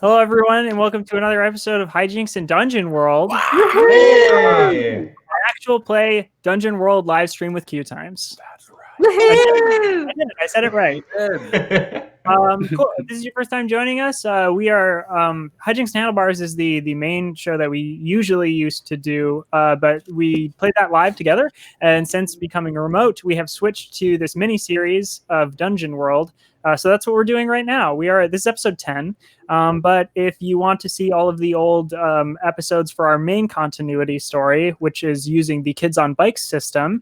Hello, everyone, and welcome to another episode of Hijinks and Dungeon World. Hey! Actual play Dungeon World live stream with QueueTimes. That's right. I said it right. Cool. If this is your first time joining us, we are Hijinks Handlebars is the main show that we usually used to do, but we played that live together. And since becoming remote, we have switched to this mini series of Dungeon World. So that's what we're doing right now. This is episode 10. But if you want to see all of the old episodes for our main continuity story, which is using the Kids on Bikes system,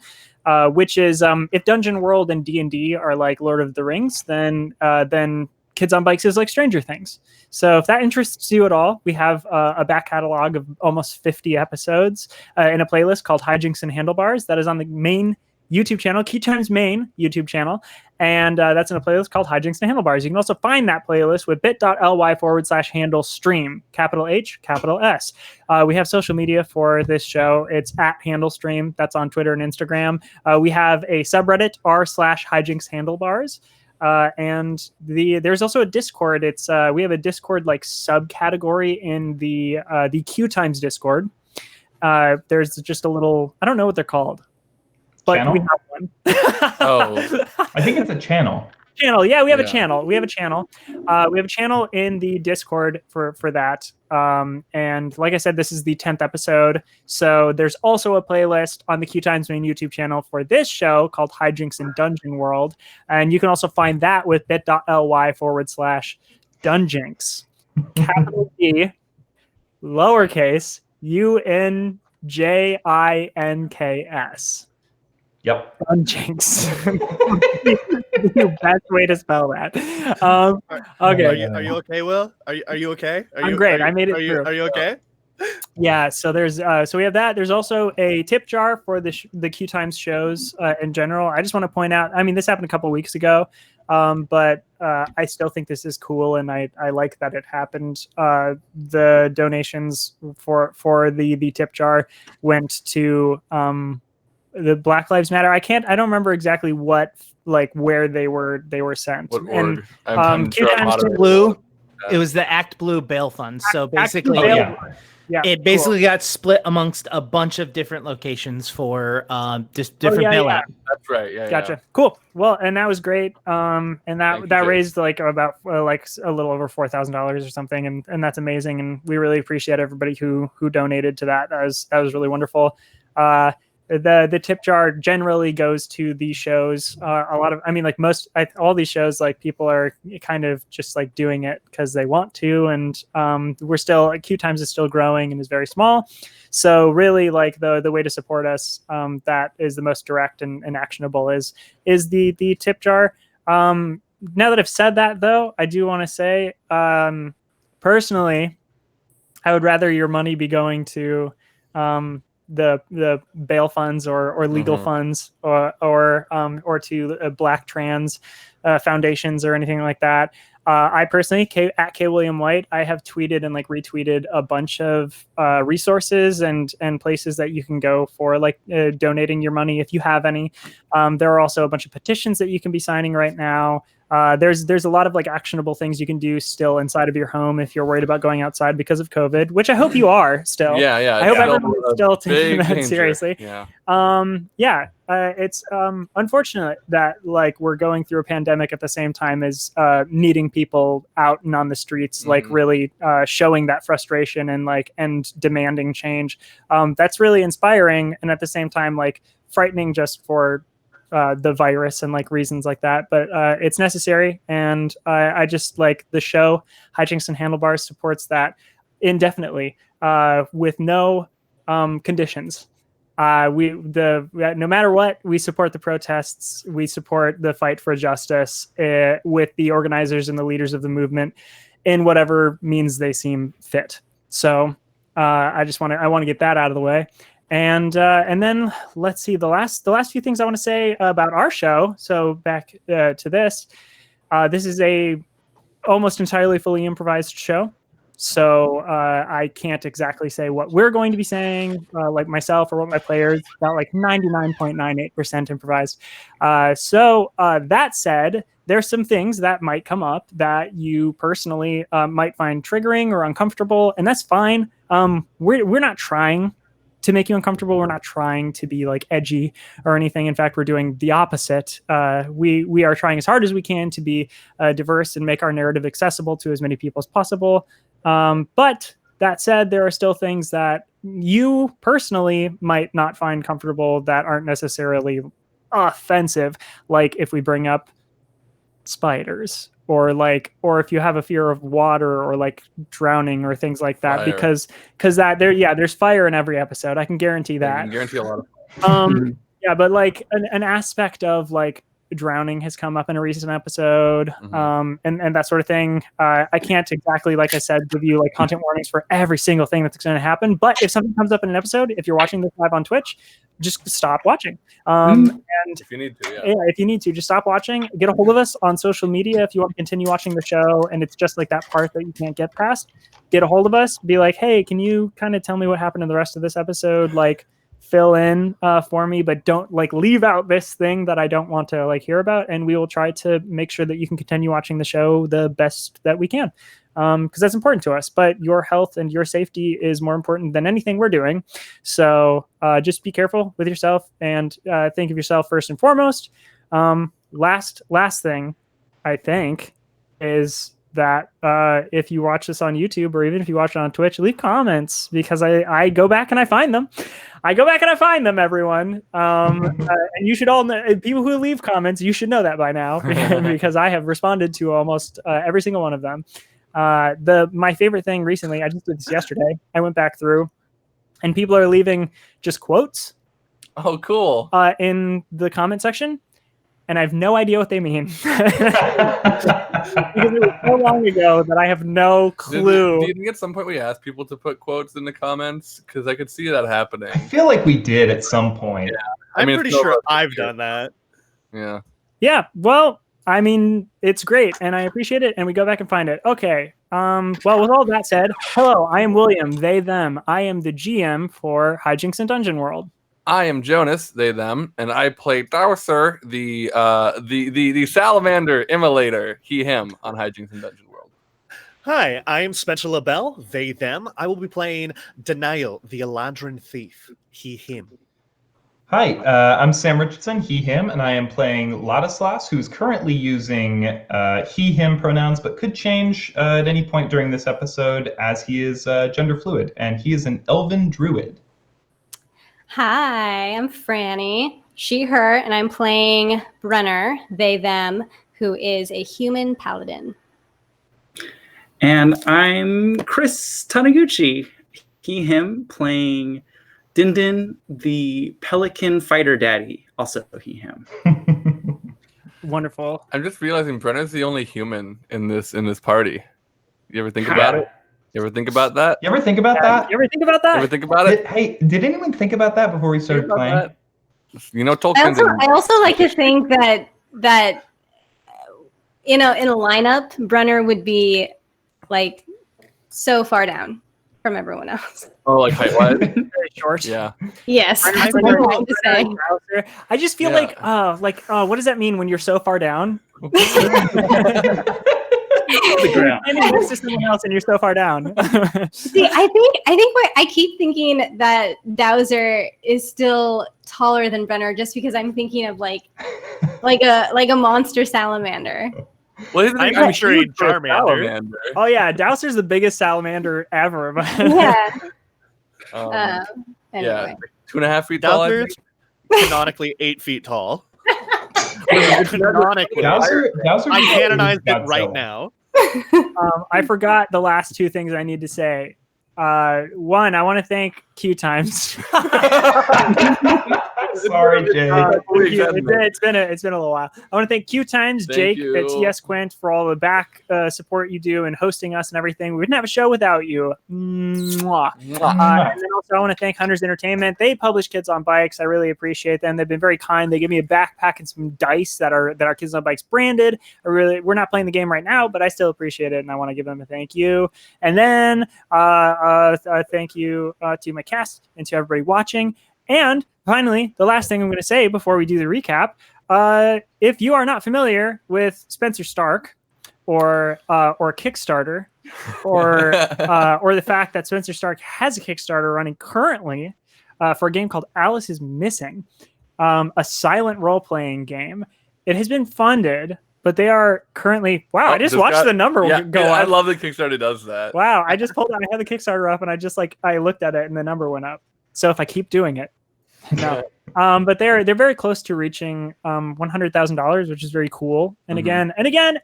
which is if Dungeon World and D&D are like Lord of the Rings, then Kids on Bikes is like Stranger Things. So if that interests you at all, we have a back catalog of almost 50 episodes in a playlist called Hijinks and Handlebars that is on the main YouTube channel, QueueTimes main YouTube channel, and that's in a playlist called Hijinks and Handlebars. You can also find that playlist with bit.ly/handle stream, capital H, capital S. We have social media for this show. It's at handle stream. That's on Twitter and Instagram. We have a subreddit, r/Hijinks Handlebars. And there's also a Discord. We have a Discord like subcategory in the QueueTimes Discord. There's just a little, I don't know what they're called. But channel? We have one. I think it's a channel. Yeah, we have a channel. We have a channel in the Discord for that. And like I said, this is the 10th episode. So there's also a playlist on the QueueTimes main YouTube channel for this show called Hijinks and Dungeon World. And you can also find that with bit.ly/Dunjinks. Capital D, lowercase, UNJINKS. Yep. Dunjinks. The best way to spell that. Okay. Are you okay, Will? Are you okay? I'm great. I made it through. Are you okay? Yeah. So there's we have that. There's also a tip jar for the QueueTimes shows in general. I just want to point out. I mean, this happened a couple of weeks ago, but I still think this is cool, and I like that it happened. The donations for the tip jar went to the Black Lives Matter. I don't remember exactly where they were sent. And QueueTimes Blue. It was the Act Blue Bail Fund. So basically, it basically got split amongst a bunch of different locations for just different bailout. That's right. Yeah. Gotcha. Yeah. Cool. Well, and that was great. And that raised like about like a little over $4,000 or something, and that's amazing. And we really appreciate everybody who donated to that. That was really wonderful. The tip jar generally goes to these shows. All these shows, like people are kind of just like doing it because they want to, and we're still QueueTimes is still growing and is very small. So really, like the way to support us, that is the most direct and actionable is the tip jar. Now that I've said that, though, I do want to say, personally, I would rather your money be going to the bail funds or legal funds or to Black trans foundations or anything like that. I personally, at K William White, I have tweeted and like retweeted a bunch of resources and places that you can go for like donating your money if you have any. There are also a bunch of petitions that you can be signing right now. There's a lot of like actionable things you can do still inside of your home if you're worried about going outside because of COVID, which I hope you are still. Yeah. I hope everyone is still taking that danger. seriously. Yeah. It's unfortunate that like we're going through a pandemic at the same time as needing people out and on the streets, like really showing that frustration and demanding change. That's really inspiring, and at the same time like frightening just for the virus and like reasons like that, but it's necessary, and I just like the show Hijinks and Handlebars supports that indefinitely with no conditions. No matter what, we support the protests, we support the fight for justice with the organizers and the leaders of the movement in whatever means they seem fit. So I want to get that out of the way. And then let's see the last few things I want to say about our show. So back to this. This is a almost entirely fully improvised show. So I can't exactly say what we're going to be saying, like myself or what my players, about like 99.98% improvised. So that said, there's some things that might come up that you personally might find triggering or uncomfortable, and that's fine. We're not trying to make you uncomfortable. We're not trying to be like edgy or anything. In fact, we're doing the opposite. We are trying as hard as we can to be diverse and make our narrative accessible to as many people as possible. But that said, there are still things that you personally might not find comfortable that aren't necessarily offensive, like if we bring up spiders or if you have a fear of water or like drowning or things like that, Fire. because there's fire in every episode. I can guarantee that. I can guarantee a lot of yeah, but like an aspect of like drowning has come up in a recent episode, and that sort of thing. I can't exactly, like I said, give you like content warnings for every single thing that's going to happen, but if something comes up in an episode, if you're watching this live on Twitch, just stop watching. And if you need to, if you need to, just stop watching. Get a hold of us on social media if you want to continue watching the show and it's just like that part that you can't get past. Get a hold of us, be like, hey, can you kind of tell me what happened in the rest of this episode? Like, fill in for me, but don't like leave out this thing that I don't want to like hear about, and we will try to make sure that you can continue watching the show the best that we can, because that's important to us. But your health and your safety is more important than anything we're doing, so just be careful with yourself and think of yourself first and foremost. Last thing I think is that if you watch this on YouTube or even if you watch it on Twitch, leave comments, because I go back and I find them. Everyone. And you should all know, people who leave comments, you should know that by now, because I have responded to almost every single one of them. My favorite thing recently, I just did this yesterday. I went back through and people are leaving just quotes. Oh, cool. In the comment section. And I have no idea what they mean. Because it was so long ago that I have no clue. Do you think at some point we asked people to put quotes in the comments? Because I could see that happening. I feel like we did at some point. Yeah. I'm pretty sure I've done that. Yeah. Yeah. Well, I mean, it's great, and I appreciate it, and we go back and find it. Okay. Well, with all that said, hello, I am William, they, them. I am the GM for Hijinks and Dungeon World. I am Jonas, they, them, and I play Dowser, the salamander immolator, he, him, on Hijinks and Dungeon World. Hi, I am Spencer LaBelle, they, them. I will be playing Denial, the Eladrin thief, he, him. Hi, I'm Sam Richardson, he, him, and I am playing Ladislas, who's currently using he, him pronouns, but could change at any point during this episode as he is gender fluid, and he is an elven druid. Hi, I'm Franny, she, her, and I'm playing Brenner, they, them, who is a human paladin. And I'm Chris Taniguchi, he, him, playing Dindin, the pelican fighter daddy, also he, him. Wonderful. I'm just realizing Brenner's the only human in this party. You ever think about it? You ever think about that? You ever think about that? You ever think about that? You ever think about it? Hey, did anyone think about that before we started playing? You know, Tolkien. I also like to think that in a lineup, Brenner would be like so far down from everyone else. Oh, like height-wise? Very short. Yeah. Yes, that's what I'm trying to say. I just feel like what does that mean when you're so far down? The ground. It's just someone else, and you're so far down. See, I think what I keep thinking that Dowser is still taller than Brenner, just because I'm thinking of like a monster salamander. Well, I'm sure he's Charmander. Oh yeah, Dowser's the biggest salamander ever. Yeah. Yeah, Anyway. 2.5 feet tall. Dowser's canonically 8 feet tall. Canonically. Dowser I canonized it right now. I forgot the last two things I need to say. One, I want to thank QueueTimes. Sorry, Jay. It's been a little while. I want to thank QueueTimes, Jake at TS Quint, for all the back support you do and hosting us and everything. We wouldn't have a show without you. Mwah. And then also I want to thank Hunters Entertainment. They publish Kids on Bikes. I really appreciate them. They've been very kind. They give me a backpack and some dice that are Kids on Bikes branded. We're not playing the game right now, but I still appreciate it, and I want to give them a thank you. And then thank you to my cast and to everybody watching. And finally, the last thing I'm going to say before we do the recap, if you are not familiar with Spencer Stark or Kickstarter or the fact that Spencer Stark has a Kickstarter running currently for a game called Alice is Missing, a silent role-playing game. It has been funded, but they are currently... Wow, I just watched the number go up. I love that Kickstarter does that. Wow, I just pulled out. I had the Kickstarter up, and I looked at it, and the number went up. So if I keep doing it, no. But they're very close to reaching $100,000, which is very cool. And again,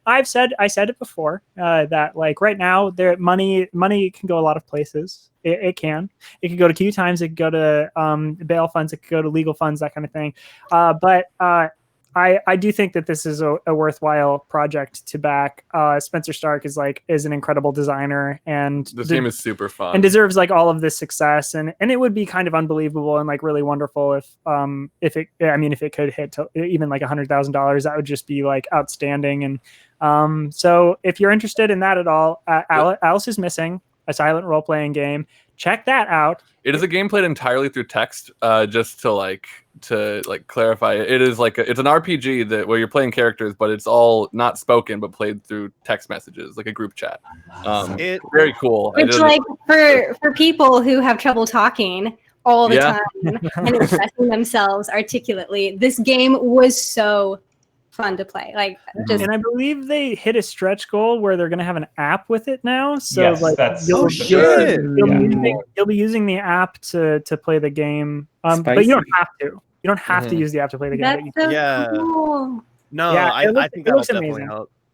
I said it before that like right now, their money can go a lot of places. It can go to QueueTimes, it could go to bail funds, it could go to legal funds, that kind of thing. But I do think that this is a worthwhile project to back. Spencer Stark is an incredible designer, and this game is super fun and deserves like all of this success. And it would be kind of unbelievable and like really wonderful if it could hit to even like $100,000. That would just be like outstanding. And so if you're interested in that at all, Alice is Missing, a silent role playing game. Check that out. It is a game played entirely through text. Just to clarify, it is it's an RPG where you're playing characters, but it's all not spoken but played through text messages, like a group chat. Very cool. Which for people who have trouble talking all the time and expressing themselves articulately, this game was so fun to play. And I believe they hit a stretch goal where they're going to have an app with it now. So you'll be using the app to play the game. But you don't have to. You don't have to use the app to play the game. That's cool. No, I think that looks amazing.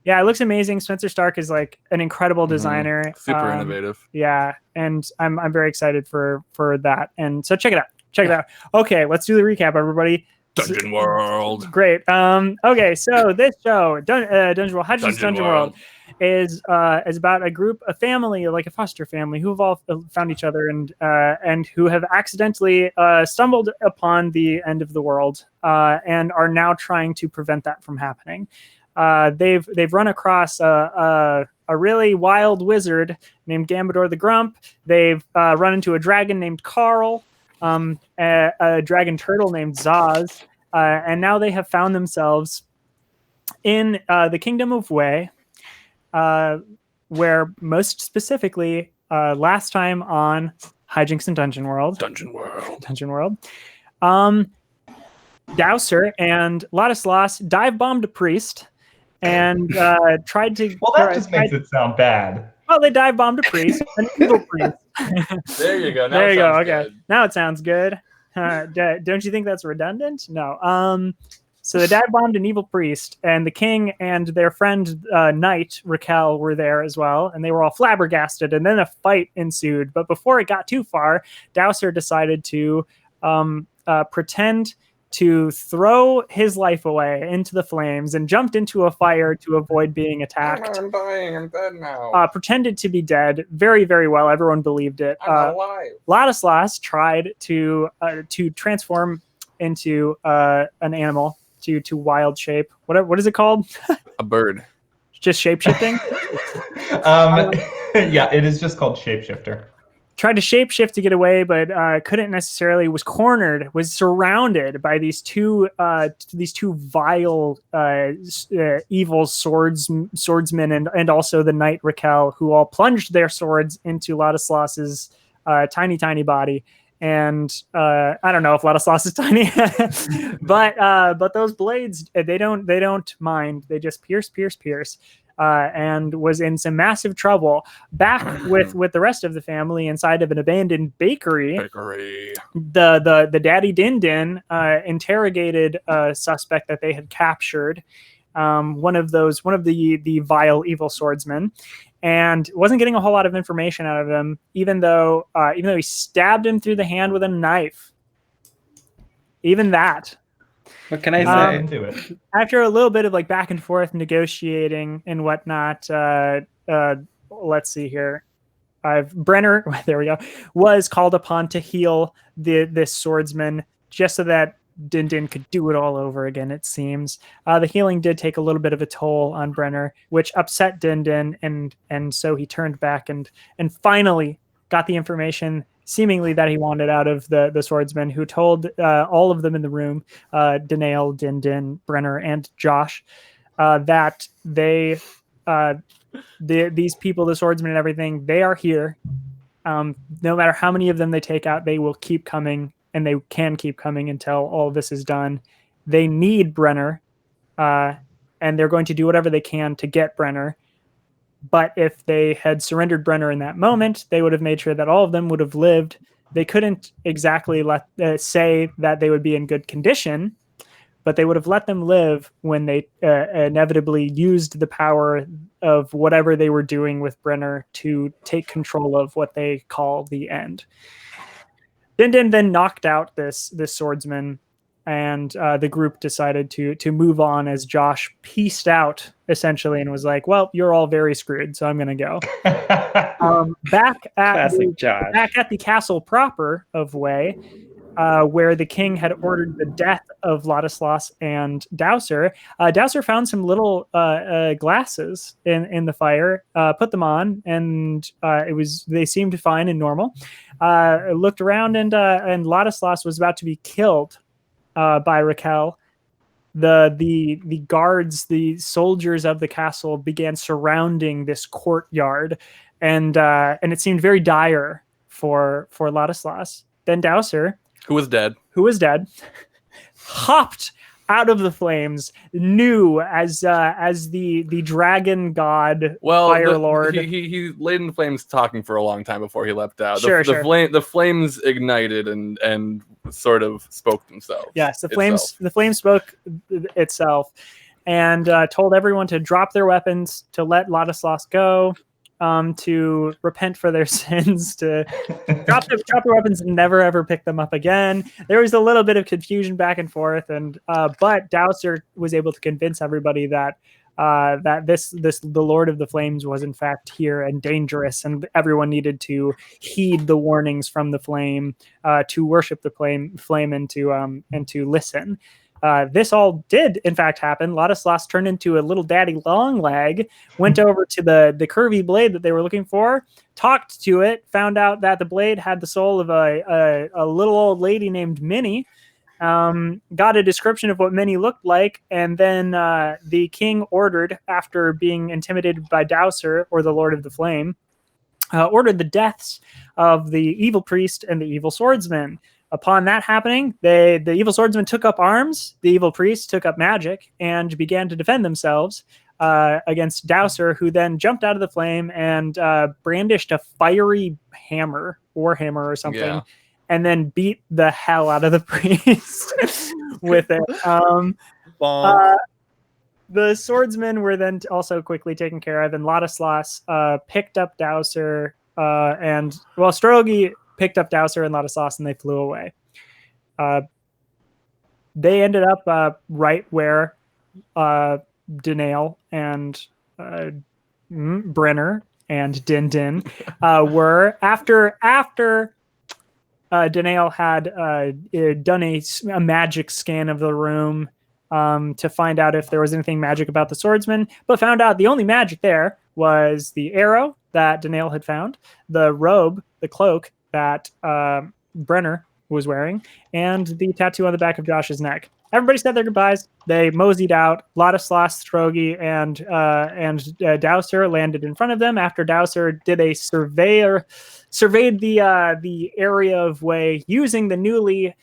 Yeah, it looks amazing. Spencer Stark is like an incredible designer. Super innovative. Yeah, and I'm very excited for that. And so check it out. Okay, let's do the recap, everybody. Dungeon World. Great. Okay, so this show, Dungeon World, Hijinks Dungeon World, is about a family, like a foster family, who have all found each other and who have accidentally stumbled upon the end of the world and are now trying to prevent that from happening. They've run across a really wild wizard named Gambador the Grump. They've run into a dragon named Carl. A dragon turtle named Zaz, and now they have found themselves in the Kingdom of Wei, where most specifically, last time on Hijinks and Dungeon World, Dowser and Ladislas dive-bombed a priest and tried to... Well, that just makes it sound bad. Well, they dive-bombed a priest, an evil priest. There you go. There you go. Okay. Good. Now it sounds good. Don't you think that's redundant? No. So they dive-bombed an evil priest, and the king and their friend knight Raquel were there as well, and they were all flabbergasted, and then a fight ensued. But before it got too far, Dowser decided to pretend to throw his life away into the flames and jumped into a fire to avoid being attacked. I'm dying. I'm dead now. Pretended to be dead very, very well. Everyone believed it. I'm alive. Ladislas tried to transform into an animal to wild shape. What is it called? A bird. Just shape-shifting? Yeah, it is just called shapeshifter. Tried to shapeshift to get away, but couldn't necessarily. Was cornered. Was surrounded by these two vile, evil swordsmen, and also the knight Raquel, who all plunged their swords into Ladislas's tiny body. And I don't know if Ladislas is tiny, but those blades they don't mind. They just pierce. And was in some massive trouble back with the rest of the family inside of an abandoned bakery. The daddy Din Din interrogated a suspect that they had captured, one of the vile evil swordsmen, and wasn't getting a whole lot of information out of him, even though he stabbed him through the hand with a knife. Even that. What can I say? Into it. After a little bit of like back and forth negotiating and whatnot, let's see here. Brenner, there we go, was called upon to heal this swordsman just so that Din Din could do it all over again, it seems. The healing did take a little bit of a toll on Brenner, which upset Din Din, and so he turned back and finally got the information seemingly that he wanted out of the swordsman, who told all of them in the room, Danail, Din, Brenner, and Josh, that they, these people, the swordsmen and everything, they are here. No matter how many of them they take out, they will keep coming, and they can keep coming until all of this is done. They need Brenner, and they're going to do whatever they can to get Brenner. But if they had surrendered Brenner in that moment, they would have made sure that all of them would have lived. They couldn't exactly say that they would be in good condition, but they would have let them live when they inevitably used the power of whatever they were doing with Brenner to take control of what they call the end. Din then knocked out this swordsman, and the group decided to move on as Josh pieced out, essentially, and was like, well, you're all very screwed, so I'm going to go. Back at the castle proper of Wei, where the king had ordered the death of Ladislas and Dowser. Dowser found some little glasses in the fire, put them on, and they seemed fine and normal. Looked around, and Ladislas was about to be killed by Raquel. The guards, the soldiers of the castle, began surrounding this courtyard, and it seemed very dire for Ladislas. Then Dowser, who was dead, hopped out of the flames, new as the dragon god, fire lord. He laid in the flames talking for a long time before he leapt out. The flames ignited and sort of spoke themselves. Yes, the flames spoke itself, and told everyone to drop their weapons, to let Ladislas go, to repent for their sins, to drop their weapons and never ever pick them up again. There was a little bit of confusion back and forth, and but Dowser was able to convince everybody that the Lord of the Flames was in fact here and dangerous, and everyone needed to heed the warnings from the flame, to worship the flame and to listen. This all did, in fact, happen. Ladislas turned into a little daddy long leg, went over to the curvy blade that they were looking for, talked to it, found out that the blade had the soul of a little old lady named Minnie, got a description of what Minnie looked like, and then the king ordered, after being intimidated by Dowser, or the Lord of the Flame, ordered the deaths of the evil priest and the evil swordsman. Upon that happening, the evil swordsman took up arms, the evil priest took up magic, and began to defend themselves against Dowser, who then jumped out of the flame and brandished a fiery hammer, warhammer or something, and then beat the hell out of the priest with it. The swordsmen were then also quickly taken care of, and Ladislas picked up Dowser, Strogi picked up Dowser and Ladislas, and they flew away. They ended up right where Danail and Brenner and Din were after Danail had done a magic scan of the room to find out if there was anything magic about the swordsman, but found out the only magic there was the arrow that Danail had found, the robe, the cloak that Brenner was wearing, and the tattoo on the back of Josh's neck. Everybody said their goodbyes. They moseyed out. Ladislas, Strogi, and Dowser landed in front of them after Dowser did a surveyed the area of Wei using the newly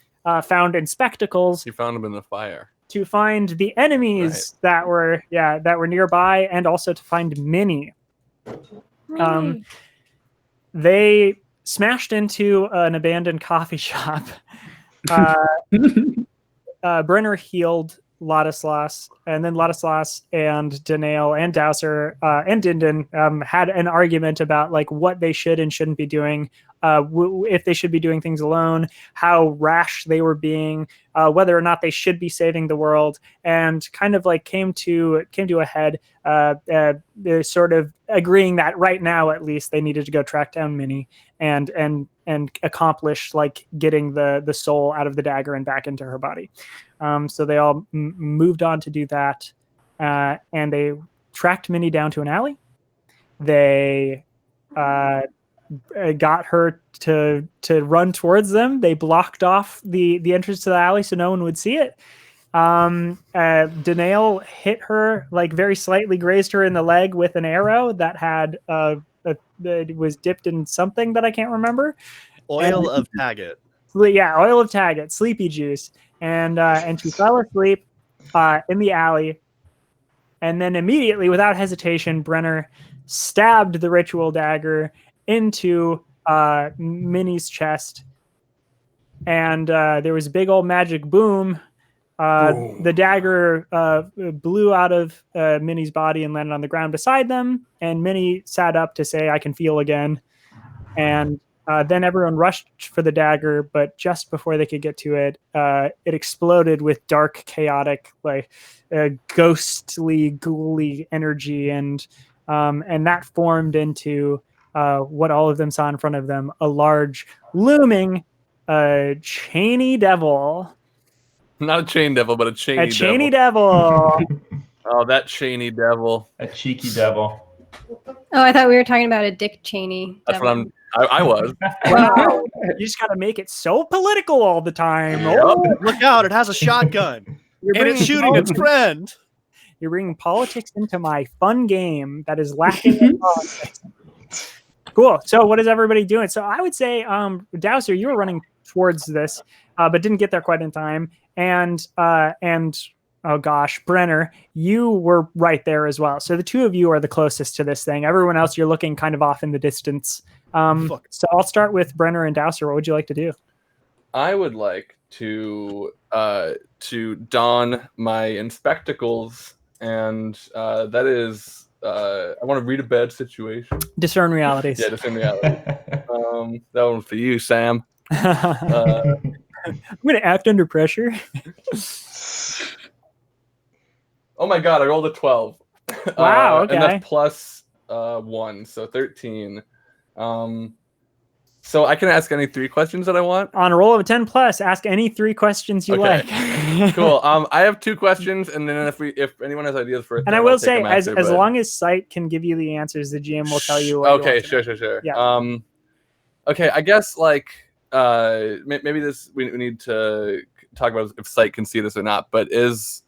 found inspectacles. He found them in the fire to find the enemies that were nearby, and also to find Minnie. They smashed into an abandoned coffee shop. Brenner healed Ladislas, and then Ladislas and Danail and Dowser and Din had an argument about like what they should and shouldn't be doing, if they should be doing things alone, how rash they were being, whether or not they should be saving the world, and kind of like came to a head, sort of agreeing that right now at least they needed to go track down Minnie and accomplish like getting the soul out of the dagger and back into her body. So they all moved on to do that, and they tracked Minnie down to an alley. They got her to run towards them. They blocked off the entrance to the alley so no one would see it. Danail hit her, like very slightly grazed her in the leg with an arrow that had that was dipped in something that I can't remember. Oil of Taggart. Yeah, oil of Taggart, sleepy juice, and she fell asleep in the alley. And then immediately, without hesitation, Brenner stabbed the ritual dagger into Minnie's chest, and there was a big old magic boom. The dagger blew out of Minnie's body and landed on the ground beside them, and Minnie sat up to say, "I can feel again." And then everyone rushed for the dagger, but just before they could get to it, it exploded with dark, chaotic, like ghostly, ghouly energy, and that formed into what all of them saw in front of them: a large, looming, chainy devil. Not a chain devil, but a chainy devil. A chainy devil. Oh, that chainy devil. A cheeky devil. Oh, I thought we were talking about a Dick Cheney. That's devil. what I was. Wow. You just got to make it so political all the time. Yep. Oh, Look out! It has a shotgun, and it's shooting its friend. You're bringing politics into my fun game that is lacking in politics. Cool. So what is everybody doing? So I would say, Dowser, you were running towards this, but didn't get there quite in time. And oh gosh, Brenner, you were right there as well. So the two of you are the closest to this thing. Everyone else, you're looking kind of off in the distance. So I'll start with Brenner and Dowser. What would you like to do? I would like to don my inspectacles, and that is I want to read a bad situation. Discern realities. Yeah, discern reality. That one's for you, Sam. I'm going to act under pressure. Oh my god, I rolled a 12. Wow, okay. And that's plus 1, so 13. So I can ask any 3 questions that I want? On a roll of a 10 plus, ask any 3 questions you like. Cool. I have 2 questions, and then if anyone has ideas for it, and I will say, as long as Sight can give you the answers, the GM will tell you what okay, you want sure. Yeah. Okay, I guess like maybe this we need to talk about if Sight can see this or not, but is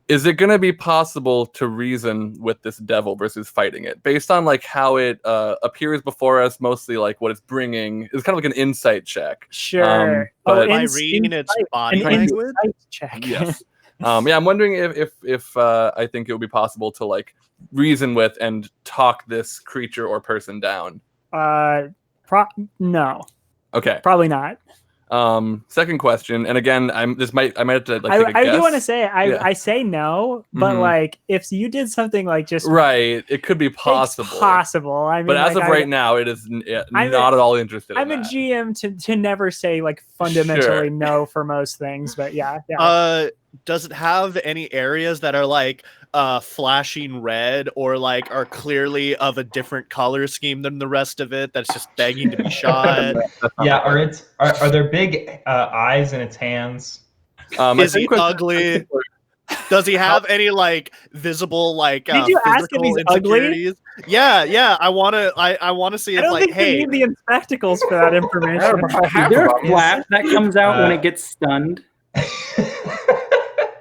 it going to be possible to reason with this devil versus fighting it based on like how it appears before us, mostly like what it's bringing? It's kind of like an insight check. Sure. But by reading its body language? Check. Yes. Yeah, I'm wondering if I think it would be possible to like reason with and talk this creature or person down. No. Okay. Probably not. Second question, and again, I might have to like take a I guess. do want to say I say no, but like if you did something like just right, it could be possible. It's possible. I mean, but as of right now, it is not at all interested. I'm a GM to never say like fundamentally no for most things, but yeah. Does it have any areas that are like flashing red or like are clearly of a different color scheme than the rest of it that's just begging to be shot? Yeah, are there big eyes in its hands? Is he ugly? Does he have any like visible like Did you ask if he's ugly? Yeah. I wanna see if like hey, you need the spectacles for that information. Is there a flash that comes out when it gets stunned?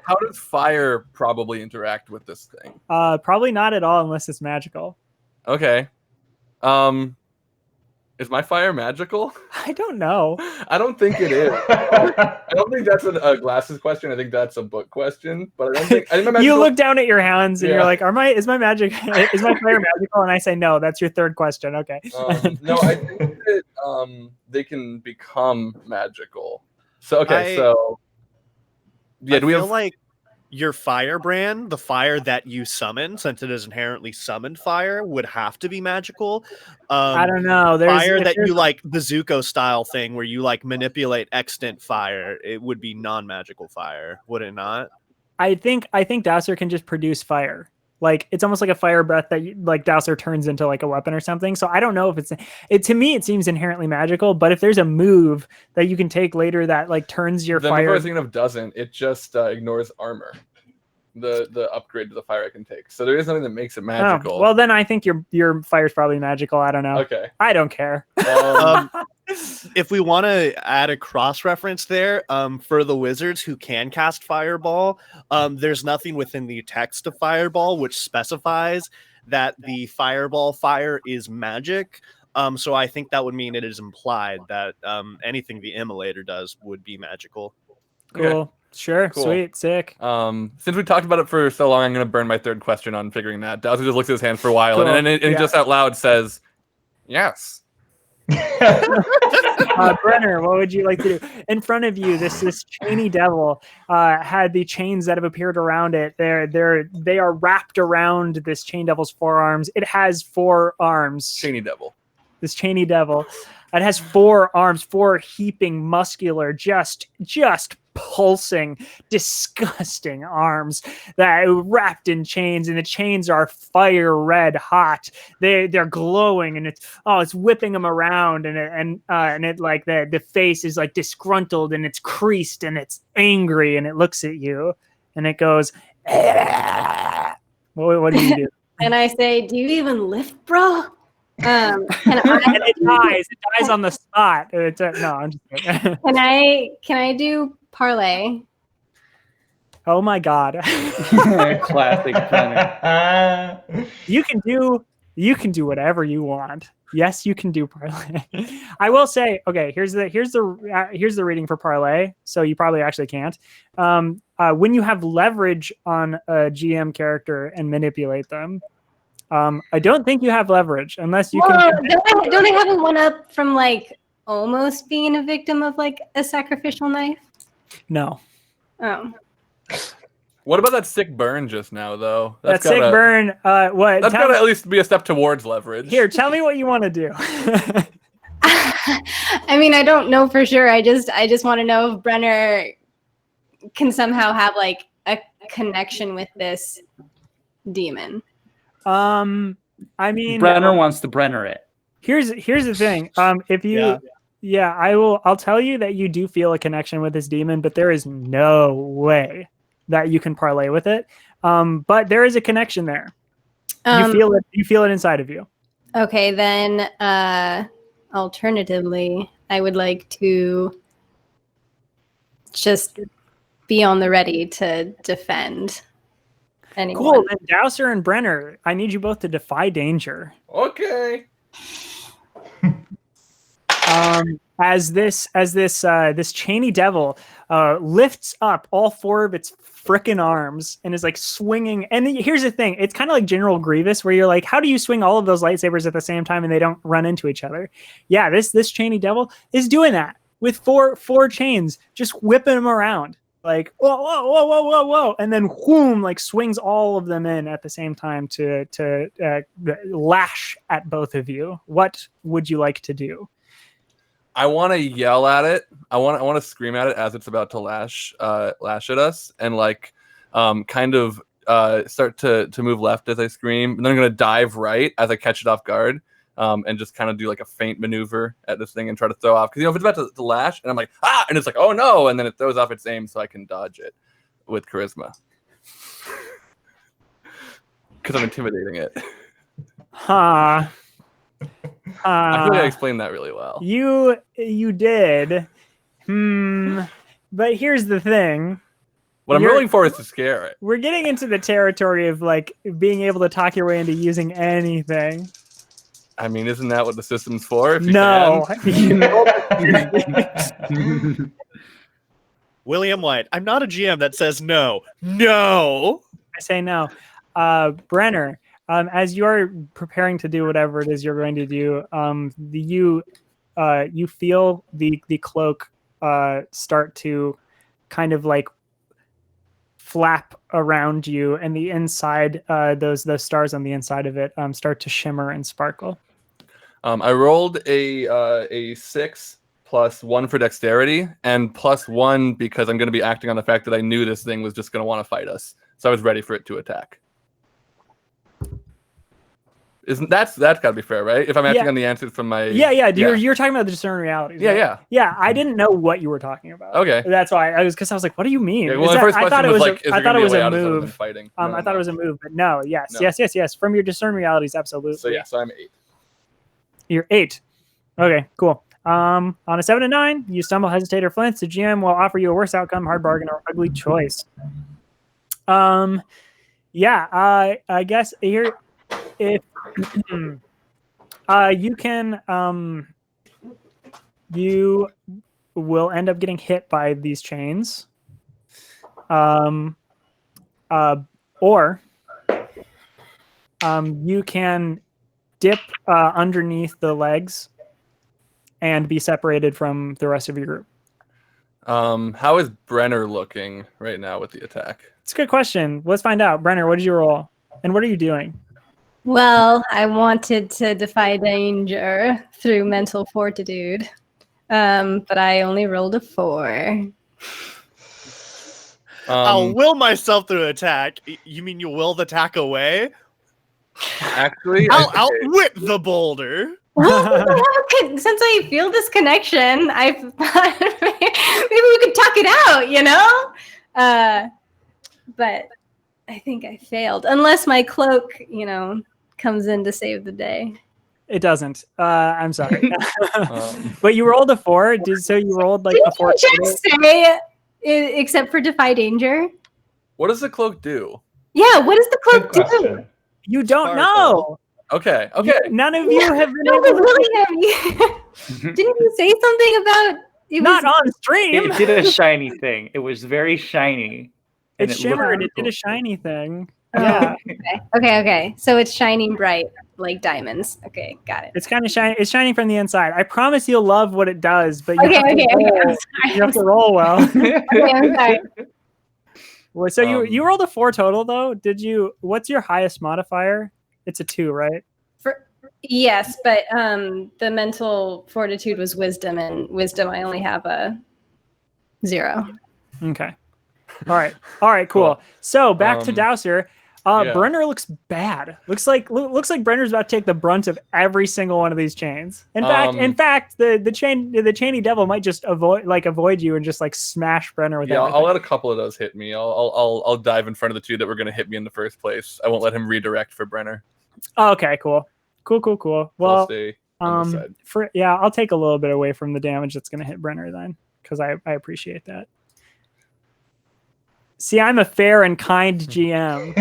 How does fire probably interact with this thing? Probably not at all unless it's magical. Okay. Is my fire magical? I don't know. I don't think it is. I don't think that's a glasses question. I think that's a book question. But I think my you look down at your hands and you're like, is my fire magical? And I say no. That's your third question. Okay. No, I think that they can become magical. So yeah, do we have like your firebrand, the fire that you summon, since it is inherently summoned fire, would have to be magical. I don't know. Fire that you like the Zuko style thing where you like manipulate extant fire, it would be non-magical fire, would it not? I think Dowser can just produce fire. Like it's almost like a fire breath that like Dowser turns into like a weapon or something. So I don't know if to me it seems inherently magical, but if there's a move that you can take later that like turns your fire. The thinking of doesn't, it just ignores armor. the upgrade to the fire I can take. So there is something that makes it magical. Oh, well, then I think your fire's probably magical. I don't know. Okay. I don't care. If we want to add a cross reference there, for the wizards who can cast Fireball, there's nothing within the text of Fireball which specifies that the Fireball fire is magic. So I think that would mean it is implied that anything the Immolator does would be magical. Cool. Okay. Sure. Cool. Sweet. Sick. Since we talked about it for so long, I'm going to burn my third question on figuring that. Dowser just looks at his hand for a while Cool. and he just out loud says, yes. Brenner, what would you like to do? In front of you, this chainy devil had the chains that have appeared around it. They are wrapped around this chain devil's forearms. It has 4 arms. Chainy devil. This chainy devil. It has 4 arms, 4 heaping, muscular, just pulsing, disgusting arms that are wrapped in chains, and the chains are fire red hot. They're glowing, and it's whipping them around, and it like the face is like disgruntled, and it's creased, and it's angry, and it looks at you, and it goes, what do you do? And I say, do you even lift, bro? And it dies on the spot. No, I'm just kidding. Can I do parlay? Oh my god. Classic Brenner. You can do whatever you want. Yes, you can do parlay. I will say, okay, here's the reading for parlay, so you probably actually can't. When you have leverage on a GM character and manipulate them, I don't think you have leverage unless you can. Don't I have a 1-up from like almost being a victim of like a sacrificial knife? No. Oh. What about that sick burn just now, though? That sick burn. What? That's gotta at least be a step towards leverage. Here, tell me what you want to do. I mean, I don't know for sure. I just want to know if Brenner can somehow have like a connection with this demon. I mean, Brenner wants to Brenner it. Here's the thing. If you, I'll tell you that you do feel a connection with this demon, but there is no way that you can parlay with it. But there is a connection there. You feel it. You feel it inside of you. Okay, then. Alternatively, I would like to just be on the ready to defend anyone. Cool. Then Dowser and Brenner, I need you both to defy danger. Okay. As this chainy devil lifts up all 4 of its frickin' arms and is like swinging. And here's the thing: it's kind of like General Grievous, where you're like, how do you swing all of those lightsabers at the same time and they don't run into each other? Yeah, this chainy devil is doing that with four chains, just whipping them around. Like, whoa, whoa, whoa, whoa, whoa, whoa, and then whoom, like swings all of them in at the same time to lash at both of you. What would you like to do? I want to yell at it. I want to scream at it as it's about to lash at us, and like kind of start to move left as I scream, and then I'm gonna dive right as I catch it off guard. And just kind of do like a feint maneuver at this thing and try to throw off. Because, if it's about to lash, and I'm like, ah, and it's like, oh no, and then it throws off its aim so I can dodge it with charisma. Because I'm intimidating it. Huh. I feel like I explained that really well. You did. But here's the thing. What I'm rolling for is to scare it. We're getting into the territory of like being able to talk your way into using anything. I mean, isn't that what the system's for? If you can? William White, I'm not a GM that says no. No. I say no. Brenner, as you're preparing to do whatever it is you're going to do, you feel the cloak start to kind of like flap around you, and the inside, those stars on the inside of it start to shimmer and sparkle. I rolled a 6 plus 1 for dexterity and plus 1 because I'm going to be acting on the fact that I knew this thing was just going to want to fight us. So I was ready for it to attack. That's got to be fair, right? If I'm acting on the answers from my You're talking about the discern realities. Right? Yeah. I didn't know what you were talking about. Okay, that's why I was like, what do you mean? Yeah, well, the first question was like, I thought it was a move. Fighting. I thought it was a move, but no. Yes. From your discern realities, absolutely. So I'm 8. You're 8. Okay, cool. On a 7 to 9, you stumble, hesitate, or flinch. The GM will offer you a worse outcome, hard bargain, or ugly choice. I guess here, if you can, you will end up getting hit by these chains, or you can dip underneath the legs and be separated from the rest of your group. How is Brenner looking right now with the attack? It's a good question. Let's find out. Brenner, what did you roll? And what are you doing? Well, I wanted to defy danger through mental fortitude, but I only rolled a 4. I'll will myself through attack. You mean you will the attack away? Actually, I'll outwit the boulder. Well, since I feel this connection, I thought maybe we could talk it out, you know? But I think I failed. Unless my cloak, comes in to save the day. It doesn't. I'm sorry. But you rolled a 4. So you rolled like a 4. Didn't you just say, except for defy danger? What does the cloak do? Yeah, what does the cloak do? You don't know. Okay. None of you have been able to... Didn't you say something about... Not on stream. It did a shiny thing. It was very shiny. It shimmered. It did a shiny thing. Yeah. Okay. So it's shining bright like diamonds. Okay, got it. It's kind of shiny. It's shining from the inside. I promise you'll love what it does, but you have to roll well. Okay, I'm sorry. Well, so you rolled a 4 total though. Did you? What's your highest modifier? It's a 2, right? Yes, but the mental fortitude was wisdom, and wisdom I only have a 0. Okay. All right, cool. So back to Dowser. Brenner looks bad. Looks like Brenner's about to take the brunt of every single one of these chains. In fact, the chainy devil might just avoid you and just like smash Brenner with everything. I'll let a couple of those hit me. I'll dive in front of the 2 that were going to hit me in the first place. I won't let him redirect for Brenner. Okay, cool. Well, I'll stay on the side. I'll take a little bit away from the damage that's going to hit Brenner then, because I appreciate that. See, I'm a fair and kind GM.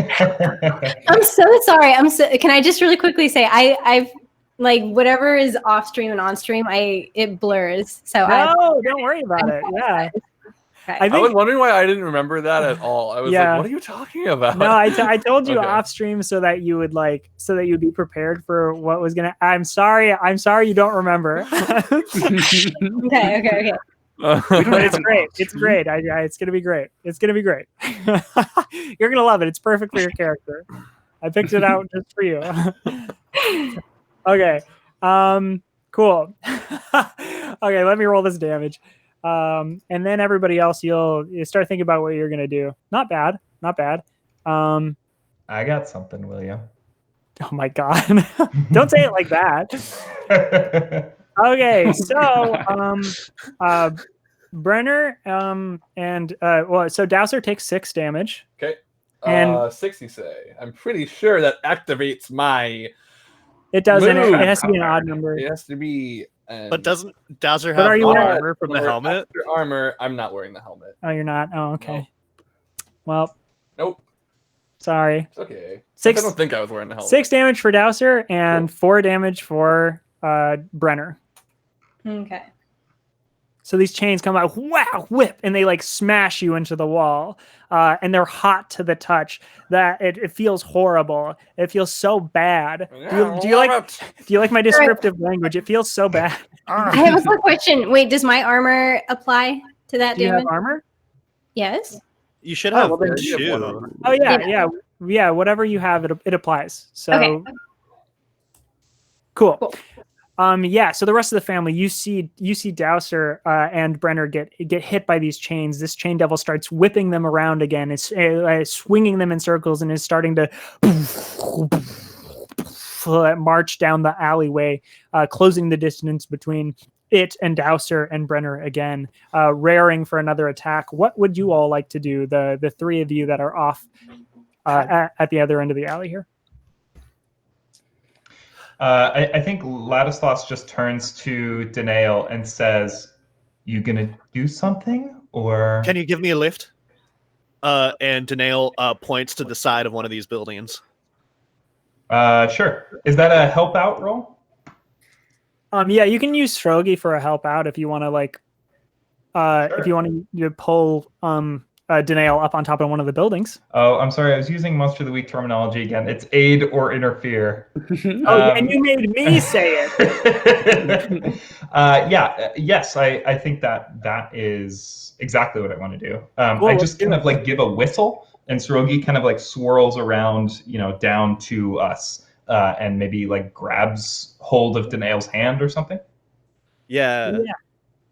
I'm so sorry. Can I just really quickly say I've like whatever is off stream and on stream, it blurs. So don't worry about it. Yeah. Okay. I was wondering why I didn't remember that at all. I was like, what are you talking about? No, I told you off stream so that you'd be prepared for what was gonna. I'm sorry you don't remember. Okay. But it's great. It's great. It's gonna be great. It's gonna be great. You're gonna love it. It's perfect for your character. I picked it out just for you. Okay. Cool. Okay, let me roll this damage. And then everybody else, you start thinking about what you're gonna do. Not bad. I got something, will you? Oh my god! Don't say it like that. Okay, so Brenner so Dowser takes 6 damage. Okay. And 6 you say. I'm pretty sure that activates my. It doesn't. It has to be an odd number. It has to be. But doesn't Dowser have armor from the helmet? After armor, I'm not wearing the helmet. Oh, you're not? Oh, okay. No. Well. Nope. Sorry. It's okay. 6. I don't think I was wearing the helmet. 6 damage for Dowser and 4 damage for Brenner. Okay. So these chains come out, wow, whip, and they like smash you into the wall. And they're hot to the touch. That it feels horrible. It feels so bad. Do you like my descriptive language? It feels so bad. I have a quick question. Wait, does my armor apply to that damage? Do you have armor? Yes. You should have 2. Oh yeah. Whatever you have, it applies. So okay. Cool. So the rest of the family, you see Dowser and Brenner get hit by these chains. This chain devil starts whipping them around again. It's swinging them in circles and is starting to march down the alleyway, closing the distance between it and Dowser and Brenner again, raring for another attack. What would you all like to do? The three of you that are off at the other end of the alley here. I think Ladislas just turns to Danail and says, "You gonna do something, or can you give me a lift?" And Danail points to the side of one of these buildings. Sure. Is that a help out roll? Yeah, you can use Strogi for a help out if you want to if you want to pull Danail up on top of one of the buildings. Oh, I'm sorry. I was using Monster of the Week terminology again. It's aid or interfere. And you made me say it. Yes, I think that is exactly what I want to do. Cool, I just kind of like give a whistle, and Srogi kind of like swirls around, down to us, and maybe like grabs hold of Danail's hand or something. Yeah.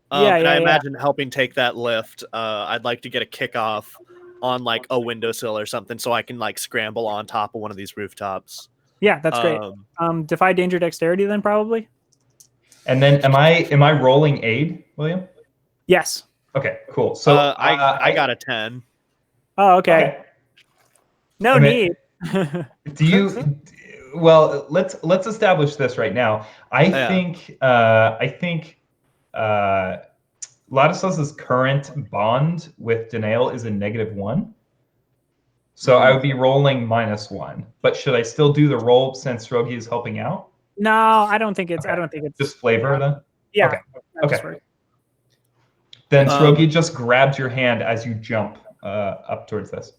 And I imagine helping take that lift. I'd like to get a kickoff on like a windowsill or something, so I can like scramble on top of one of these rooftops. Yeah, that's great. Defy danger dexterity then probably. And then am I rolling aid, William? Yes. Okay, cool. So I got a 10. Oh, okay. No need. Do you? Well, let's establish this right now. I think Ladislas's current bond with Danail is a -1. So I would be rolling -1. But should I still do the roll since Srogi is helping out? No, I don't think it's. Okay. I don't think it's just flavor then. Yeah. Okay. Then Srogi just grabs your hand as you jump up towards this.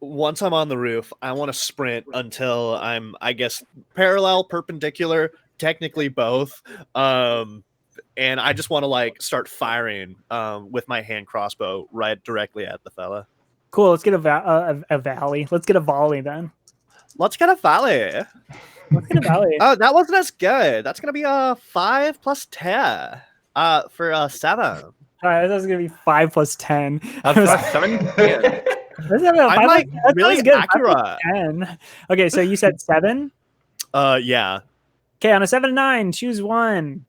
Once I'm on the roof, I want to sprint until I'm, I guess, parallel, perpendicular, technically both. And I just want to like start firing with my hand crossbow right directly at the fella. Cool. Let's get a volley. Let's get a volley then. Let's get a volley. Let's get a volley. Oh, that wasn't as good. That's gonna be a 5 + 10. For a 7. All right, that was gonna be 5 + 10. That's 7. Yeah. I'm like really accurate. 10. Okay, so you said 7. Yeah. Okay, on a 7 to 9, choose one.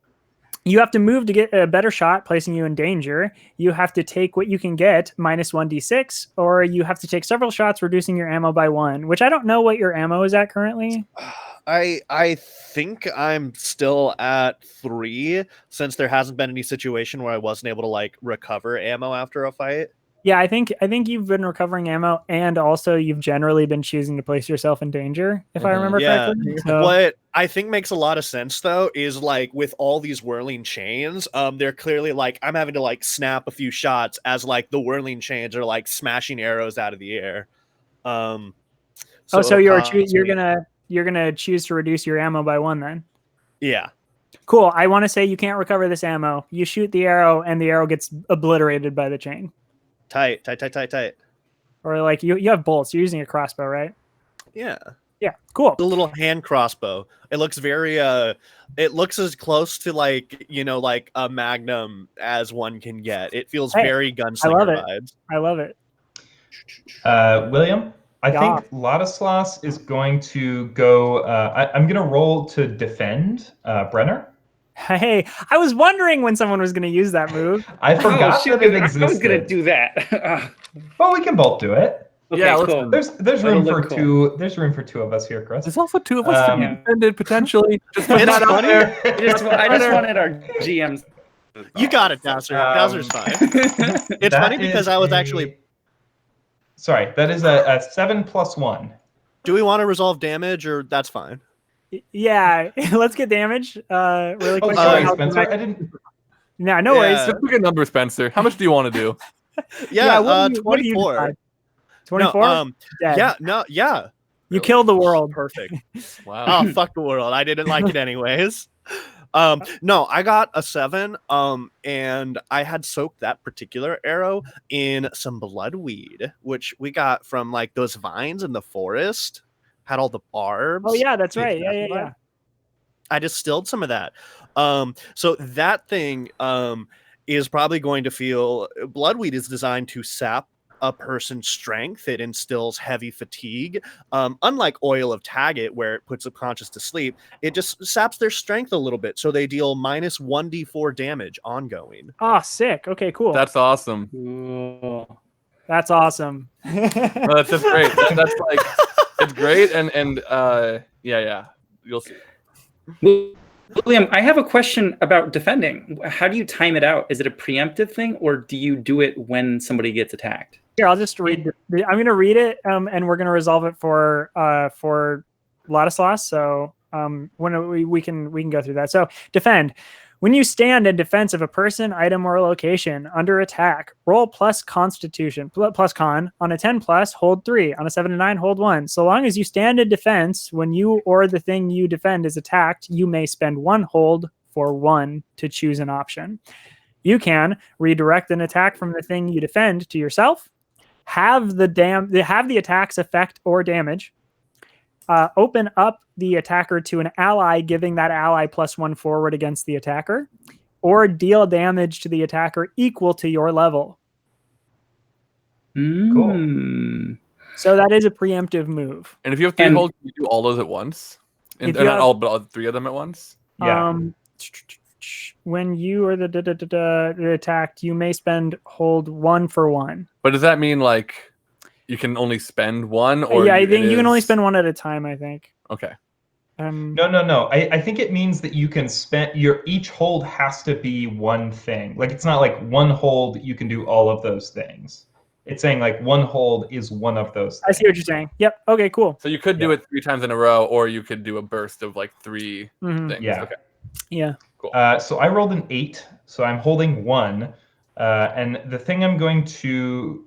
You have to move to get a better shot, placing you in danger. You have to take what you can get, -1d6, or you have to take several shots, reducing your ammo by 1, which I don't know what your ammo is at currently. I think I'm still at 3, since there hasn't been any situation where I wasn't able to like recover ammo after a fight. Yeah, I think you've been recovering ammo, and also you've generally been choosing to place yourself in danger, if I remember correctly. So. What I think makes a lot of sense though is like with all these whirling chains, they're clearly like I'm having to like snap a few shots as like the whirling chains are like smashing arrows out of the air. So you're gonna choose to reduce your ammo by 1 then? Yeah. Cool. I want to say you can't recover this ammo. You shoot the arrow, and the arrow gets obliterated by the chain. Tight. Or like you have bolts. You're using a crossbow, right? Yeah. Yeah. Cool. The little hand crossbow. It looks very it looks as close to like, like a Magnum as one can get. It feels very gunslinger vibes. I love it. William, I think Ladislas is going to go I'm going to roll to defend Brenner. Hey, I was wondering when someone was going to use that move. I forgot that it existed. I was going to do that. Well, we can both do it. Okay, yeah, cool. There's room for two. There's room for 2 of us here, Chris. There's also 2 of us to be defended potentially. Just put that out there. I just wanted our GMs. You got it, Dowser. Dowser's fine. It's funny because I was actually. Sorry, that is a 7 + 1. Do we want to resolve damage, or that's fine? Yeah, let's get damage really quick. Sorry, Spencer. I didn't. No worries. Just pick a number, Spencer. How much do you want to do? 24. 24? Yeah. You killed the world. Perfect. Wow. Oh, fuck the world. I didn't like it anyways. No, I got a 7. And I had soaked that particular arrow in some bloodweed, which we got from like those vines in the forest. Had all the barbs. Oh yeah, that's right. Yeah. I distilled some of that. So that thing is probably going to feel. Bloodweed is designed to sap a person's strength. It instills heavy fatigue. Unlike Oil of Taggart, where it puts subconscious to sleep, it just saps their strength a little bit, so they deal minus 1d4 damage ongoing. Oh, sick. Okay, cool. That's awesome. Cool. That's awesome. No, that's just great. That's like, it's great, and yeah, you'll see. William, I have a question about defending. How do you time it out? Is it a preemptive thing, or do you do it when somebody gets attacked? Here, I'll just read. I'm going to read it, and we're going to resolve it for Ladislaus. So when we can go through that. So defend. When you stand in defense of a person, item, or location under attack, roll plus Constitution plus Con. On a 10 plus, hold 3. On a 7 to 9, hold 1. So long as you stand in defense, when you or the thing you defend is attacked, you may spend 1 hold for 1 to choose an option. You can redirect an attack from the thing you defend to yourself, have the attack's effect or damage, open up the attacker to an ally, giving that ally +1 forward against the attacker, or deal damage to the attacker equal to your level. Cool. So that is a preemptive move. And if you have 3 holds, you do all those at once, and not all, but all 3 of them at once. Yeah. When you are the attacked, you may spend hold 1 for 1. But does that mean like you can only spend 1? Or yeah, I think you can only spend 1 at a time. I think. Okay. No. I think it means that you can spend each hold has to be 1 thing. Like it's not like 1 hold you can do all of those things. It's saying like 1 hold is 1 of those things. I see what you're saying. Yep. Okay. Cool. So you could do it 3 times in a row, or you could do a burst of like 3 things. Yeah. Okay. Yeah. Cool. So I rolled an 8, so I'm holding 1, and the thing I'm going to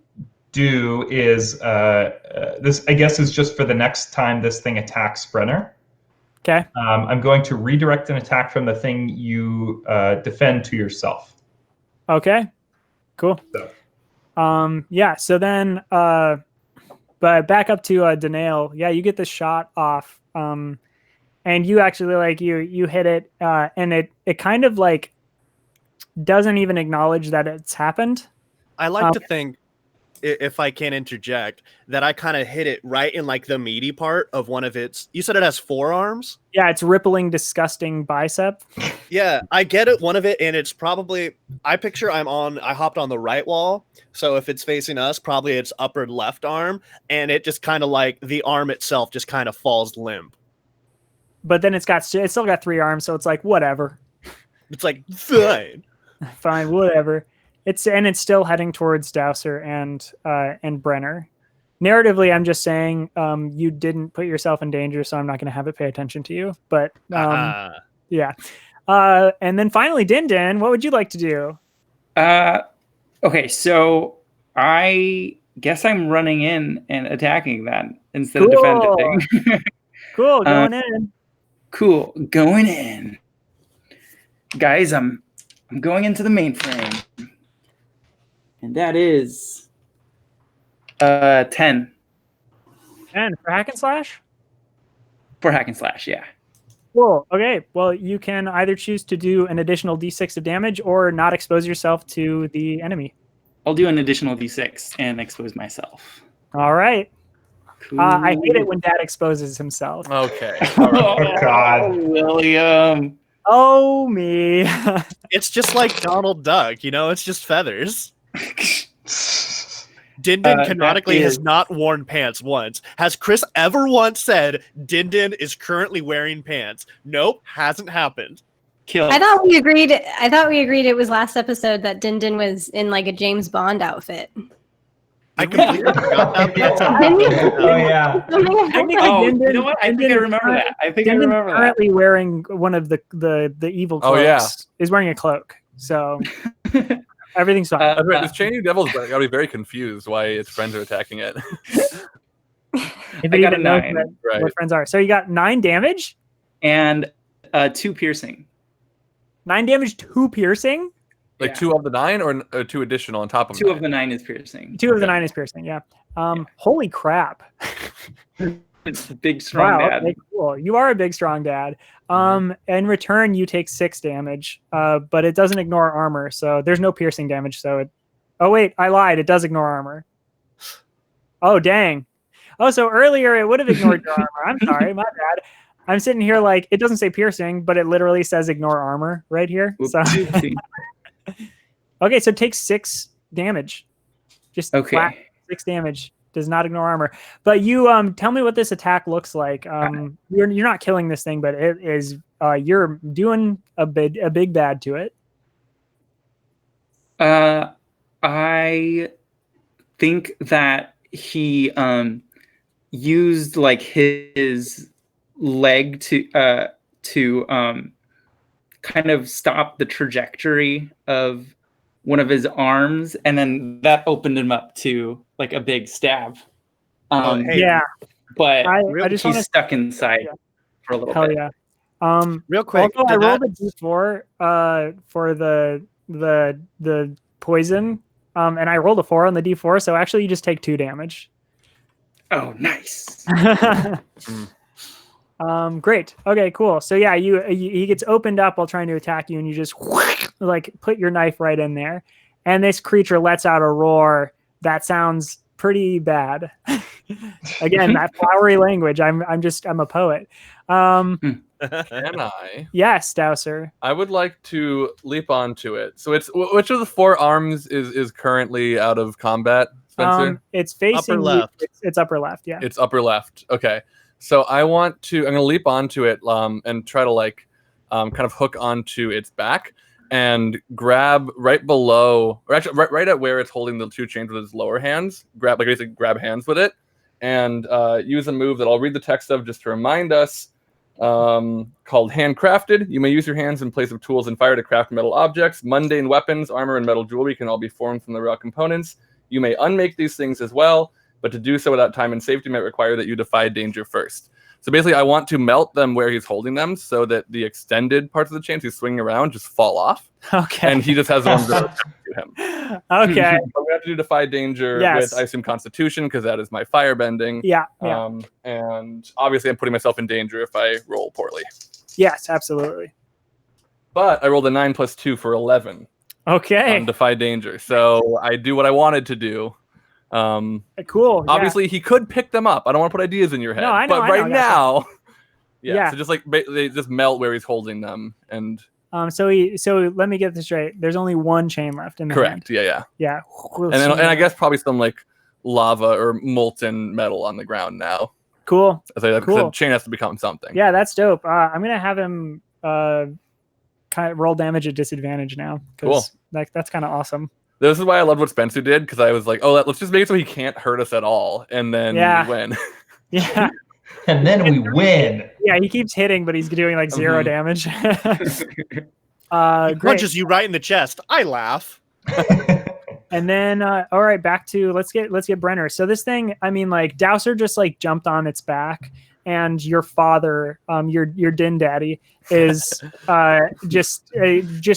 do is this. I guess is just for the next time this thing attacks Brenner. Okay. I'm going to redirect an attack from the thing you defend to yourself. Okay. Cool. So. Yeah. So then, but back up to Danail. Yeah, you get the shot off. And you actually like you hit it, and it kind of like doesn't even acknowledge that it's happened. I like to think, if I can interject, that I kind of hit it right in like the meaty part of one of its. You said it has 4 arms? Yeah, it's rippling, disgusting bicep. Yeah, I get it. One of it, and it's probably. I picture I hopped on the right wall, so if it's facing us, probably its upper left arm, and it just kind of like the arm itself just kind of falls limp. But then it's still got 3 arms, so it's like whatever. It's like fine, whatever. It's still heading towards Dowser and Brenner. Narratively, I'm just saying you didn't put yourself in danger, so I'm not going to have it pay attention to you. But yeah. And then finally, Din, what would you like to do? Okay, so I guess I'm running in and attacking that instead of defending. Cool, going in. Cool, going in. Guys, I'm going into the mainframe. And that is 10. 10 for hack and slash? For hack and slash, yeah. Cool. Okay. Well, you can either choose to do an additional d6 of damage or not expose yourself to the enemy. I'll do an additional d6 and expose myself. All right. Cool. I hate it when Dad exposes himself. Okay. Oh, God. William. Oh, me. It's just like Donald Duck, it's just feathers. Din canonically has not worn pants once. Has Chris ever once said Din is currently wearing pants? Nope, hasn't happened. I thought we agreed it was last episode that Din was in like a James Bond outfit. I completely forgot that. Oh yeah. You know what? I think I remember that. Currently wearing one of the evil cloaks. Oh, yeah. Is wearing a cloak. So everything's fine. That's right. This Chinese devil's got to be very confused why its friends are attacking it. If it even knows what friends are. So you got 9 damage and 2 piercing. 9 damage, 2 piercing. Like 2 of the 9 or 2 additional on top of 2 of the 9 is piercing. 2 of the 9 is piercing. Yeah. Holy crap. It's a big strong dad. Okay, cool. You are a big strong dad. In return, you take 6 damage, but it doesn't ignore armor, so there's no piercing damage. So oh wait, I lied. It does ignore armor. Oh, dang. Oh, so earlier it would have ignored your armor. I'm sorry, my bad. I'm sitting here like it doesn't say piercing, but it literally says ignore armor right here. So okay, so take 6 damage. Just flat 6 damage. Does not ignore armor. But you tell me what this attack looks like. You're not killing this thing, but it is you're doing a big bad to it. I think that he used like his leg to kind of stop the trajectory of one of his arms, and then that opened him up to like a big stab. Yeah, but I just he's stuck inside for a little bit. Hell yeah. Real quick, also, I rolled a d4 for the poison, and I rolled a 4 on the d4, so actually you just take 2 damage. Oh, nice. Great. Okay, cool. So yeah, he gets opened up while trying to attack you, and you just like put your knife right in there, and this creature lets out a roar that sounds pretty bad. Again, that flowery language. I'm a poet. Can I? Yes, Dowser. I would like to leap onto it. So it's which of the 4 arms is currently out of combat, Spencer? It's facing upper left. It's upper left. Yeah. It's upper left. Okay. So I'm gonna leap onto it and try to like kind of hook onto its back and grab right below, or actually right at where it's holding the 2 chains with its lower hands. Basically grab hands with it and use a move that I'll read the text of just to remind us. Called Handcrafted. You may use your hands in place of tools and fire to craft metal objects. Mundane weapons, armor, and metal jewelry can all be formed from the raw components. You may unmake these things as well, but to do so without time and safety might require that you defy danger first. So basically, I want to melt them where he's holding them so that the extended parts of the chains he's swinging around just fall off. Okay. And he just has one to him. Okay. So we have to do defy danger with, I assume, Constitution, because that is my firebending. Yeah. And obviously, I'm putting myself in danger if I roll poorly. Yes, absolutely. But I rolled a 9 + 2 for 11. Okay. On defy danger. So I do what I wanted to do. Cool. Obviously, he could pick them up. I don't want to put ideas in your head. No, I know. But right now, yeah. So just like they just melt where he's holding them, and so let me get this straight. There's only 1 chain left in the correct. hand. Yeah. And I guess probably some like lava or molten metal on the ground now. Cool. Because the chain has to become something. Yeah, that's dope. I'm gonna have him kind of roll damage at disadvantage now. Cool. That's kind of awesome. This is why I loved what Spencer did, because I was like, oh, let's just make it so he can't hurt us at all, and then we win. Yeah. And then we win. Yeah, he keeps hitting, but he's doing like 0 damage. Punches you right in the chest. I laugh. And then, all right, back to let's get Brenner. So this thing, I mean, like Dowser just like jumped on its back, and your father, your din daddy, is just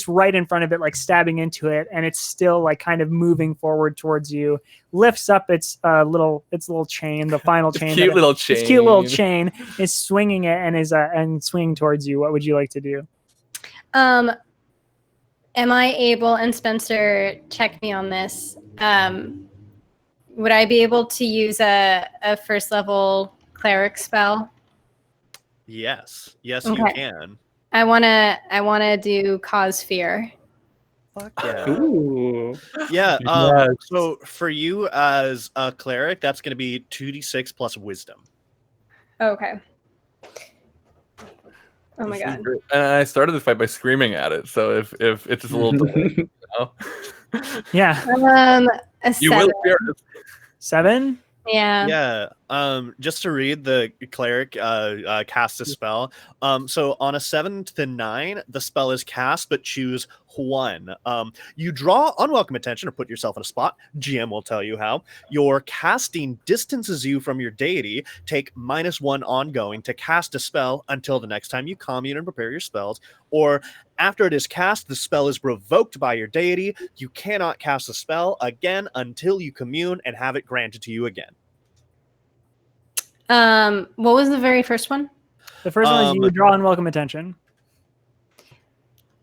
right in front of it, like stabbing into it, and it's still like kind of moving forward towards you. Lifts up its little chain, the final chain. Cute little chain. Its cute little chain is swinging it and is and swinging towards you. What would you like to do? Am I able, and Spencer, check me on this, would I be able to use a 1st level cleric spell? Yes, you can. I wanna do cause fear. Fuck yeah. Ooh. Yeah. Yes. So for you as a cleric, that's going to be 2d6 plus wisdom. Okay. Oh my god. And I started this fight by screaming at it, so if it's just a little delayed, you know? Yeah. A 7. You will fear it. 7? Yeah. Just to read, the cleric cast a spell. So on a 7 to 9, the spell is cast, but choose 1. You draw unwelcome attention or put yourself in a spot. GM will tell you how. Your casting distances you from your deity. Take -1 ongoing to cast a spell until the next time you commune and prepare your spells. Or after it is cast, the spell is revoked by your deity. You cannot cast the spell again until you commune and have it granted to you again. What was the very first one? The first one is you would draw unwelcome attention.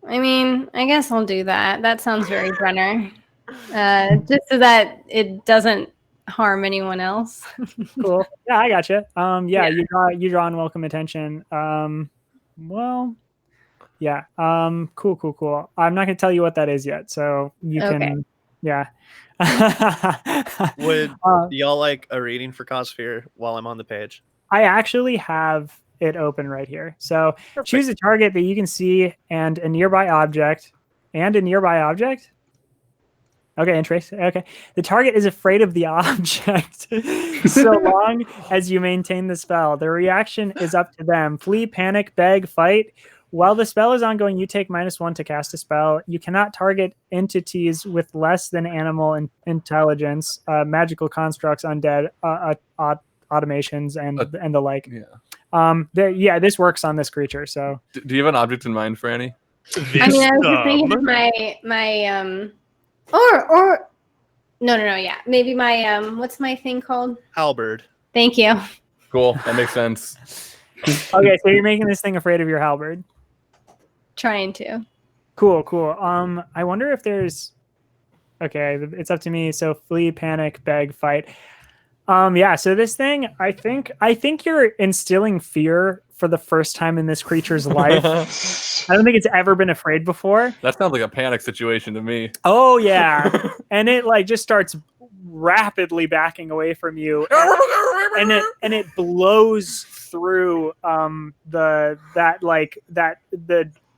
I mean, I guess I'll do that. That sounds very Brenner. Just so that it doesn't harm anyone else. Cool. Yeah, I gotcha. Yeah, you draw unwelcome attention. Well, yeah. Cool. I'm not gonna tell you what that is yet, so you can. Yeah. Would y'all like a reading for Cossphere while I'm on the page? I actually have it open right here. So Perfect. Choose a target that you can see and a nearby object. Okay, interesting. Okay. The target is afraid of the object so long as you maintain the spell. The reaction is up to them. Flee, panic, beg, fight. While the spell is ongoing, you take -1 to cast a spell. You cannot target entities with less than animal intelligence, magical constructs, undead, automations, and the like. Yeah. This works on this creature. So, do you have an object in mind, Franny? I mean, I was just thinking my no, yeah, maybe my what's my thing called? Halberd. Thank you. Cool, that makes sense. Okay, so you're making this thing afraid of your halberd. Trying to. Cool. I wonder if there's. Okay, it's up to me. So flee, panic, beg, fight. Yeah. So this thing, I think you're instilling fear for the first time in this creature's life. I don't think it's ever been afraid before. That sounds like a panic situation to me. Oh yeah, and it like just starts rapidly backing away from you, and it blows through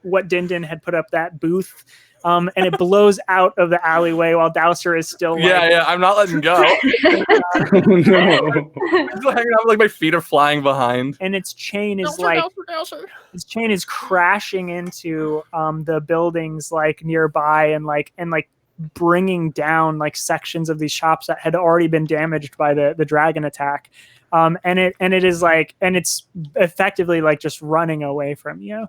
what Din had put up, that booth. And it blows out of the alleyway while Dowser is still like... Yeah, I'm not letting go. Oh, no. I'm still hanging out, like my feet are flying behind. And its chain is its chain is crashing into the buildings like nearby and bringing down like sections of these shops that had already been damaged by the dragon attack. And it's effectively like just running away from you.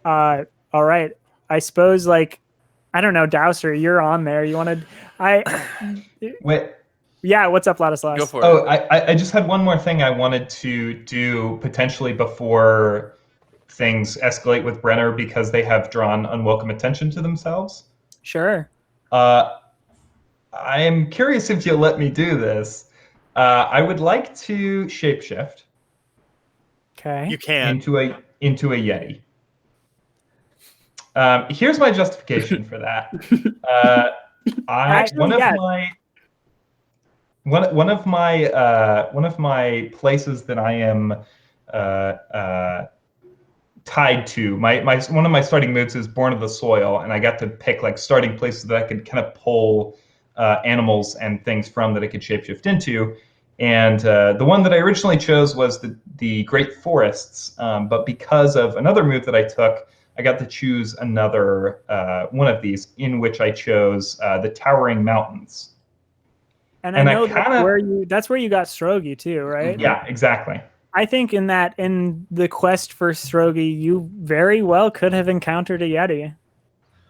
All right. I suppose, like, I don't know, Dowser, you're on there. You wanted, Wait. Yeah. What's up, Ladislaus? Go for it. Oh, I just had one more thing I wanted to do potentially before things escalate with Brenner because they have drawn unwelcome attention to themselves. Sure. I am curious if you'll let me do this. I would like to shapeshift. Okay. You can. Into a Yeti. Here's my justification for that. One of my places that I am tied to, one of my starting moves is Born of the Soil, and I got to pick like starting places that I could kind of pull animals and things from that I could shapeshift into. And the one that I originally chose was the Great Forests, but because of another move that I took, I got to choose another one of these, in which I chose the Towering Mountains. And I know that's where you got Strogi too, right? Yeah, exactly. I think in the quest for Strogi, you very well could have encountered a Yeti.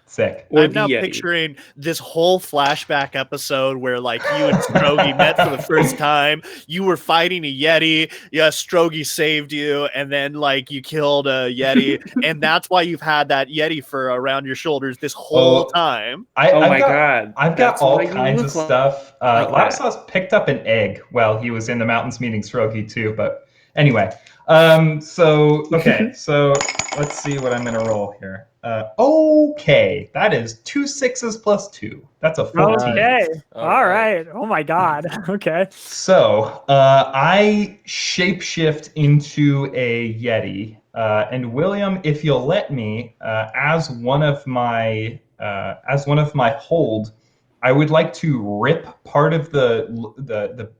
Sick. I'm now picturing this whole flashback episode where like you and Strogi met for the first time. You were fighting a Yeti. Yeah, Strogi saved you, and then like you killed a Yeti, and that's why you've had that Yeti fur around your shoulders this whole time. God! I've got all kinds of stuff. Ladislaus picked up an egg while he was in the mountains meeting Strogi too. But anyway, so let's see what I'm gonna roll here. Okay, that is 2 6s plus 2. That's a 14. Okay, all right. Oh my God. Okay. So I shapeshift into a Yeti, and William, if you'll let me, as one of my hold, I would like to rip part of the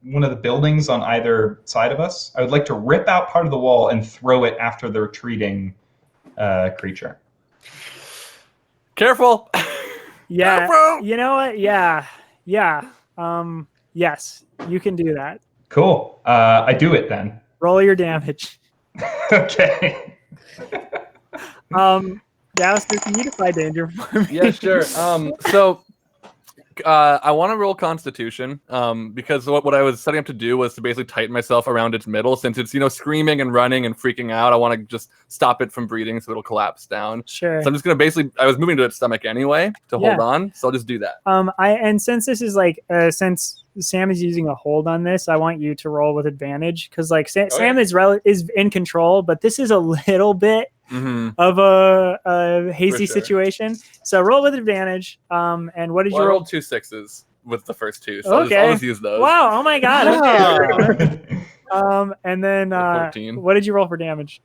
one of the buildings on either side of us. I would like to rip out part of the wall and throw it after the retreating creature. Careful. Yeah. Careful. You know what? Yeah. Yes, you can do that. Cool. I do it then. Roll your damage. Okay. Dowster, can you defy danger for me? Yeah, sure. So I want to roll Constitution, because what I was setting up to do was to basically tighten myself around its middle, since it's screaming and running and freaking out. I want to just stop it from breathing, so it'll collapse down. Sure. So I'm just gonna basically, I was moving to its stomach anyway to hold on, so I'll just do that. And since this is like since Sam is using a hold on this, I want you to roll with advantage, because like Sam is in control, but this is a little bit of a hazy situation. So roll with advantage. And what did you roll? I rolled 2 6s with the first 2, so I'll just use those. Wow! Oh my god! And then 14. What did you roll for damage?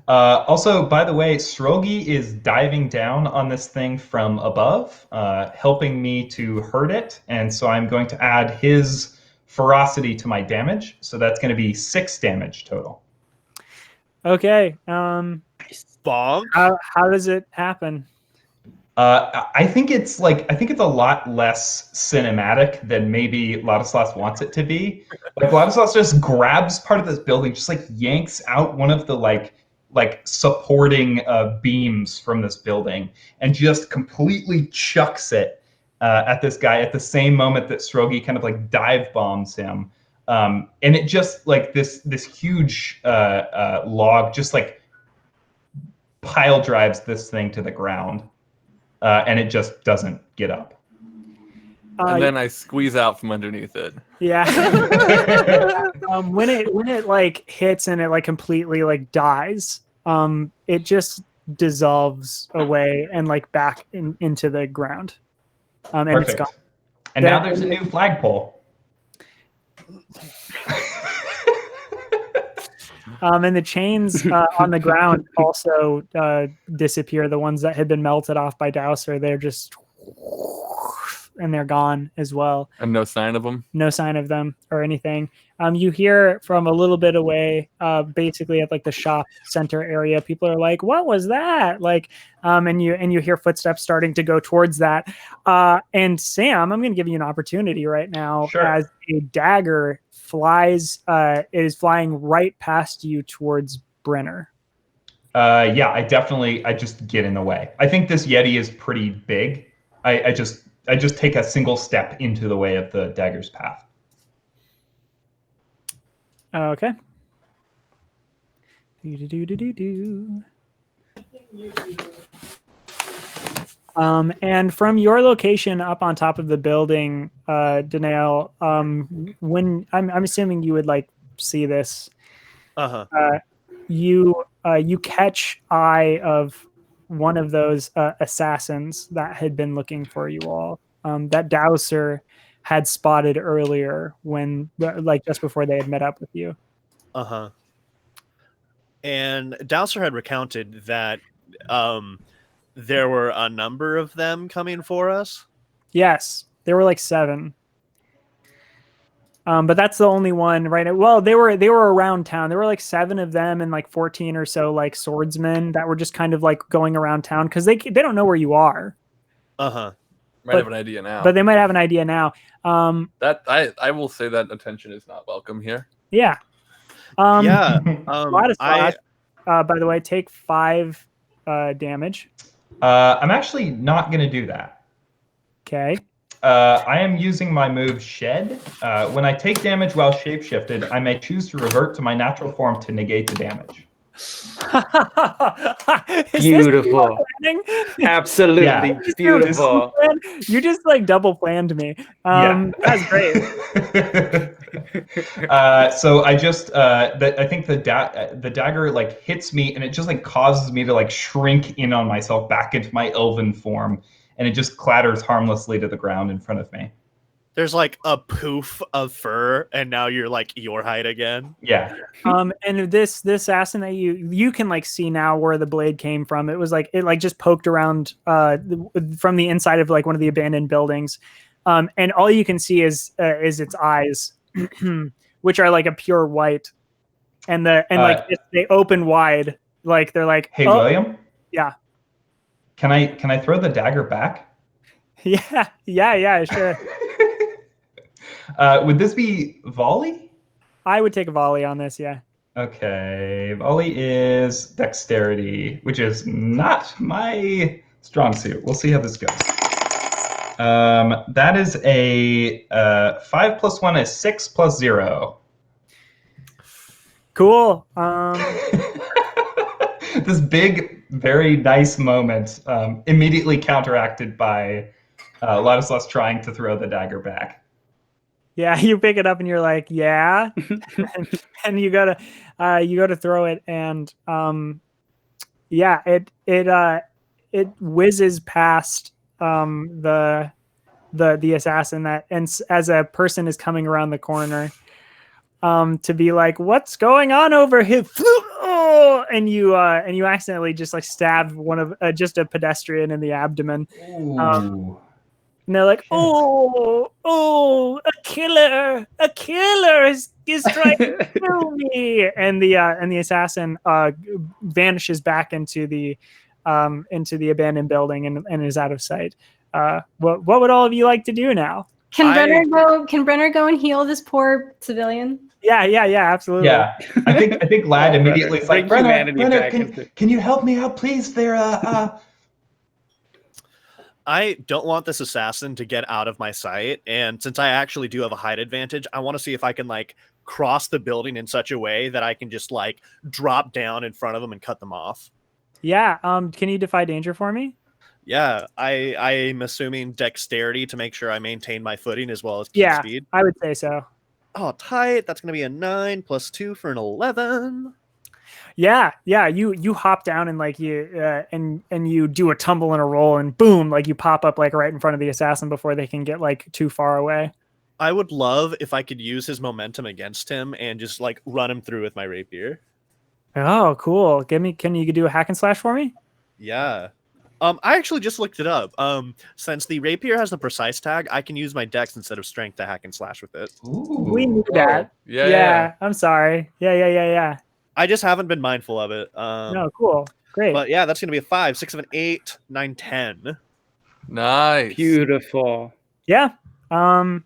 Also, by the way, Srogi is diving down on this thing from above, helping me to hurt it, and so I'm going to add his ferocity to my damage. So that's going to be 6 damage total. Okay. Bonk. How does it happen? I think it's a lot less cinematic than maybe Ladislas wants it to be. Like Ladislas just grabs part of this building, just like yanks out one of the like supporting beams from this building, and just completely chucks it at this guy at the same moment that Srogi kind of like dive bombs him, and it just like this huge log just like pile drives this thing to the ground. And it just doesn't get up. And then I squeeze out from underneath it. Yeah. When it like hits and it like completely like dies, it just dissolves away and like back into the ground. And Perfect. it's gone. And now there's a new flagpole. And the chains on the ground also disappear. The ones that had been melted off by Dowser, they're just, and they're gone as well. And no sign of them? No sign of them or anything. You hear from a little bit away, basically at like the shop center area, people are like, "What was that?" Like, and you hear footsteps starting to go towards that. And Sam, I'm going to give you an opportunity right now. Sure. As a dagger is flying right past you towards Brenner. Yeah, I just get in the way. I think this Yeti is pretty big. I just take a single step into the way of the dagger's path. Okay. And from your location up on top of the building, Danail, when I'm assuming you would like see this, you catch eye of one of those assassins that had been looking for you all. That Dowser had spotted earlier when, like, just before they had met up with you. And Dowser had recounted that there were a number of them coming for us. Yes, there were like 7. But that's the only one right now. Well, they were around town. There were like 7 of them and like 14 or so like swordsmen that were just kind of like going around town because they don't know where you are. Might have an idea now. But they might have an idea now. That I will say that attention is not welcome here. Yeah. Yeah. By the way, take 5 damage. I'm actually not going to do that. Okay. I am using my move Shed. When I take damage while shapeshifted, I may choose to revert to my natural form to negate the damage. Beautiful. Absolutely beautiful. You just like double planned me. That's great. So I just I think the dagger like hits me and it just like causes me to like shrink in on myself back into my elven form, and it just clatters harmlessly to the ground in front of me. There's like a poof of fur, and now you're like your height again. Yeah. And this assassin that you can like see now where the blade came from. It was like it like just poked around from the inside of like one of the abandoned buildings, and all you can see is its eyes, which are like a pure white, and they open wide, like they're like. Hey, William. Yeah. Can I throw the dagger back? Yeah, sure. Would this be volley? I would take a volley on this, yeah. Okay, volley is dexterity, which is not my strong suit. We'll see how this goes. That is a 5 plus 1 is 6 plus 0. Cool. This big, very nice moment immediately counteracted by Ladislas trying to throw the dagger back. Yeah, you pick it up and you're like, yeah, and you go to throw it, and yeah, it whizzes past the assassin that, and as a person is coming around the corner, to be like, what's going on over here? And you accidentally just like stab one of just a pedestrian in the abdomen. And they're like, oh, a killer is trying to kill me. And the assassin vanishes back into the abandoned building and is out of sight. What would all of you like to do now? Can Brenner go and heal this poor civilian? Yeah, absolutely. Yeah, I think Lad immediately is like, Brenner, can you help me out, please? I don't want this assassin to get out of my sight, and since I actually do have a height advantage, I want to see if I can like cross the building in such a way that I can just like drop down in front of them and cut them off. Yeah. Can you defy danger for me? Yeah, I'm assuming dexterity to make sure I maintain my footing as well as speed. I would say so. Oh, tight. That's going to be a 9 plus 2 for an 11. Yeah. You hop down and like and you do a tumble and a roll and boom, like you pop up like right in front of the assassin before they can get like too far away. I would love if I could use his momentum against him and just like run him through with my rapier. Oh, cool. Can you do a hack and slash for me? Yeah. I actually just looked it up. Since the rapier has the precise tag, I can use my dex instead of strength to hack and slash with it. Ooh. We knew that. Yeah. I'm sorry. Yeah. I just haven't been mindful of it. No, cool. Great. But yeah, that's going to be a 5, 6, 7, 8, 9, 10. Nice. Beautiful. Yeah. And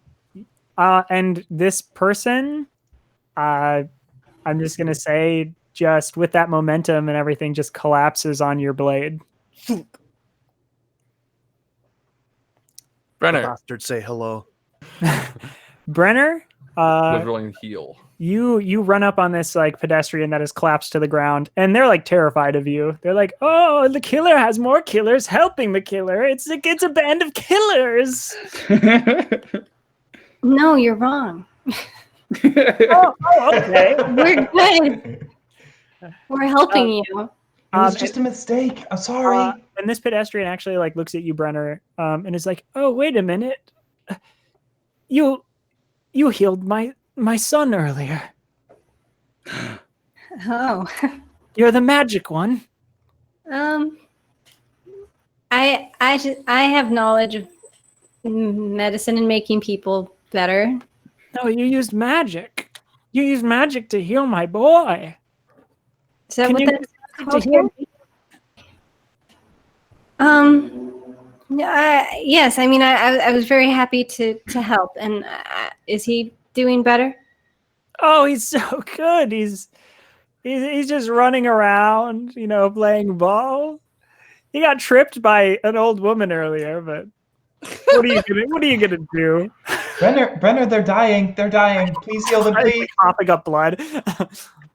this person, I'm just going to say, just with that momentum and everything, just collapses on your blade. Brenner. The bastards say hello. Brenner, was rolling heal. You run up on this like pedestrian that has collapsed to the ground, and they're like terrified of you. They're like, "Oh, the killer has more killers helping the killer. It's a band of killers." No, you're wrong. oh, okay. We're good. We're helping you. It was just a mistake. I'm sorry. And this pedestrian actually like looks at you, Brenner, and is like, "Oh, wait a minute. You healed my son earlier. Oh. You're the magic one." I have knowledge of medicine and making people better. No, you used magic. You used magic to heal my boy. Is that what that's called here? Yes. I mean, I was very happy to help. And is he doing better? Oh, he's so good. He's just running around, playing ball. He got tripped by an old woman earlier, but what are you gonna do? Brenner, they're dying. Please heal them, please. Coughing up blood.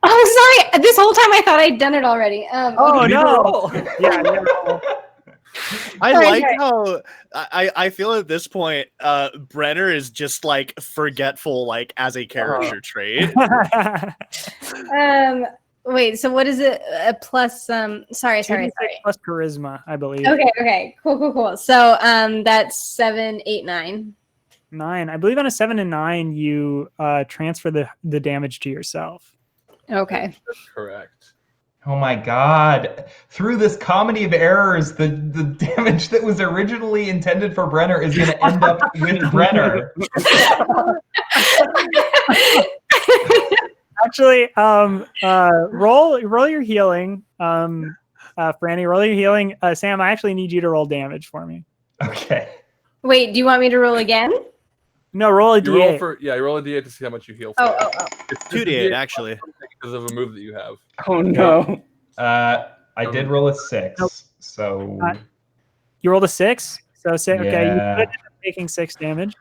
Oh, sorry. This whole time I thought I'd done it already. Oh no! Yeah. How I feel at this point, Brenner is just like forgetful, like as a character trait. Wait. So what is it? A plus? Sorry. Plus charisma, I believe. Okay. Cool. So that's 7, 8, 9. 9. I believe on a 7 and 9, you transfer the damage to yourself. Okay. That's correct. Oh my god. Through this comedy of errors, the damage that was originally intended for Brenner is going to end up with Brenner. Actually, roll your healing. Franny, roll your healing. Sam, I actually need you to roll damage for me. Okay. Wait, do you want me to roll again? No, roll a D8. You roll a D8 to see how much you heal for. Oh. It's 2D8 actually. Because of a move that you have. Oh no. I did roll a 6, so... You rolled a 6? So say okay, you Yeah. could end up taking 6 damage.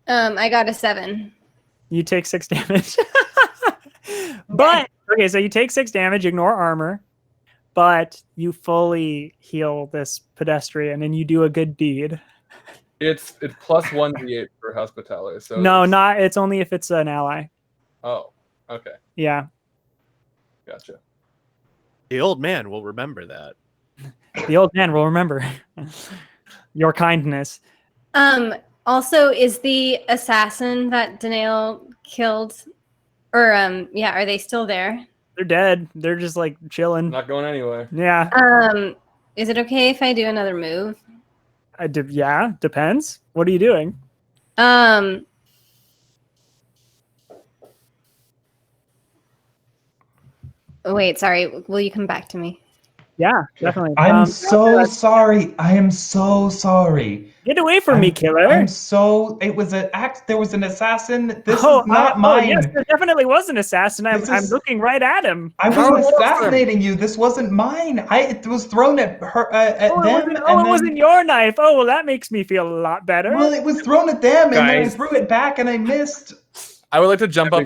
I got a 7. You take 6 damage. But okay, so you take 6 damage, ignore armor, but you fully heal this pedestrian and you do a good deed. It's plus 1d8 for hospitaller. So No, it's, not it's only if it's an ally. Oh, okay, Yeah. gotcha. The old man will remember that. The old man will remember your kindness. Also, is the assassin that Danail killed, or yeah, are they still there? They're dead. They're just like chilling. Not going anywhere. Yeah. Is it okay if I do another move? Yeah, depends. What are you doing? Wait, sorry. Will you come back to me? Yeah, definitely. I'm so sorry. I am so sorry. Get away from me, killer. It was an act. There was an assassin. This is not mine. Yes, there definitely was an assassin. I'm looking right at him. I wasn't assassinating you. This wasn't mine. It was thrown at her, at them. It wasn't your knife. Oh, well, that makes me feel a lot better. Well, it was thrown at them, and then I threw it back, and I missed. I would like to jump up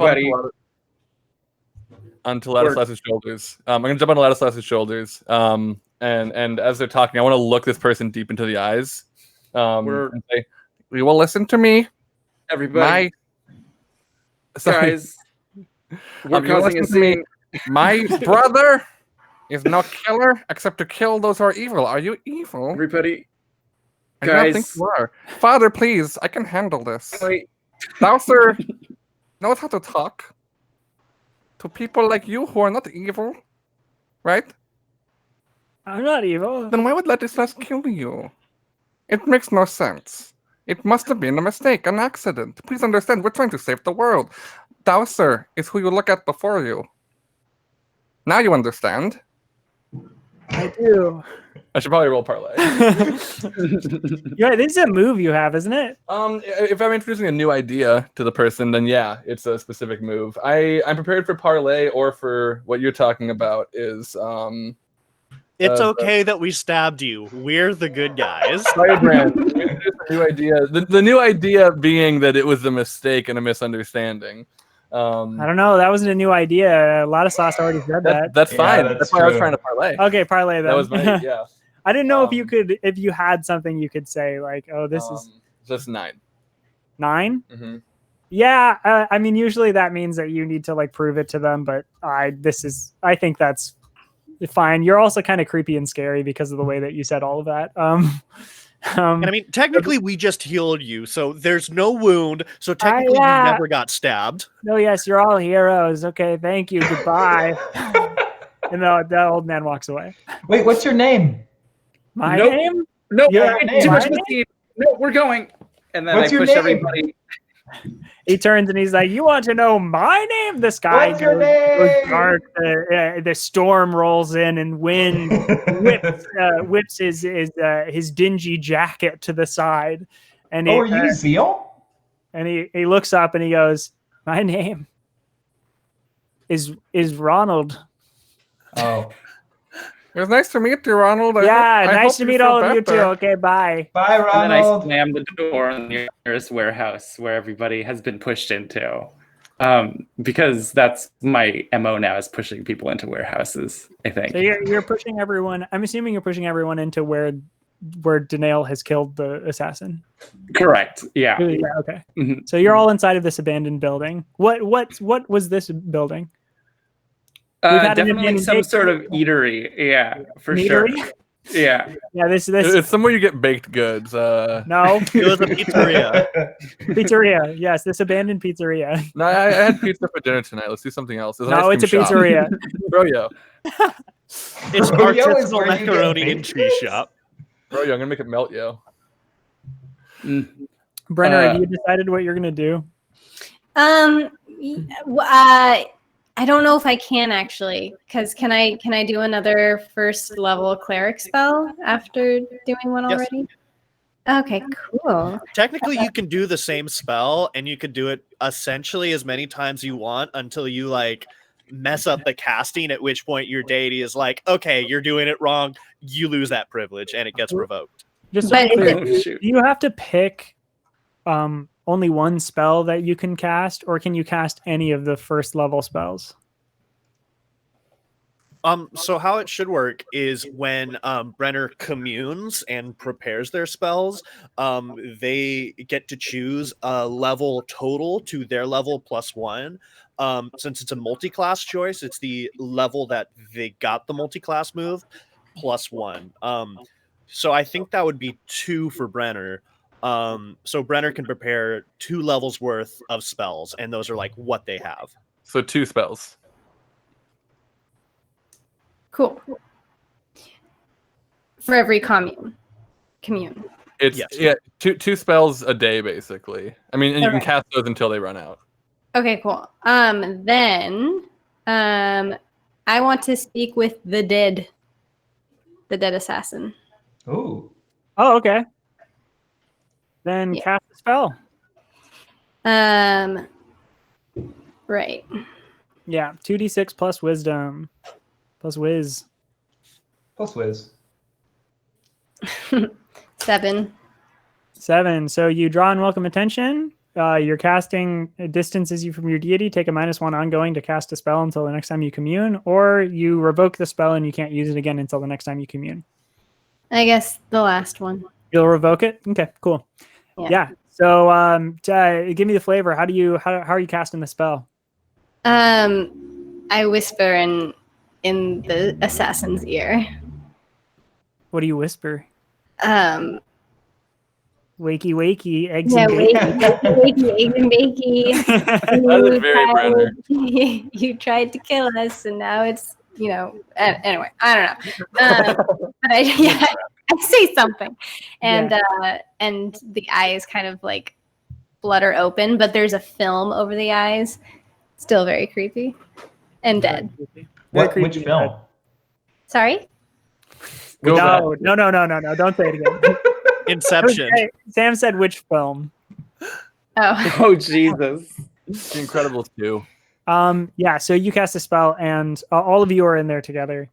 onto Ladislaus's shoulders. I'm going to jump on Ladislaus's shoulders. And as they're talking, I want to look this person deep into the eyes. And say, "We will listen to me, everybody. Guys, we're causing a scene. My brother is no killer except to kill those who are evil. Are you evil? Everybody, I don't think you are. Father, please, I can handle this. Wait. Dowser knows how to talk to people like you who are not evil, right? I'm not evil. Then why would Ladislaus kill you? It makes no sense. It must have been a mistake, an accident. Please understand, we're trying to save the world. Dowser is who you look at before you. Now you understand. I do. I should probably roll parlay. Yeah, this is a move you have, isn't it? If I'm introducing a new idea to the person, then yeah, it's a specific move. I'm prepared for parlay, or for what you're talking about is It's okay that we stabbed you. We're the good guys. Firebrand. New idea. The new idea being that it was a mistake and a misunderstanding. I don't know. That wasn't a new idea. Ladislas already said that. That's fine. That's why I was trying to parlay. Okay, parlay then. That was my yeah. I didn't know if you had something you could say like, oh, this is just 9. 9. Mm-hmm. Yeah, I mean, usually that means that you need to like prove it to them, but I think that's fine. You're also kind of creepy and scary because of the way that you said all of that. And I mean, technically, we just healed you, so there's no wound. So technically, you never got stabbed. No, yes, you're all heroes. Okay, thank you. Goodbye. And the old man walks away. Wait, what's your name? My name? No, too much of a scene. No, we're going. And then What's I your push name? everybody. He turns and he's like, "You want to know my name?" This guy What's your name? dark. The storm rolls in and wind whips his dingy jacket to the side. And are you Zeal? And he looks up and he goes, "My name is Ronald." Oh. It was nice to meet you, Ronald. Nice to meet all of you too. Okay, bye. Bye, Ronald. And then I slam the door on the nearest warehouse where everybody has been pushed into. Because that's my MO now, is pushing people into warehouses, I think. So you're pushing everyone. I'm assuming you're pushing everyone into where Danail has killed the assassin. Correct. Yeah. Yeah. Okay. Mm-hmm. So you're all inside of this abandoned building. What was this building? Definitely some sort of eatery. Yeah, for sure. Yeah. Yeah, this it's somewhere you get baked goods. No. It was a pizzeria. Pizzeria. Yes, this abandoned pizzeria. No, I had pizza for dinner tonight. Let's do something else. It's a pizzeria. Bro-yo. It's artisanal macaroni and cheese shop. Bro-yo, I'm gonna make it melt, yo. Brenner, have you decided what you're gonna do? I don't know if I can actually, because can I do another first level cleric spell after doing one already? Yes. Okay, cool. Technically, you can do the same spell, and you can do it essentially as many times you want until you like mess up the casting. At which point, your deity is like, "Okay, you're doing it wrong. You lose that privilege, and it gets revoked." Just to be But clear, Oh, do shoot. you have to pick only one spell that you can cast, or can you cast any of the first level spells? So how it should work is when Brenner communes and prepares their spells, they get to choose a level total to their level +1. Since it's a multi-class choice, it's the level that they got the multi-class move +1. So I think that would be 2 for Brenner. So Brenner can prepare 2 levels worth of spells, and those are like what they have. So 2 spells. Cool. For every commune. It's Yes. yeah, two spells a day basically. I mean, and you can Okay. cast those until they run out. Okay, cool. Then I want to speak with the dead assassin. Ooh. Oh, okay. Then Yeah. cast a spell. Right. Yeah, 2d6 plus wisdom plus whiz. Plus whiz. 7. 7. So you draw and welcome attention. Your casting distances you from your deity. Take a -1 ongoing to cast a spell until the next time you commune, or you revoke the spell and you can't use it again until the next time you commune. I guess the last one. You'll revoke it. Okay, cool. Yeah. So give me the flavor. How are you casting the spell? I whisper in the assassin's ear. What do you whisper? Um, Wakey, wakey, eggs yeah, and bacon. wakey, eggs and bakey. That is very Brenner. You tried to kill us, and now it's anyway. I don't know. But I say something, and and the eyes kind of like flutter open, but there's a film over the eyes. Still very creepy and dead. Which film? Sorry. Go back. No. Don't say it again. Inception. Okay, Sam said which film? Oh. Oh, Jesus. The Incredibles 2. Yeah, so you cast a spell and all of you are in there together.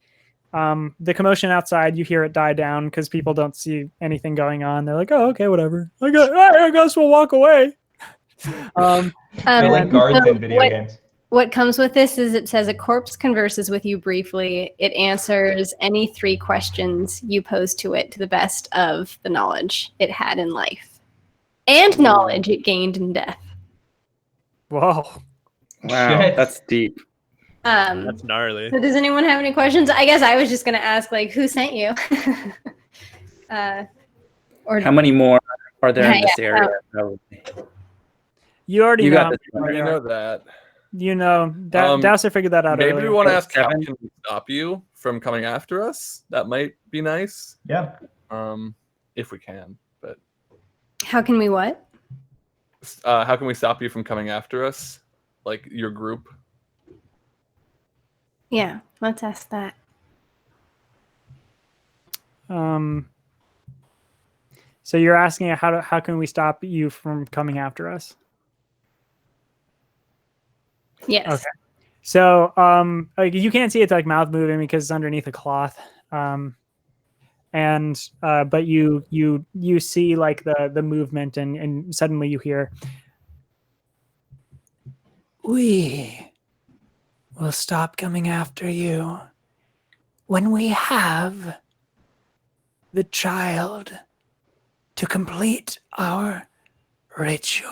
The commotion outside, you hear it die down because people don't see anything going on. They're like, oh, okay, whatever. I guess we'll walk away. They're like guards in video games. What comes with this is it says a corpse converses with you briefly. It answers any 3 questions you pose to it to the best of the knowledge it had in life and knowledge it gained in death. Whoa. Wow, Shit. that's deep. That's gnarly. So does anyone have any questions? I guess I was just going to ask, like, who sent you? Or How many more are there in Yeah, this area? You already You know. got this. You know that. You know. Dowser figured that out Maybe earlier. we want to ask how 7. can we stop you from coming after us? That might be nice. Yeah. If we can. But how can we what? how can we stop you from coming after us? Like your group? Yeah, let's ask that. So you're asking how can we stop you from coming after us? Yes. Okay. So like you can't see its like mouth moving because it's underneath a cloth. But you see like the movement and suddenly you hear, we will stop coming after you when we have the child to complete our ritual.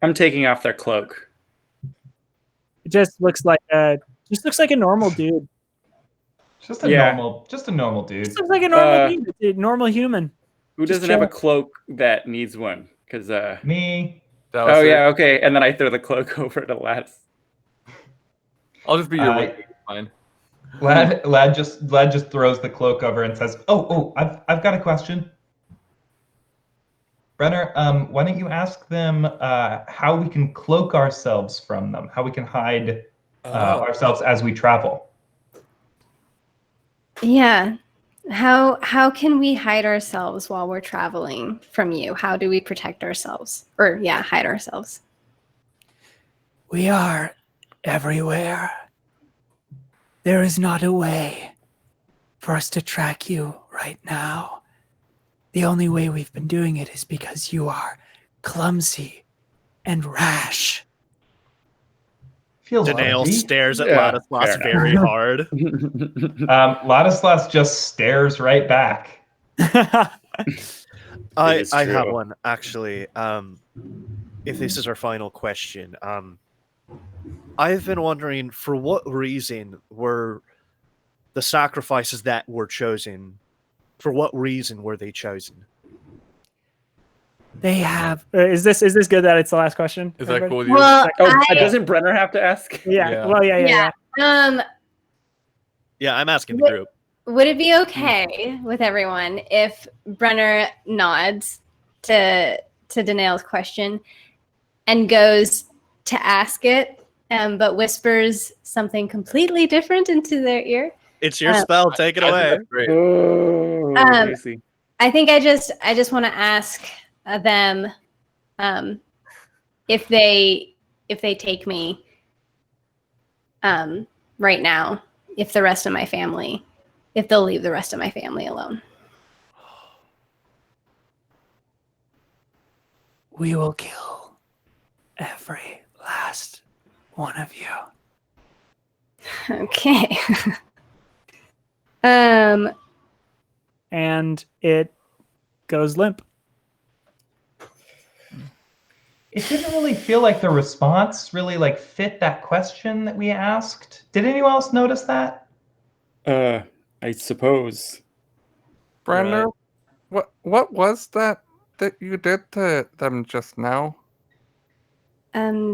I'm taking off their cloak. It just looks like a normal dude. Just a normal dude. Just looks like a normal dude. It's a normal human. Who Just doesn't have a chill. cloak that needs one? Because Me. That was oh it. yeah, okay. And then I throw the cloak over to Laz. I'll just be your witness. Fine. Lad just throws the cloak over and says, "Oh, I've got a question. Brenner, why don't you ask them how we can cloak ourselves from them? How we can hide ourselves as we travel?" Yeah. How can we hide ourselves while we're traveling from you? How do we protect ourselves? Or hide ourselves. We are everywhere. There is not a way for us to track you right now. The only way we've been doing it is because you are clumsy and rash. Feels Danail guilty. stares at Yeah, Ladislas fair very hard. Ladislas just stares right back. I is have true. one actually. If this is our final question, I've been wondering for what reason were the sacrifices that were chosen? For what reason were they chosen? They have. Is this good that it's the last question? Is that everybody? cool with you? Well, Doesn't Brenner have to ask? Yeah. Yeah. Well, yeah. Yeah, I'm asking the What- group. Would it be okay with everyone if Brenner nods to Danail's question and goes to ask it, but whispers something completely different into their ear? It's your spell. Take it I think away. that's great. Oh, crazy. I think I just want to ask them if they take me right now, if they'll leave the rest of my family alone. We will kill every last one of you. Okay. And it goes limp. It didn't really feel like the response really like fit that question that we asked. Did anyone else notice that? I suppose. Brenner, what was that you did to them just now?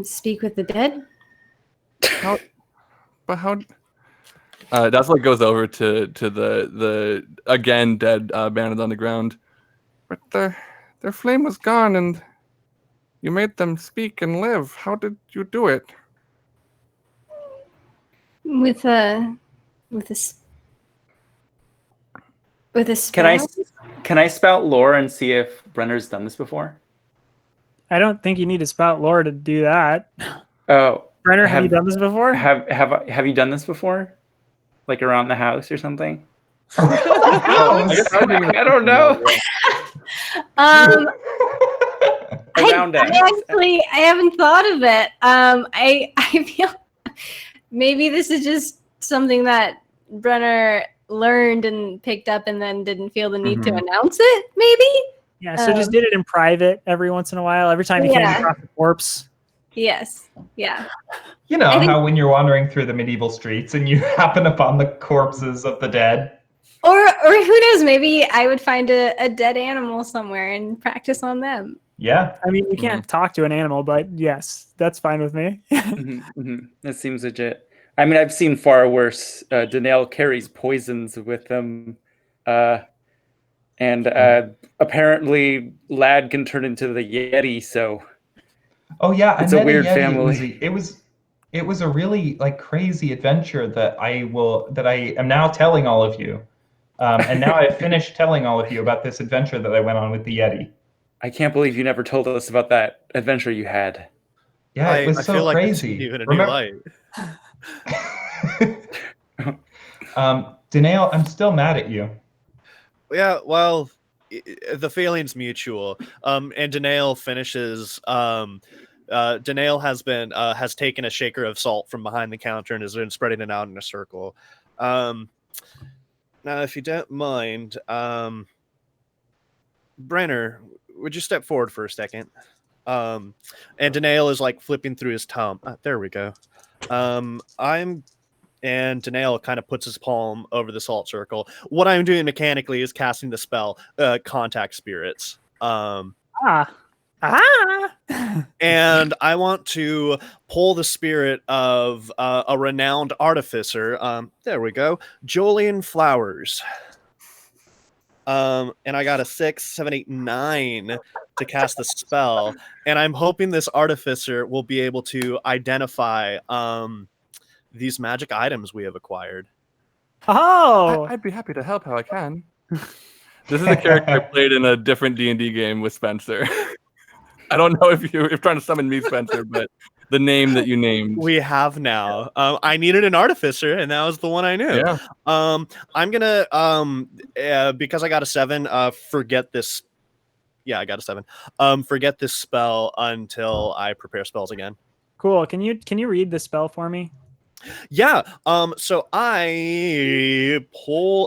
Speak with the dead. How? That's what goes over to the again dead bandit on the ground. But their flame was gone, and you made them speak and live. How did you do it? With a Can I spell? spout lore and see if Brenner's done this before? I don't think you need to spout lore to do that. Oh, Brenner, have you done this before? have you done this before? Like around the house or something? I don't know. I haven't thought of it. I feel maybe this is just something that Brenner learned and picked up and then didn't feel the need to announce it, maybe? Yeah, so just did it in private every once in a while, every time you came across a corpse. Yes. Yeah. You know how when you're wandering through the medieval streets and you happen upon the corpses of the dead? Or who knows, maybe I would find a dead animal somewhere and practice on them. Yeah. I mean, you can't talk to an animal, but yes, that's fine with me. That seems legit. I mean, I've seen far worse. Danail carries poisons with them. And apparently Lad can turn into the Yeti, so Oh yeah, it's I a met weird Yeti. family. It was a really like crazy adventure that I am now telling all of you. And now I've finished telling all of you about this adventure that I went on with the Yeti. I can't believe you never told us about that adventure you had. Yeah, it was I so feel like crazy. I've seen you in a new light. Danail, I'm still mad at you. Yeah, well, the feeling's mutual. And Danail finishes. Danail has taken a shaker of salt from behind the counter and has been spreading it out in a circle. Now, if you don't mind, Brenner, would you step forward for a second? And Danail is like flipping through his tome. There we go. And Danail kind of puts his palm over the salt circle. What I'm doing mechanically is casting the spell, Contact Spirits. And I want to pull the spirit of a renowned artificer. There we go. Julian Flowers. And I got a 6, 7, 8, 9 to cast the spell. And I'm hoping this artificer will be able to identify these magic items we have acquired. Oh, I'd be happy to help how I can. This is a character I played in a different D&D game with Spencer. I don't know if you're trying to summon me, Spencer, but the name that you named. We have now. I needed an artificer, and that was the one I knew. Yeah. I'm gonna because I got a 7. Forget this. Yeah, I got a 7. Forget this spell until I prepare spells again. Cool. Can you read the spell for me? Yeah. So I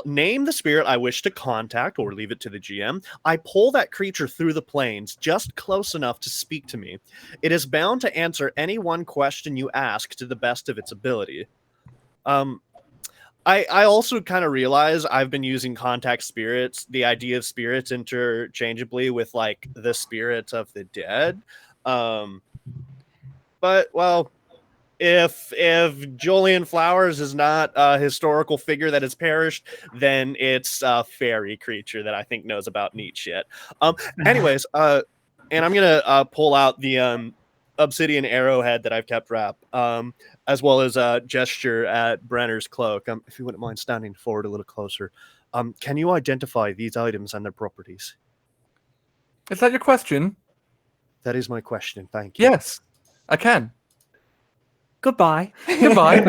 name the spirit I wish to contact, or leave it to the GM. I pull that creature through the planes just close enough to speak to me. It is bound to answer any one question you ask to the best of its ability. I also kind of realize I've been using contact spirits, the idea of spirits interchangeably with like the spirits of the dead. But well, if Julian Flowers is not a historical figure that has perished, then it's a fairy creature that I think knows about neat shit. Anyways, and I'm gonna pull out the obsidian arrowhead that I've kept wrapped, as well as a gesture at Brenner's cloak. If you wouldn't mind standing forward a little closer, can you identify these items and their properties? Is that your question? That is my question. Thank you. Yes, I can. Goodbye. Goodbye.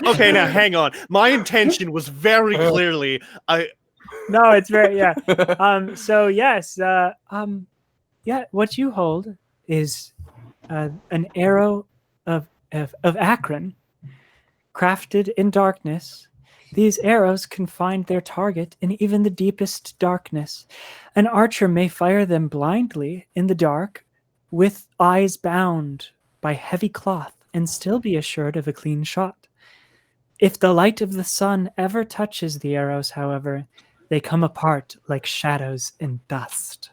Okay, now hang on. My intention was very clearly No, it's very so yes, what you hold is an arrow of Akron, crafted in darkness. These arrows can find their target in even the deepest darkness. An archer may fire them blindly in the dark, with eyes bound by heavy cloth, and still be assured of a clean shot. If the light of the sun ever touches the arrows, however, they come apart like shadows in dust.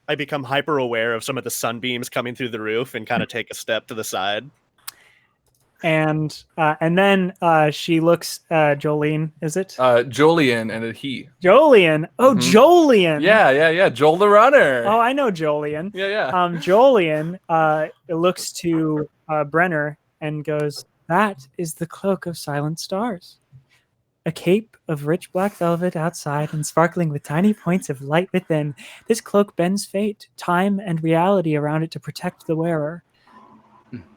I become hyper aware of some of the sunbeams coming through the roof and kind of take a step to the side. And then she looks Jolene, is it? Jolien and a he. Jolien. Oh, Jolien. Yeah. Joel the runner. Oh, I know Jolien. Yeah. Jolien looks to Brenner and goes, "That is the cloak of silent stars. A cape of rich black velvet outside and sparkling with tiny points of light within. This cloak bends fate, time, and reality around it to protect the wearer."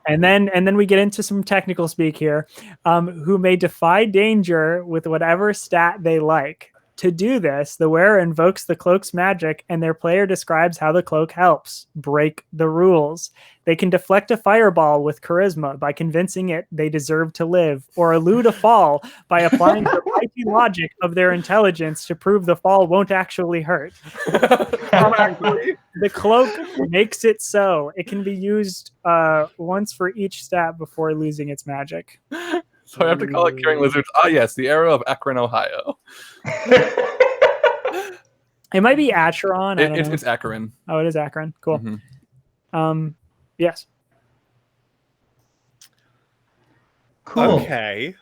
And then we get into some technical speak here. Who may defy danger with whatever stat they like. To do this, the wearer invokes the cloak's magic, and their player describes how the cloak helps. Break the rules. They can deflect a fireball with charisma by convincing it they deserve to live, or elude a fall by applying the mighty logic of their intelligence to prove the fall won't actually hurt. The cloak makes it so. It can be used once for each stat before losing its magic. So I have to call it Curing Lizards. Ah, yes, the arrow of Akron, Ohio. It might be Acheron. It's Akron. Oh, it is Akron. Cool. Mm-hmm. Yes. Cool. Okay.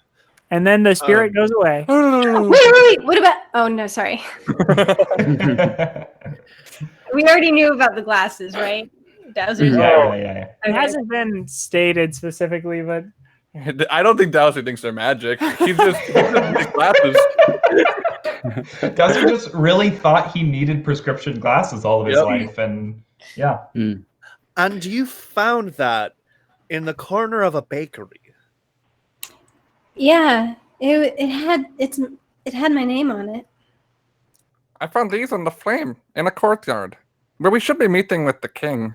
And then the spirit goes away. Wait. What about? Oh no, sorry. We already knew about the glasses, right? Dowser's. Yeah. It hasn't been stated specifically, but I don't think Dowser thinks they're magic. He's just glasses. Dowser just really thought he needed prescription glasses all of his life, and yeah. And you found that in the corner of a bakery. Yeah, it had my name on it. I found these on the flame in a courtyard where we should be meeting with the king.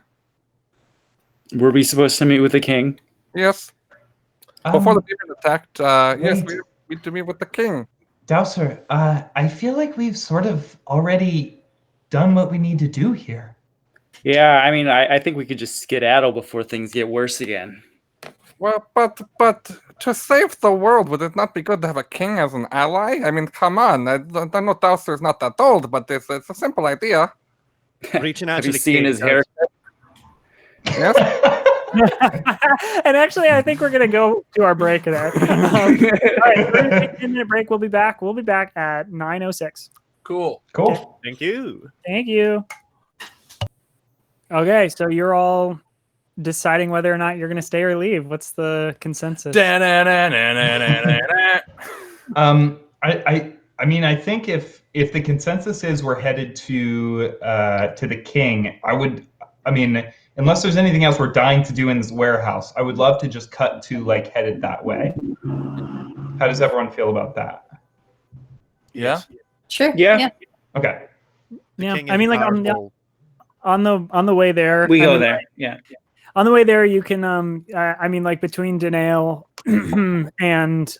Were we supposed to meet with the king? Yes. Before the demon attacked, yes, we need to meet with the king. Dowser, I feel like we've sort of already done what we need to do here. Yeah, I mean, I think we could just skedaddle before things get worse again. Well, but to save the world, would it not be good to have a king as an ally? I mean, come on. I know Dowser's not that old, but it's a simple idea. Reaching out Have to you the seen king, his haircut? Yes. And actually, I think we're going to go to our break there. All right, we're going to take a 10-minute break. We'll be back. We'll be back at 9:06. Cool. Thank you. Thank you. Okay, so you're all deciding whether or not you're going to stay or leave. What's the consensus? I I mean, I think if the consensus is we're headed to the king, I mean, unless there's anything else we're dying to do in this warehouse, I would love to just cut to like headed that way. How does everyone feel about that? Yeah. Sure. Yeah. Okay. Yeah, I mean, like on the way there, We go mean, there. like, Yeah. on the way there, you can I mean, like between Danail and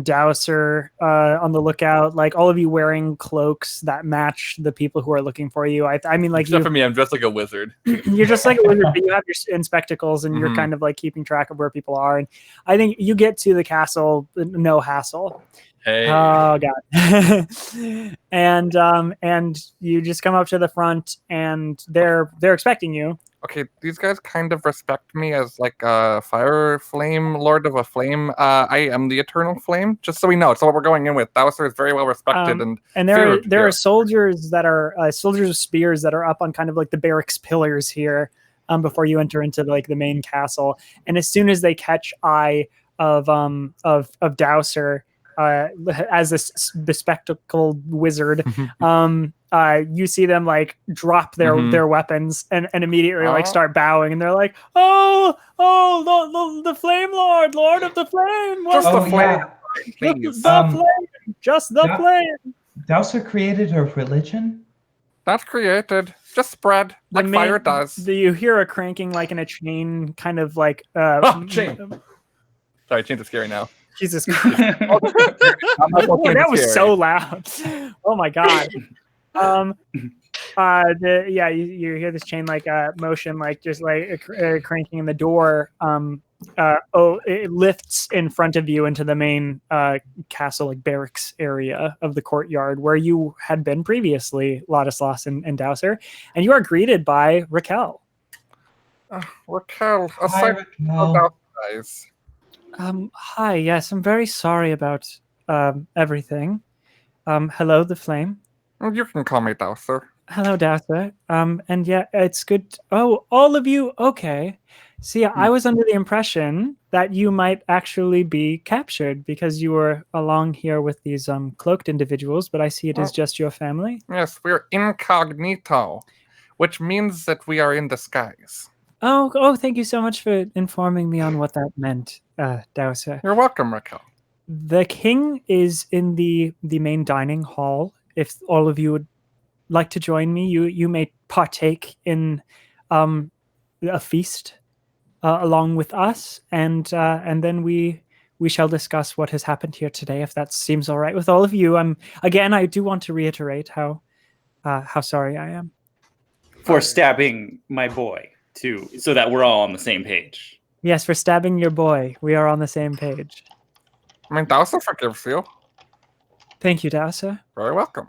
Dowser on the lookout, like all of you wearing cloaks that match the people who are looking for you. I mean, like Except for me, I'm dressed like a wizard. You're just like a wizard, but you have your in spectacles, and you're kind of like keeping track of where people are. And I think you get to the castle, no hassle. Hey. Oh god. and you just come up to the front, and they're expecting you. Okay, these guys kind of respect me as like a fire flame, lord of a flame. I am the eternal flame, just so we know. So what we're going in with, Dowser is very well respected and there are soldiers that are soldiers with spears that are up on kind of like the barracks pillars here, before you enter into like the main castle. And as soon as they catch eye of Dowser, as this bespectacled wizard, you see them like drop their weapons and immediately like start bowing, and they're like, oh, the flame lord of the flame, just the flame, please. The flame, just the flame. Dowser created a religion? Not created, just spread like fire does. You hear a cranking like in a chain, kind of like chain. Sorry, chains are scary now. Jesus Christ. That was so loud. Oh my god. You hear this chain like motion, like just like cranking in the door. It lifts in front of you into the main castle, like barracks area of the courtyard where you had been previously, Ladislas and Dowser, and you are greeted by Raquel. Raquel, Hi, Raquel. Guys. Hi, yes, I'm very sorry about everything. Hello, the flame. You can call me Dowser. Hello, Dowser. And yeah, it's good. Oh, all of you. Okay. See, I was under the impression that you might actually be captured because you were along here with these cloaked individuals, but I see it is just your family. Yes, we're incognito, which means that we are in disguise. Oh, thank you so much for informing me on what that meant, Dowser. You're welcome, Raquel. The king is in the main dining hall. If all of you would like to join me, you may partake in a feast along with us, and then we shall discuss what has happened here today, if that seems all right with all of you. I do want to reiterate how sorry I am for stabbing my boy too, so that we're all on the same page. Yes, for stabbing your boy. We are on the same page. I mean, Dowser forgives you. Thank you, Dowser. Very welcome.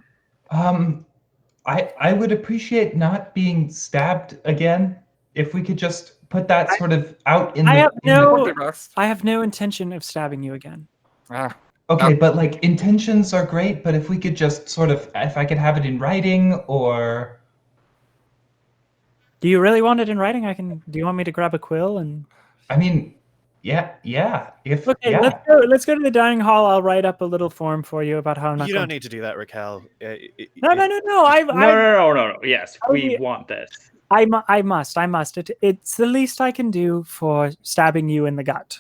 I would appreciate not being stabbed again. If we could just put that sort of out in I have no intention of stabbing you again. Okay, but like intentions are great, but if we could just sort of, if I could have it in writing, or do you really want it in writing? Do you want me to grab a quill and? I mean, yeah. Let's go to the dining hall. I'll write up a little form for you about how I'm not. You don't need to do that, Raquel. No. No. Yes, we want this. I must. It's the least I can do for stabbing you in the gut.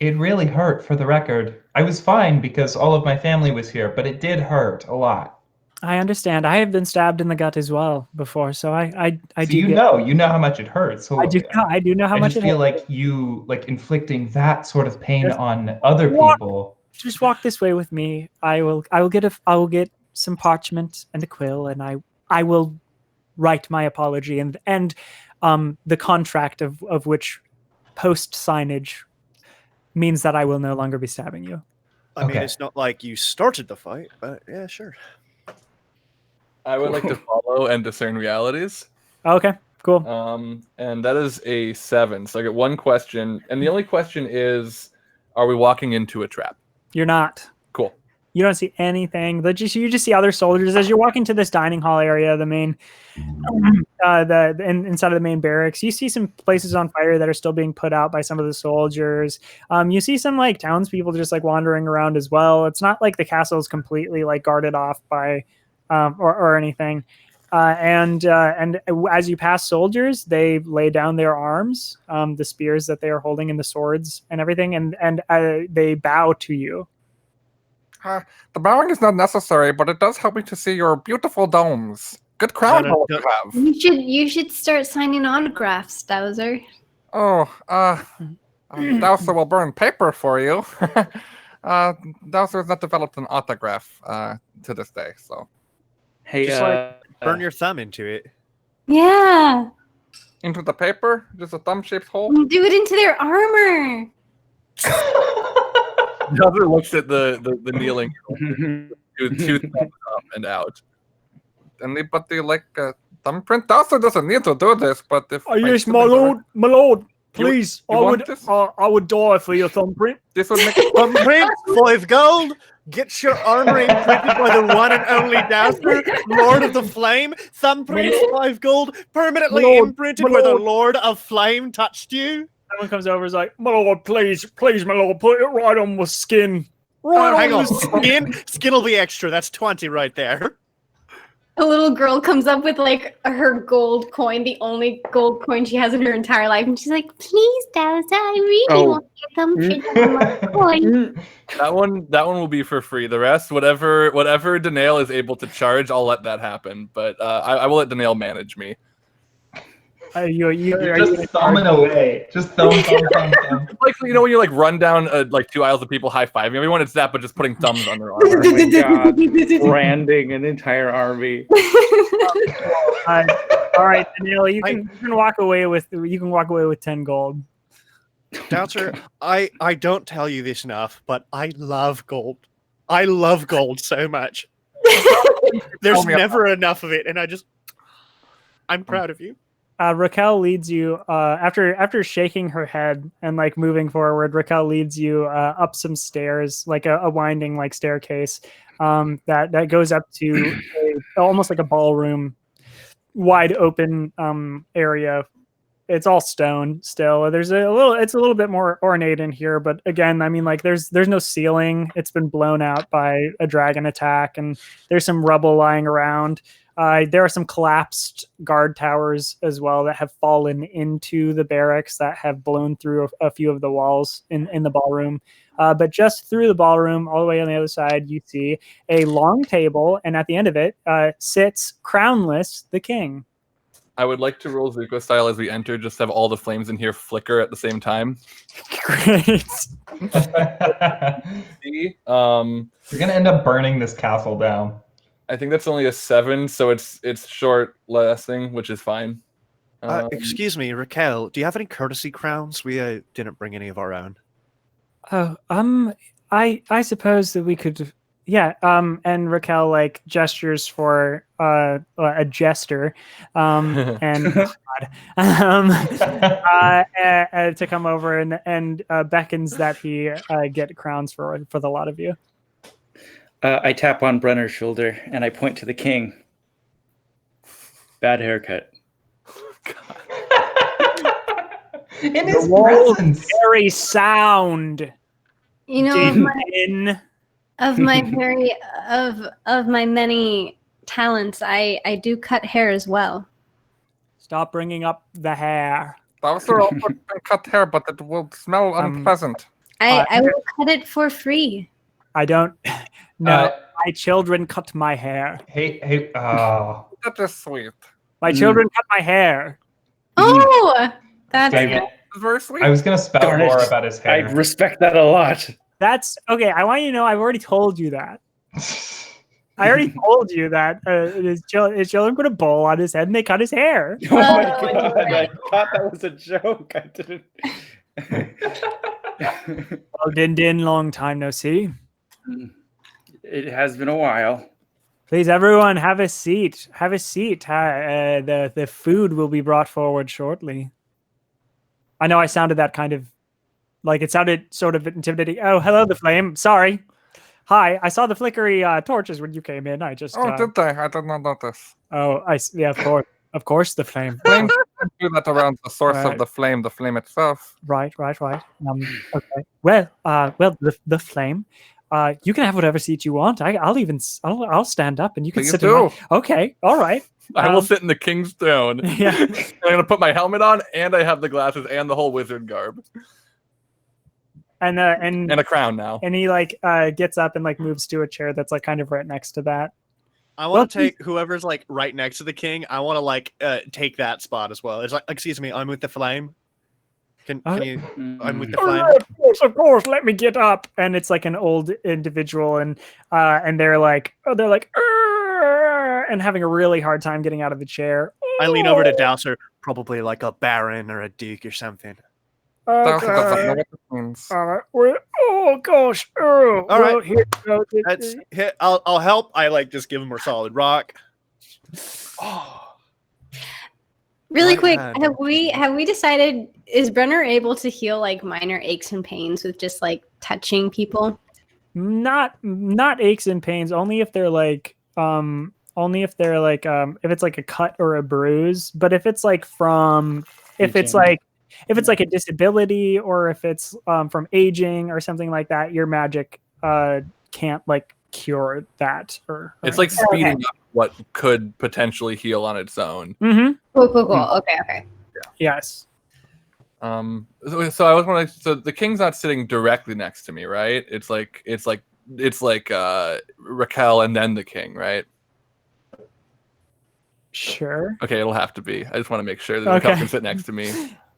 It really hurt, for the record. I was fine because all of my family was here, but it did hurt a lot. I understand. I have been stabbed in the gut as well before, so I so do. You know how much it hurts. So I do know how much it hurts. I feel like you inflicting that sort of pain on other people. Just walk this way with me. I will get some parchment and a quill, and I will write my apology and the contract of which post signage means that I will no longer be stabbing you. I mean, it's not like you started the fight, but yeah, sure. I would like to follow and discern realities. Okay, cool. And that is a 7. So I get one question, and the only question is, are we walking into a trap? You're not. Cool. You don't see anything. You just see other soldiers as you're walking to this dining hall area, the main, inside of the main barracks. You see some places on fire that are still being put out by some of the soldiers. You see some like townspeople just like wandering around as well. It's not like the castle is completely like guarded off by, or anything. And as you pass soldiers, they lay down their arms, the spears that they are holding, and the swords and everything, and they bow to you. The bowing is not necessary, but it does help me to see your beautiful domes. Good crown you have. You should start signing autographs, Dowser. Oh, Dowser will burn paper for you. Dowser has not developed an autograph to this day, so. Hey, just burn your thumb into it. Yeah. Into the paper? Just a thumb-shaped hole? Do it into their armor. Dowser looks at the kneeling two thumbs up and out. Anybody like a thumbprint? Dowser doesn't need to do this, but if yes, my lord, please, I would die for your thumbprint. This would make it thumbprint 5 gold. Get your armor imprinted by the one and only Dowser, Lord of the Flame. Thumbprint 5 gold, permanently imprinted where the Lord of Flame touched you. Someone comes over and is like, my lord, please, my lord, put it right on my skin. Hang on, skin will be extra. That's 20 right there. A little girl comes up with like her gold coin, the only gold coin she has in her entire life, and she's like, "Please, Dowser, I really want your thumbprint on my coin." That one will be for free. The rest, whatever Danail is able to charge, I'll let that happen. But I will let Danail manage me. You're just thumbing away. Just thumb. Like, you know, when you like run down like 2 aisles of people high-fiving everyone, it's that, but just putting thumbs on their arm. Oh my God. Branding an entire army. All right, Daniela, you can walk away with 10 gold. Dowser, I don't tell you this enough, but I love gold. I love gold so much. There's never enough of it, and I'm proud of you. Raquel leads you after shaking her head and like moving forward. Raquel leads you up some stairs, like a winding like staircase that goes up to almost like a ballroom, wide open area. It's all stone still. It's a little bit more ornate in here, but again, I mean, like there's no ceiling. It's been blown out by a dragon attack, and there's some rubble lying around. There are some collapsed guard towers as well that have fallen into the barracks that have blown through a few of the walls in the ballroom. But just through the ballroom, all the way on the other side, you see a long table, and at the end of it sits crownless the king. I would like to roll Zuko style as we enter, just have all the flames in here flicker at the same time. Great. You're gonna end up burning this castle down. I think that's only a 7, so it's short lasting, which is fine. Excuse me, Raquel, do you have any courtesy crowns? We didn't bring any of our own. Oh, I suppose that we could, yeah. And Raquel like gestures for a jester, and to come over and beckons that he get crowns for the lot of you. I tap on Brenner's shoulder and I point to the king. Bad haircut. In his presence. Very sound. You know, of my many talents, I do cut hair as well. Stop bringing up the hair. Dowser also can cut hair, but it will smell unpleasant. I will cut it for free. I don't. No, my children cut my hair. Hey, that is sweet. My children cut my hair. Oh, that's very sweet. I was going to spell more about his hair. I respect that a lot. That's okay. I want you to know I've already told you that. I already told you that his children put a bowl on his head and they cut his hair. Oh my God. I thought that was a joke. I didn't. Well, Din, long time no see. It has been a while. Please, everyone, have a seat. Have a seat. The food will be brought forward shortly. I know I sounded that kind of like it sounded sort of intimidating. Oh, hello, the flame. Sorry. Hi, I saw the flickery torches when you came in. I just. Oh, did they? I did not notice. Oh, yeah, of course, the flame. Flame do that around the source Right. of the flame itself. Right. Okay. Well, the flame. You can have whatever seat you want. I'll stand up and you can Please sit. do. Okay. All right. I will sit in the king's throne. Yeah. I'm gonna put my helmet on, and I have the glasses and the whole wizard garb, and a crown now. And he like gets up and like moves to a chair that's like kind of right next to that. I want to take whoever's like right next to the king. I want to like take that spot as well. It's like, excuse me, I'm with the flame. Can you? I'm with the flame. Of course. Let me get up. And it's like an old individual, and they're like, and having a really hard time getting out of the chair. I lean over to Dowser, probably like a baron or a duke or something. Dowser doesn't know what this means. Oh gosh. All right. Here we go. That's hit. I'll help. I like just give him a solid rock. Really My quick, bad. have we decided, is Brenner able to heal like minor aches and pains with just like touching people? Not aches and pains. Only if they're like if it's like a cut or a bruise. But if it's like if it's like a disability or if it's from aging or something like that, your magic can't like cure that. Or It's like speeding up what could potentially heal on its own. Mm-hmm. Cool. Okay. Yes. So I was wondering. So the king's not sitting directly next to me, right? It's like Raquel and then the king, right? Sure. Okay, it'll have to be. I just want to make sure that Raquel can sit next to me.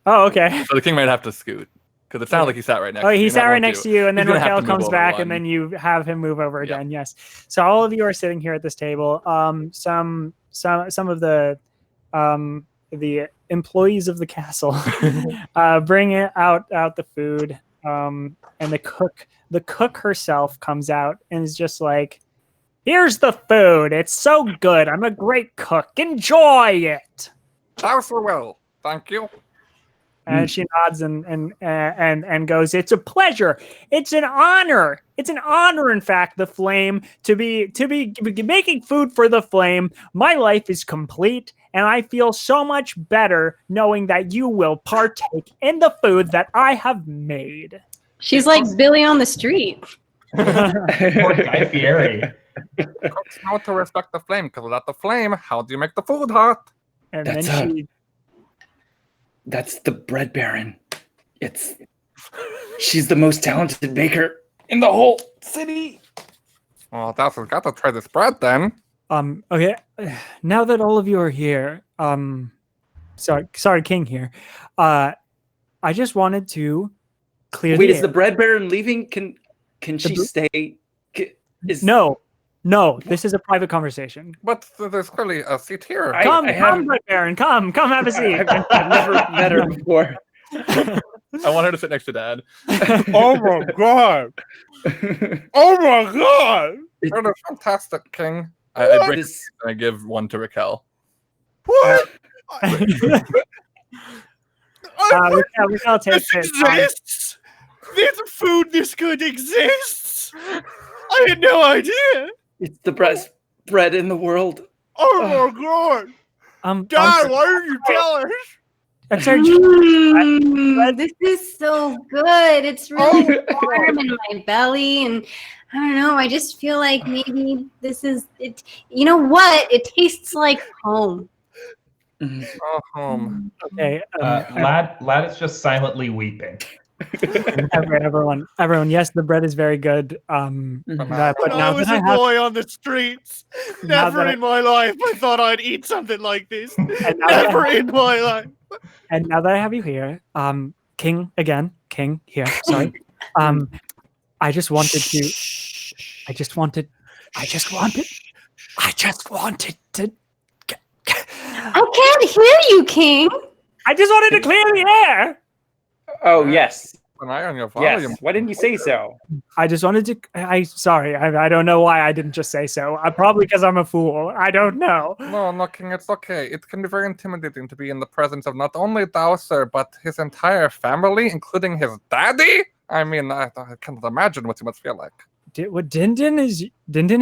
Oh, okay. So the king might have to scoot because it sounded like he sat right next. Oh, to me. he sat right next to you, and then He's gonna have Raquel to move comes over back, one. and then you have him move over again. Yes. So all of you are sitting here at this table. Some of the employees of the castle bring out the food, and the cook herself comes out and is just like, "Here's the food. It's so good. I'm a great cook. Enjoy it." Dowser will. Thank you. And she nods and goes, "It's a pleasure. It's an honor. It's an honor, in fact, the flame to be making food for the flame. My life is complete, and I feel so much better knowing that you will partake in the food that I have made." She's like Billy on the street. Poor Guy Fieri. Cooks know to respect the flame, because without the flame, how do you make the food hot? And That's then That's the bread baron. She's the most talented baker in the whole city. Well, Dowser's got to try this bread then. okay. Now that all of you are here, sorry, King here. I just wanted to clear Wait, the is the bread baron leaving? Can she stay? No, this is a private conversation. But there's clearly a seat here. Come, Bread Baron, come have a seat. I've never met her before. I want her to sit next to Dad. Oh my god! Oh my god! You're fantastic, King. I break this and I give one to Raquel. What? Raquel takes it. Exists. There's food this good exists. I had no idea. It's the best bread in the world. Oh my god! Dad, why didn't you tell us? I'm sorry. This is so good. It's really warm in my belly, and I don't know. I just feel like maybe this is it. You know what? It tastes like home. Oh, home. Okay. Lad is just silently weeping. Everyone. Yes, the bread is very good. But now I was a boy on the streets. Never in my life I thought I'd eat something like this. Never in my life. And now that I have you here, King here. Sorry. I just wanted to. I can't hear you, King. I just wanted to clear the air. Oh yes. An eye on your volume. Yes. Why didn't you say so? I just wanted to. Sorry. I don't know why I didn't just say so. Probably because I'm a fool. I don't know. No, King, it's okay. It can be very intimidating to be in the presence of not only Dowser, but his entire family, including his daddy. I mean, I can't imagine what he must feel like. Din Din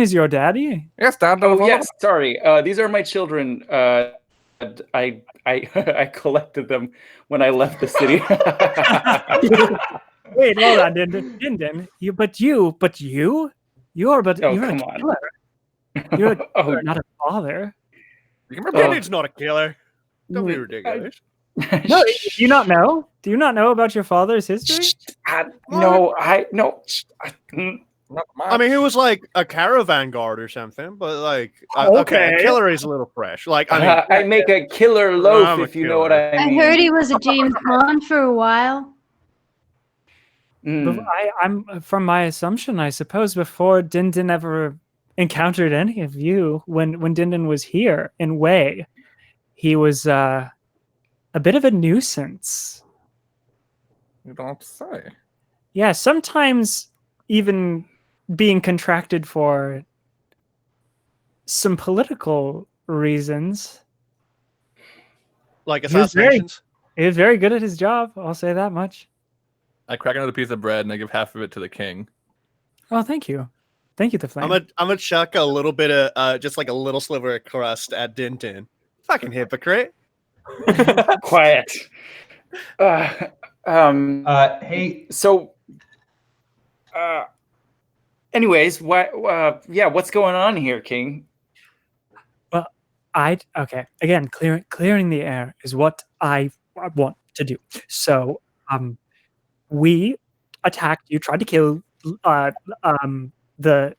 is your daddy? Yes, Dad. Oh yes, sorry. These are my children. I I collected them when I left the city. Wait, hold on, Din Din. You're oh, you're a come on. killer. You're a Oh, killer, not a father. Din's not a killer. Don't be ridiculous. No, do you not know? Do you not know about your father's history? no. I mean, he was like a caravan guard or something, but like, Okay. a killer is a little fresh. Like, I mean, I make a killer loaf, I'm a if you know what killer. I mean. I heard he was a James Bond for a while. Mm. I'm from my assumption, I suppose, before Din Din ever encountered any of you, when Din Din was here in Wei, he was a bit of a nuisance. You don't say. Yeah, sometimes even being contracted for some political reasons. Like He was assassinations. He was very good at his job, I'll say that much. I crack another piece of bread and I give half of it to the king. Oh, thank you. Thank you, the flame. I'm gonna chuck a little bit of just like a little sliver of crust at Din Din. Fucking hypocrite. Quiet. Hey, So, anyways, what's going on here, King? Well, okay. Again, clearing the air is what I want to do. So, we attacked you, tried to kill the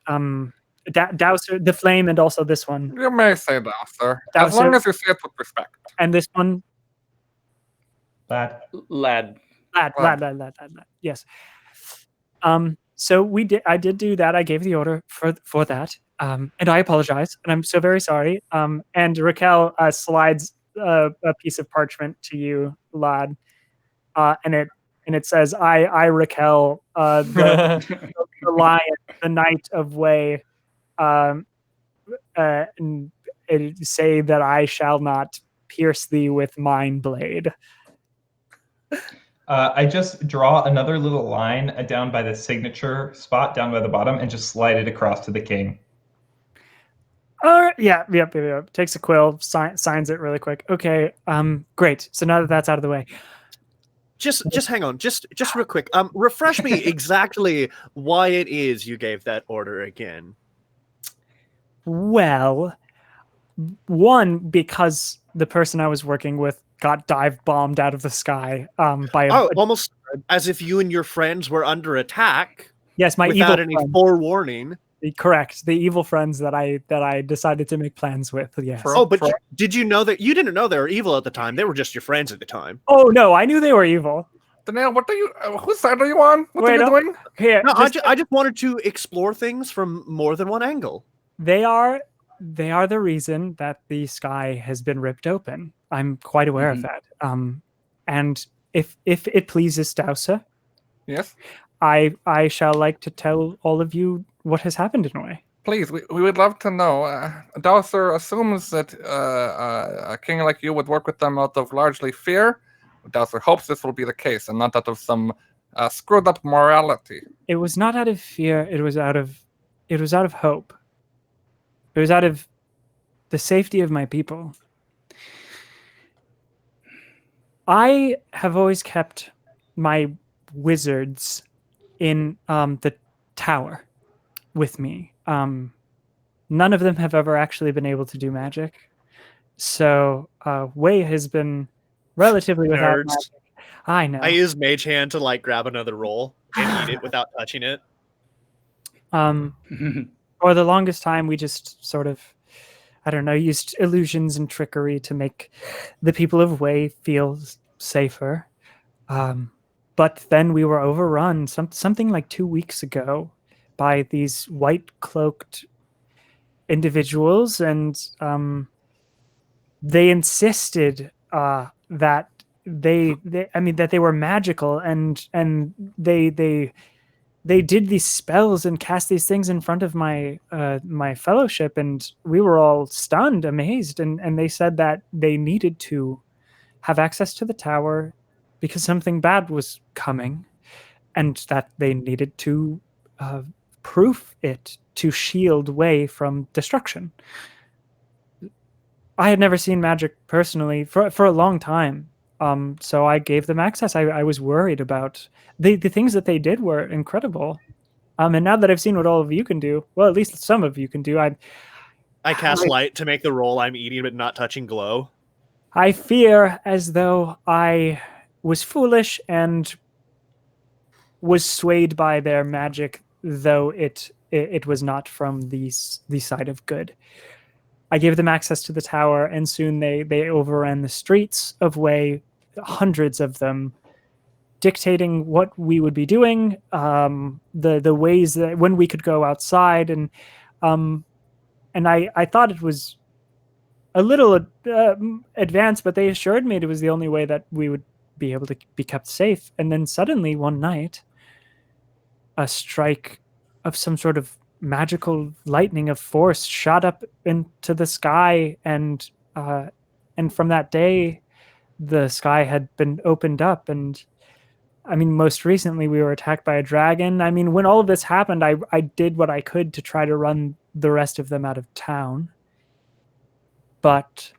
Dowser, the flame, and also this one. You may say that, sir. That As was long it. as you say it with respect. And this one, lad. Lad. lad. Yes. So I did do that. I gave the order for that. And I apologize, and I'm so very sorry. And Raquel slides a piece of parchment to you, lad, and it says, "I Raquel, the lion, the knight of Wei, and it say that I shall not pierce thee with mine blade." I just draw another little line down by the signature spot down by the bottom and just slide it across to the king. Yep. Takes a quill, signs it really quick. Okay, great. So now that that's out of the way, Just hang on, just real quick. Refresh me exactly why it is you gave that order again. well, one, because the person I was working with got dive bombed out of the sky by Almost as if you and your friends were under attack. Yes, my without evil any friends. forewarning. Correct, the evil friends that I decided to make plans with. Yes. Did you know that you didn't know they were evil at the time? They were just your friends at the time. Oh no, I knew they were evil. Danielle, what are you? Whose side are you on? What are you doing? Here, No, I just wanted to explore things from more than one angle. They are the reason that the sky has been ripped open. I'm quite aware of that. And if it pleases Dowser, yes, I shall like to tell all of you what has happened in a way. Please, we would love to know. Dowser assumes that a king like you would work with them out of largely fear. Dowser hopes this will be the case, and not out of some screwed up morality. It was not out of fear. It was out of hope. It was out of the safety of my people. I have always kept my wizards in the tower with me. None of them have ever actually been able to do magic. So Wei has been relatively without magic. I know. I use Mage Hand to like grab another roll and eat it without touching it. For the longest time, we just sort of, I don't know, used illusions and trickery to make the people of Wei feel safer. But then we were overrun something like 2 weeks ago by these white-cloaked individuals, and they insisted that that they were magical, and they did these spells and cast these things in front of my my fellowship, and we were all stunned, amazed, and they said that they needed to have access to the tower because something bad was coming, and that they needed to proof it to shield way from destruction. I had never seen magic personally for a long time. So I gave them access. I was worried about the things that they did were incredible. And now that I've seen what all of you can do, well, at least some of you can do, I cast light to make the roll I'm eating but not touching glow. I fear as though I was foolish and was swayed by their magic, though it was not from the side of good. I gave them access to the tower, and soon they overran the streets of Wei, hundreds of them, dictating what we would be doing, the ways that when we could go outside, and I thought it was a little advanced, but they assured me it was the only way that we would be able to be kept safe. And then suddenly one night, a strike of some sort of magical lightning of force shot up into the sky, and from that day the sky had been opened up. And I mean, most recently we were attacked by a dragon. I mean, when all of this happened, I did what I could to try to run the rest of them out of town, but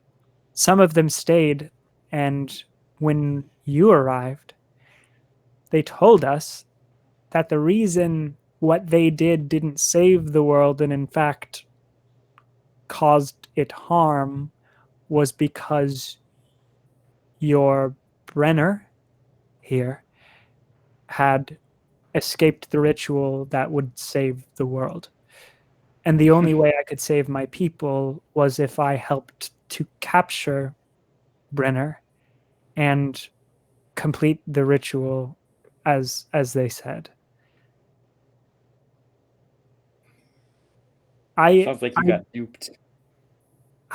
some of them stayed, and when you arrived, they told us that the reason what they did didn't save the world and in fact caused it harm was because your Brenner here had escaped the ritual that would save the world. And the only way I could save my people was if I helped to capture Brenner and complete the ritual as they said. Sounds like you got duped.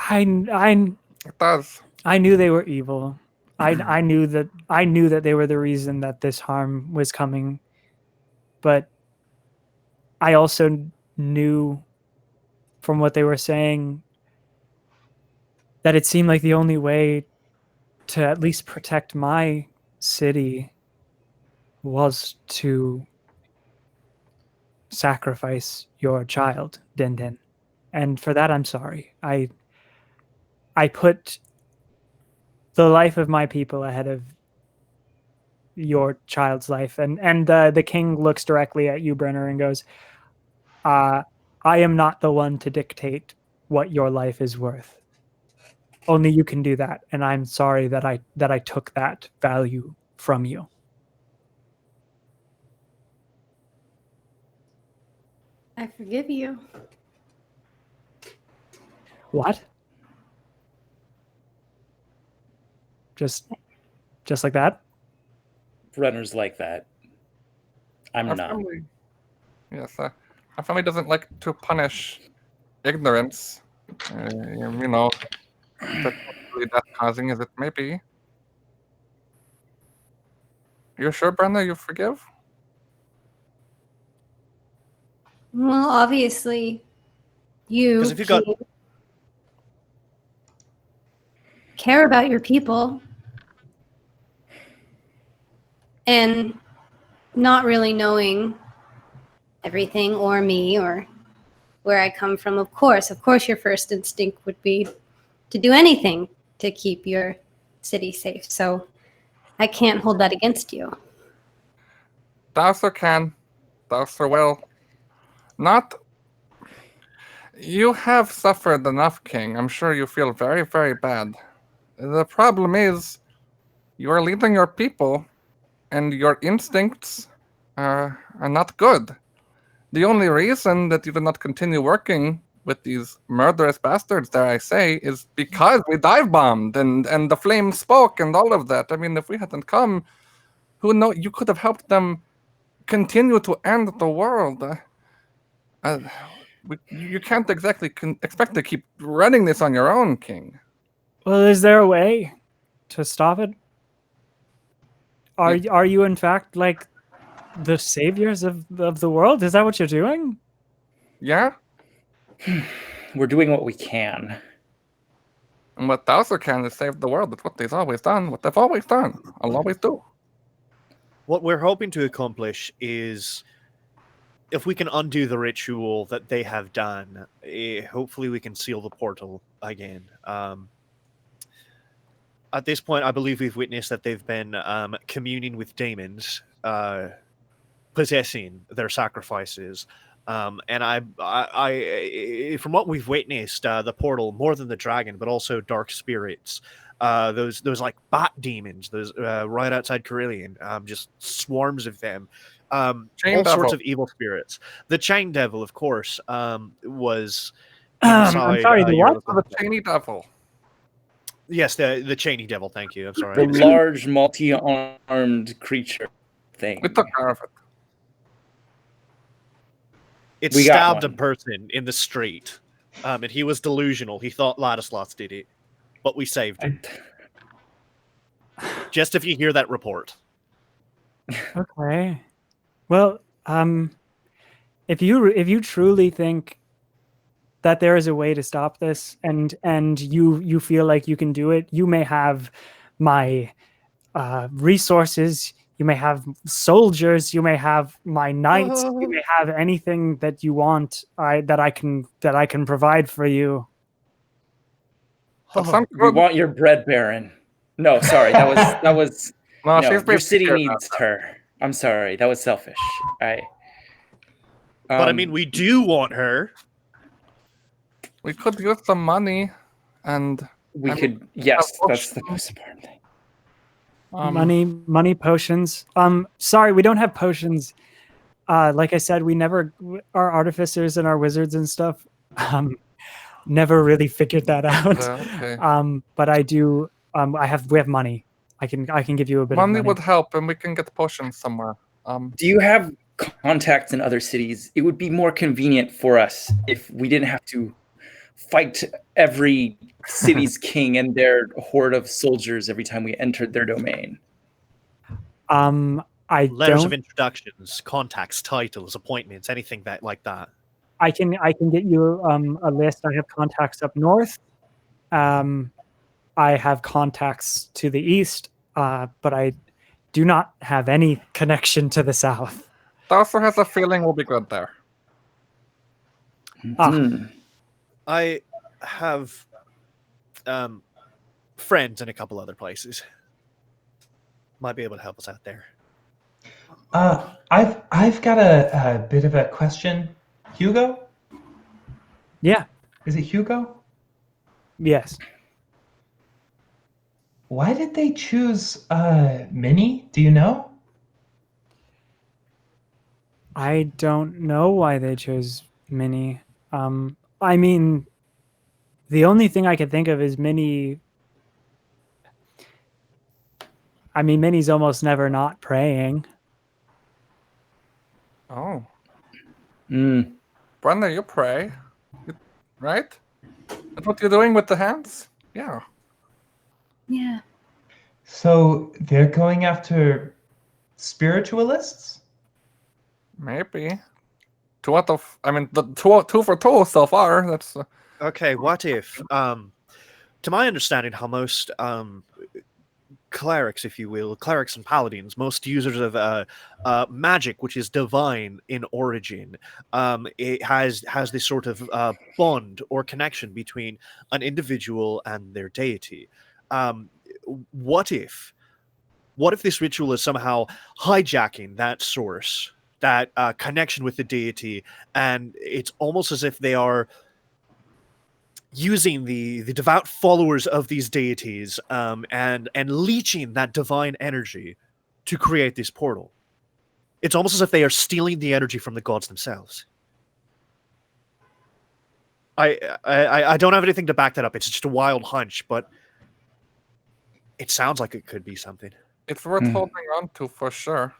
It does. I knew they were evil. I knew that they were the reason that this harm was coming. But I also knew from what they were saying that it seemed like the only way to at least protect my city was to sacrifice your child, Din Din. And for that, I'm sorry. I put the life of my people ahead of your child's life. And the king looks directly at you, Brenner, and goes, I am not the one to dictate what your life is worth. Only you can do that. And I'm sorry that I took that value from you. I forgive you. What? Just like that? Brenner's like that. I'm not. Family, yes, our family doesn't like to punish ignorance. You know, particularly death causing as it may be. You sure, Brenner, you forgive? Well, obviously, you Because if you got care about your people and not really knowing everything or me or where I come from, of course your first instinct would be to do anything to keep your city safe. So I can't hold that against you. Thou sir can. Thou sir will. Not. You have suffered enough, King. I'm sure you feel very, very bad. The problem is, you are leading your people, and your instincts are not good. The only reason that you did not continue working with these murderous bastards, dare I say, is because we dive bombed and the flames spoke and all of that. I mean, if we hadn't come, who knows? You could have helped them continue to end the world. You can't exactly expect to keep running this on your own, King. Well, is there a way to stop it? Are you in fact like the saviors of the world? Is that what you're doing? Yeah. We're doing what we can. And what thou also can is save the world. That's what they've always done. What they've always done. I'll always do. What we're hoping to accomplish is if we can undo the ritual that they have done, hopefully we can seal the portal again. At this point, I believe we've witnessed that they've been communing with demons, possessing their sacrifices. And I, from what we've witnessed, the portal, more than the dragon, but also dark spirits, those like bat demons, those right outside Carillion, just swarms of them, all sorts of evil spirits. The chain devil, of course, was inside. I'm sorry, the what? The chainy devil. Yes, the chainy devil. Thank you. I'm sorry. The large, multi-armed creature thing. We took care of it. It We got stabbed a one. person in the street, and he was delusional. He thought Ladislas did it, but we saved him. Just if you hear that report. Okay. Well, if you truly think that there is a way to stop this, and you feel like you can do it, you may have my resources. You may have soldiers. You may have my knights. You may have anything that you want. That I can provide for you. We want your bread, Baron. No, sorry, that was. No, No, she's your city scared needs her. I'm sorry, that was selfish. But I mean, we do want her. We could use some money, and we could. Yes, that's the most important thing. Money, potions. Sorry, we don't have potions. Like I said, our artificers and our wizards and stuff, never really figured that out. Okay. But I do. We have money. I can give you a bit of money. Money would help, and we can get potions somewhere. Do you have contacts in other cities? It would be more convenient for us if we didn't have to fight every city's king and their horde of soldiers every time we entered their domain. Letters of introductions, contacts, titles, appointments, anything like that. I can get you a list. I have contacts up north. I have contacts to the east, but I do not have any connection to the south. Dowser has a feeling we'll be good there. I have friends in a couple other places. Might be able to help us out there. I've got a bit of a question. Hugo? Yeah. Is it Hugo? Yes. Why did they choose Minnie? Do you know? I don't know why they chose Minnie. I mean, the only thing I could think of is Minnie. I mean, Minnie's almost never not praying. Oh. Brenda, you pray. Right? That's what you're doing with the hands? Yeah. Yeah. So they're going after spiritualists? Maybe. Two for two so far. That's okay. What if, to my understanding, how most clerics, if you will, clerics and paladins, most users of magic, which is divine in origin, it has this sort of bond or connection between an individual and their deity. What if this ritual is somehow hijacking that source, that connection with the deity, and it's almost as if they are using the devout followers of these deities and leeching that divine energy to create this portal. It's almost as if they are stealing the energy from the gods themselves. I don't have anything to back that up. It's just a wild hunch, but it sounds like it could be something. It's worth holding on to for sure.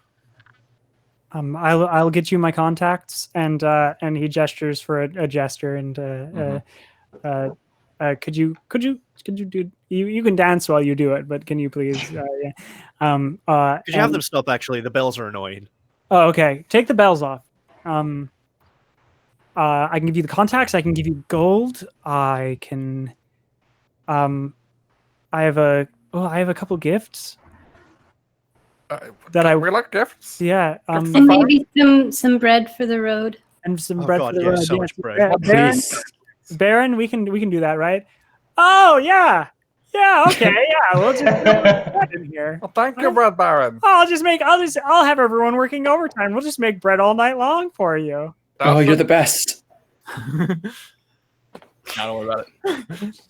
I'll get you my contacts, and he gestures for a gesture, and could you do you can dance while you do it, but can you please could you have them stop? Actually, the bells are annoying. Oh, okay. Take the bells off. I can give you the contacts. I can give you gold. I can. I have a couple gifts. We like gifts. Yeah. And maybe some bread for the road. And some bread for the road. So much bread. Baron, we can do that, right? Oh yeah. Yeah, okay, yeah. We'll just put bread in here. Well, thank you, Bread Baron. I'll have everyone working overtime. We'll just make bread all night long for you. Oh, you're the best. Don't worry about it.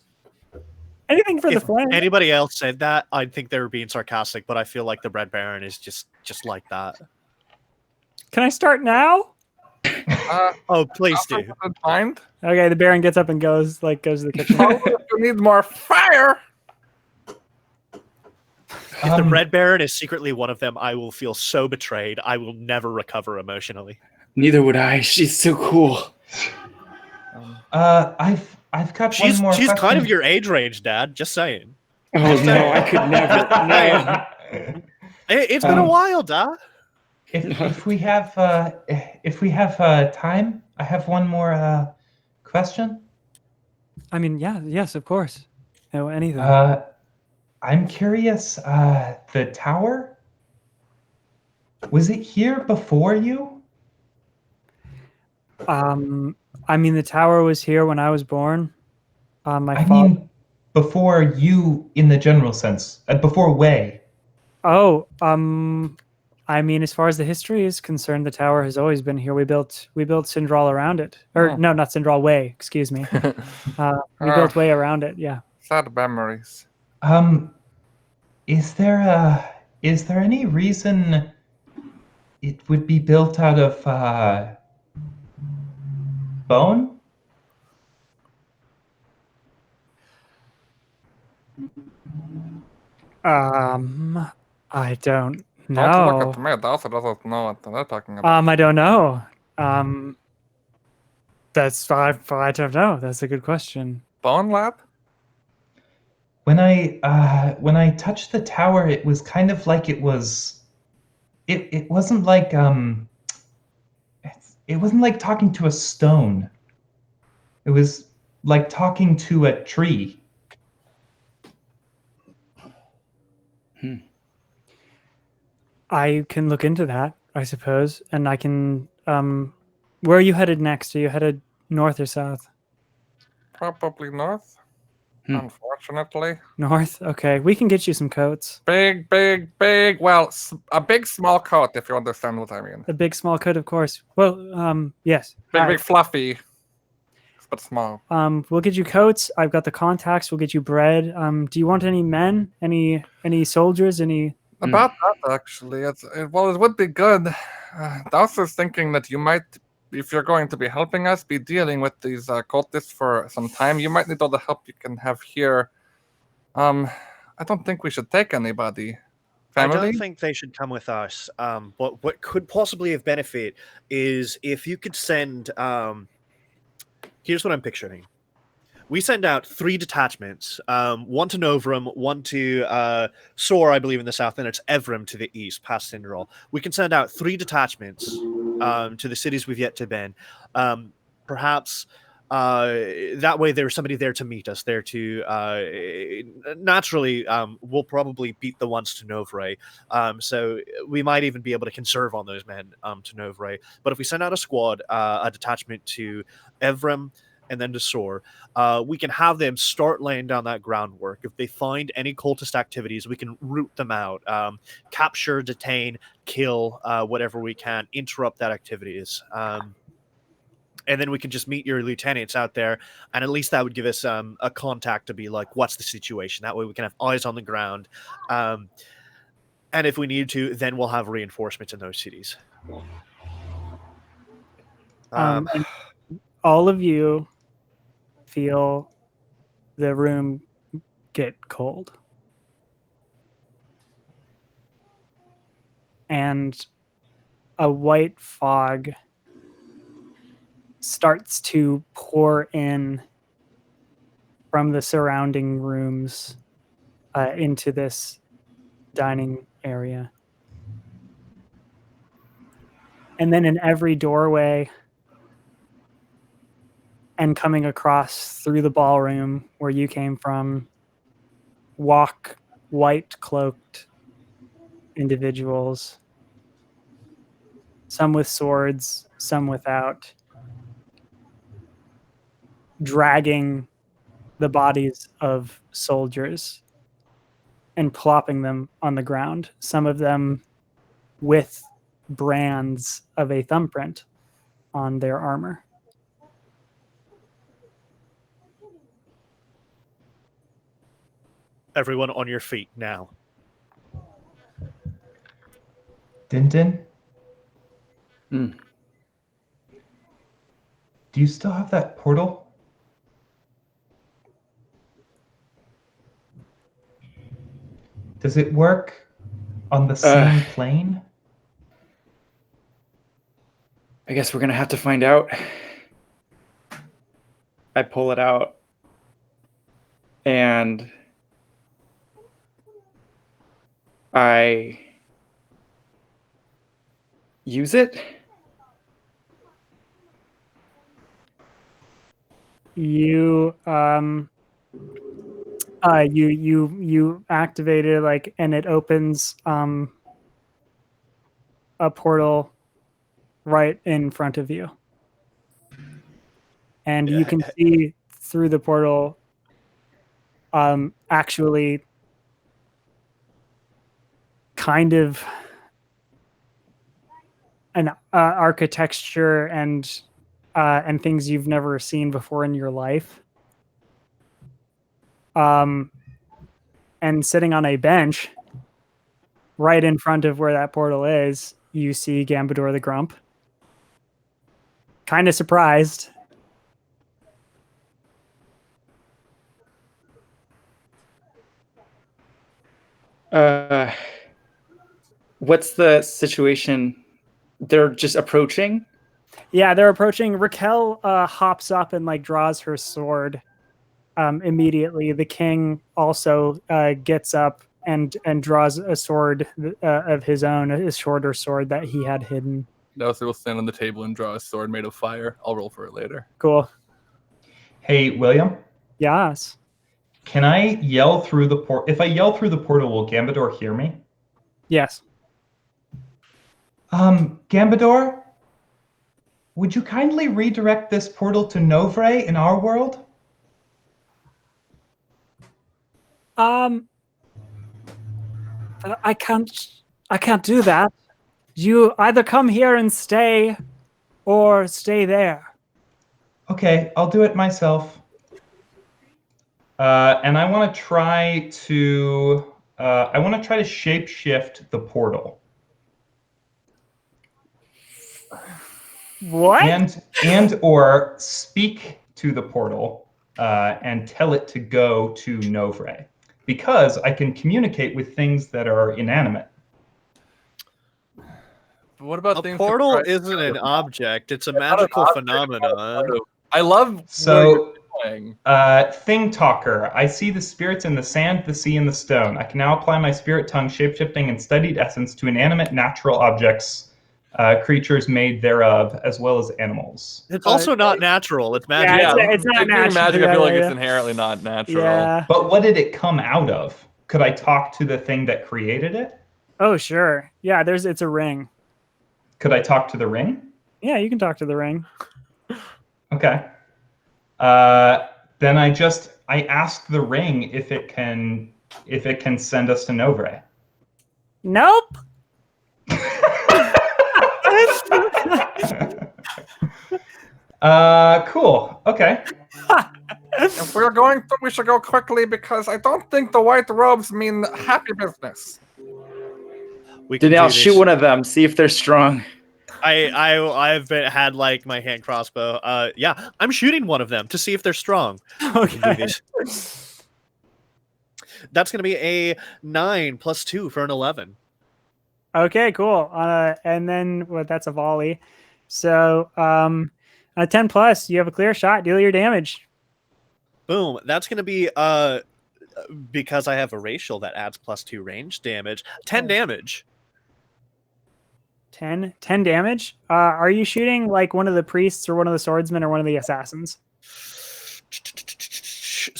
Anything for the flame. Anybody else said that, I'd think they were being sarcastic, but I feel like the Bread Baron is just like that. Can I start now? Oh, please do. Mind? Okay, the Baron gets up and goes to the kitchen. You need more fire. If the Bread Baron is secretly one of them, I will feel so betrayed. I will never recover emotionally. Neither would I. She's so cool. I've got one more. She's question. kind of your age range, Dad. Just saying. Oh no, I could never. No. It's been a while, Dad. If we have time, I have one more question. I mean, yes, of course. No, anything. I'm curious. The tower, was it here before you? I mean, the tower was here when I was born. I mean, before you, in the general sense, before Wei. Oh, I mean, as far as the history is concerned, the tower has always been here. We built Sindral around it, or no, not Sindral, Wei. Excuse me. We built Wei around it. Yeah. Sad memories. Is there any reason it would be built out of bone? I don't know. Don't look at me. The also doesn't know what they're talking about. I don't know. That's I don't know. That's a good question. Bone lab? When I touched the tower, it was kind of like it was. It wasn't like It wasn't like talking to a stone. It was like talking to a tree. I can look into that, I suppose, and I can. Where are you headed next? Are you headed north or south? Probably north. Unfortunately. North. Okay, we can get you some coats. Big. Well, a big small coat, if you understand what I mean. A big small coat, of course. Well, yes. Big fluffy, but small. We'll get you coats. I've got the contacts. We'll get you bread. Do you want any men? Any soldiers? Any? About that, actually. It would be good. Dowser's thinking that you might, if you're going to be helping us, be dealing with these cultists for some time. You might need all the help you can have here. I don't think we should take anybody. Family? I don't think they should come with us. But what could possibly have benefit is if you could send... here's what I'm picturing. We send out 3 detachments, one to Novrum, one to Sor, I believe, in the south, and it's Evrim to the east, past Cinderall. We can send out 3 detachments to the cities we've yet to been. Perhaps that way there's somebody there to meet us, there to... naturally, we'll probably beat the ones to Novray, so we might even be able to conserve on those men to Novray. But if we send out a squad, a detachment to Evrim, and then to Sor, we can have them start laying down that groundwork. If they find any cultist activities, we can root them out, capture, detain, kill, whatever we can, interrupt that activities. And then we can just meet your lieutenants out there, and at least that would give us a contact to be like, what's the situation? That way we can have eyes on the ground. And if we need to, then we'll have reinforcements in those cities. All of you feel the room get cold. And a white fog starts to pour in from the surrounding rooms into this dining area. And then in every doorway and coming across through the ballroom where you came from, walk white-cloaked individuals, some with swords, some without, dragging the bodies of soldiers and plopping them on the ground, some of them with brands of a thumbprint on their armor. Everyone on your feet now. Dinton? Mm. Do you still have that portal? Does it work on the same plane? I guess we're gonna have to find out. I pull it out and I use it. You you activate it, like, and it opens a portal right in front of you, and you can see through the portal actually kind of an architecture and things you've never seen before in your life. And sitting on a bench right in front of where that portal is, you see Gambador the Grump. Kind of surprised. What's the situation? They're just approaching? Yeah, they're approaching. Raquel hops up and like draws her sword immediately. The king also gets up and draws a sword of his own, a shorter sword that he had hidden. Dowser will stand on the table and draw a sword made of fire. I'll roll for it later. Cool. Hey, William? Yes. Can I yell through the portal? If I yell through the portal, will Gambador hear me? Yes. Gambador? Would you kindly redirect this portal to Novre in our world? I can't do that. You either come here and stay or stay there. Okay, I'll do it myself. And I want to try to shapeshift the portal. What? And or speak to the portal and tell it to go to Novre, because I can communicate with things that are inanimate. But what about A portal isn't an object; it's a magical phenomenon. I love Thing Talker. I see the spirits in the sand, the sea, and the stone. I can now apply my spirit tongue, shapeshifting, and studied essence to inanimate natural objects, creatures made thereof, as well as animals. It's also not natural. It's magical. Yeah, it's not natural. Magic, I feel like it's inherently not natural. Yeah. But what did it come out of? Could I talk to the thing that created it? Oh, sure. Yeah, it's a ring. Could I talk to the ring? Yeah, you can talk to the ring. Okay. Then I asked the ring if it can send us to Novre. Nope. Cool. Okay. If we're going to, we should go quickly because I don't think the white robes mean happy business. Then I'll shoot one of them, see if they're strong. I've had like my hand crossbow. Yeah, I'm shooting one of them to see if they're strong. Okay. That's gonna be a 9 + 2 for an 11. Okay, cool. And then that's a volley. So a 10 plus, you have a clear shot. Deal your damage. Boom. That's gonna be because I have a racial that adds +2 range damage. 10 damage. 10 damage. Are you shooting like one of the priests or one of the swordsmen or one of the assassins?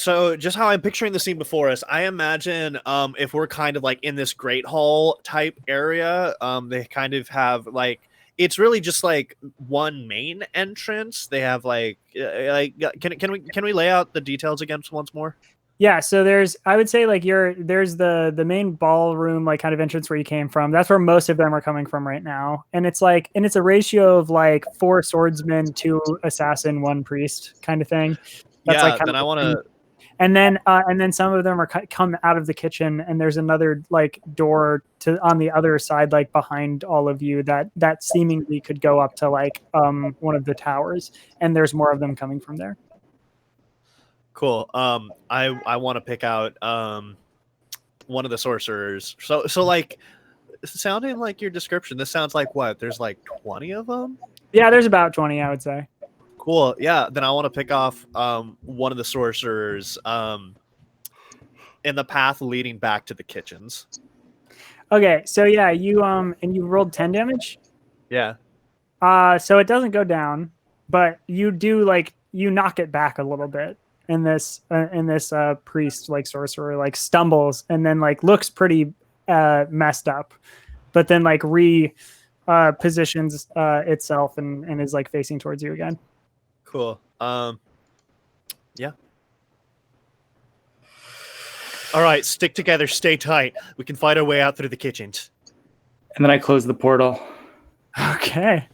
So just how I'm picturing the scene before us, I imagine if we're kind of like in this Great Hall type area, they kind of have like it's really just like one main entrance. They have like can we lay out the details again once more? Yeah, so I would say like there's the main ballroom like kind of entrance where you came from. That's where most of them are coming from right now. And it's a ratio of like 4 swordsmen, 2 assassin, 1 priest kind of thing. That's like kind then of I want to and then some of them are come out of the kitchen, and there's another like door on the other side like behind all of you that seemingly could go up to like one of the towers, and there's more of them coming from there. Cool. I want to pick out one of the sorcerers. So like sounding like your description, this sounds like what? There's like 20 of them? Yeah, there's about 20, I would say. Cool. Yeah, then I want to pick off one of the sorcerers in the path leading back to the kitchens. Okay, so yeah, you rolled 10 damage? Yeah. So it doesn't go down, but you do like you knock it back a little bit. And this priest like sorcerer like stumbles and then like looks pretty messed up, but then like positions itself and is like facing towards you again. Cool. Yeah. All right, stick together, stay tight. We can fight our way out through the kitchens. And then I close the portal. Okay.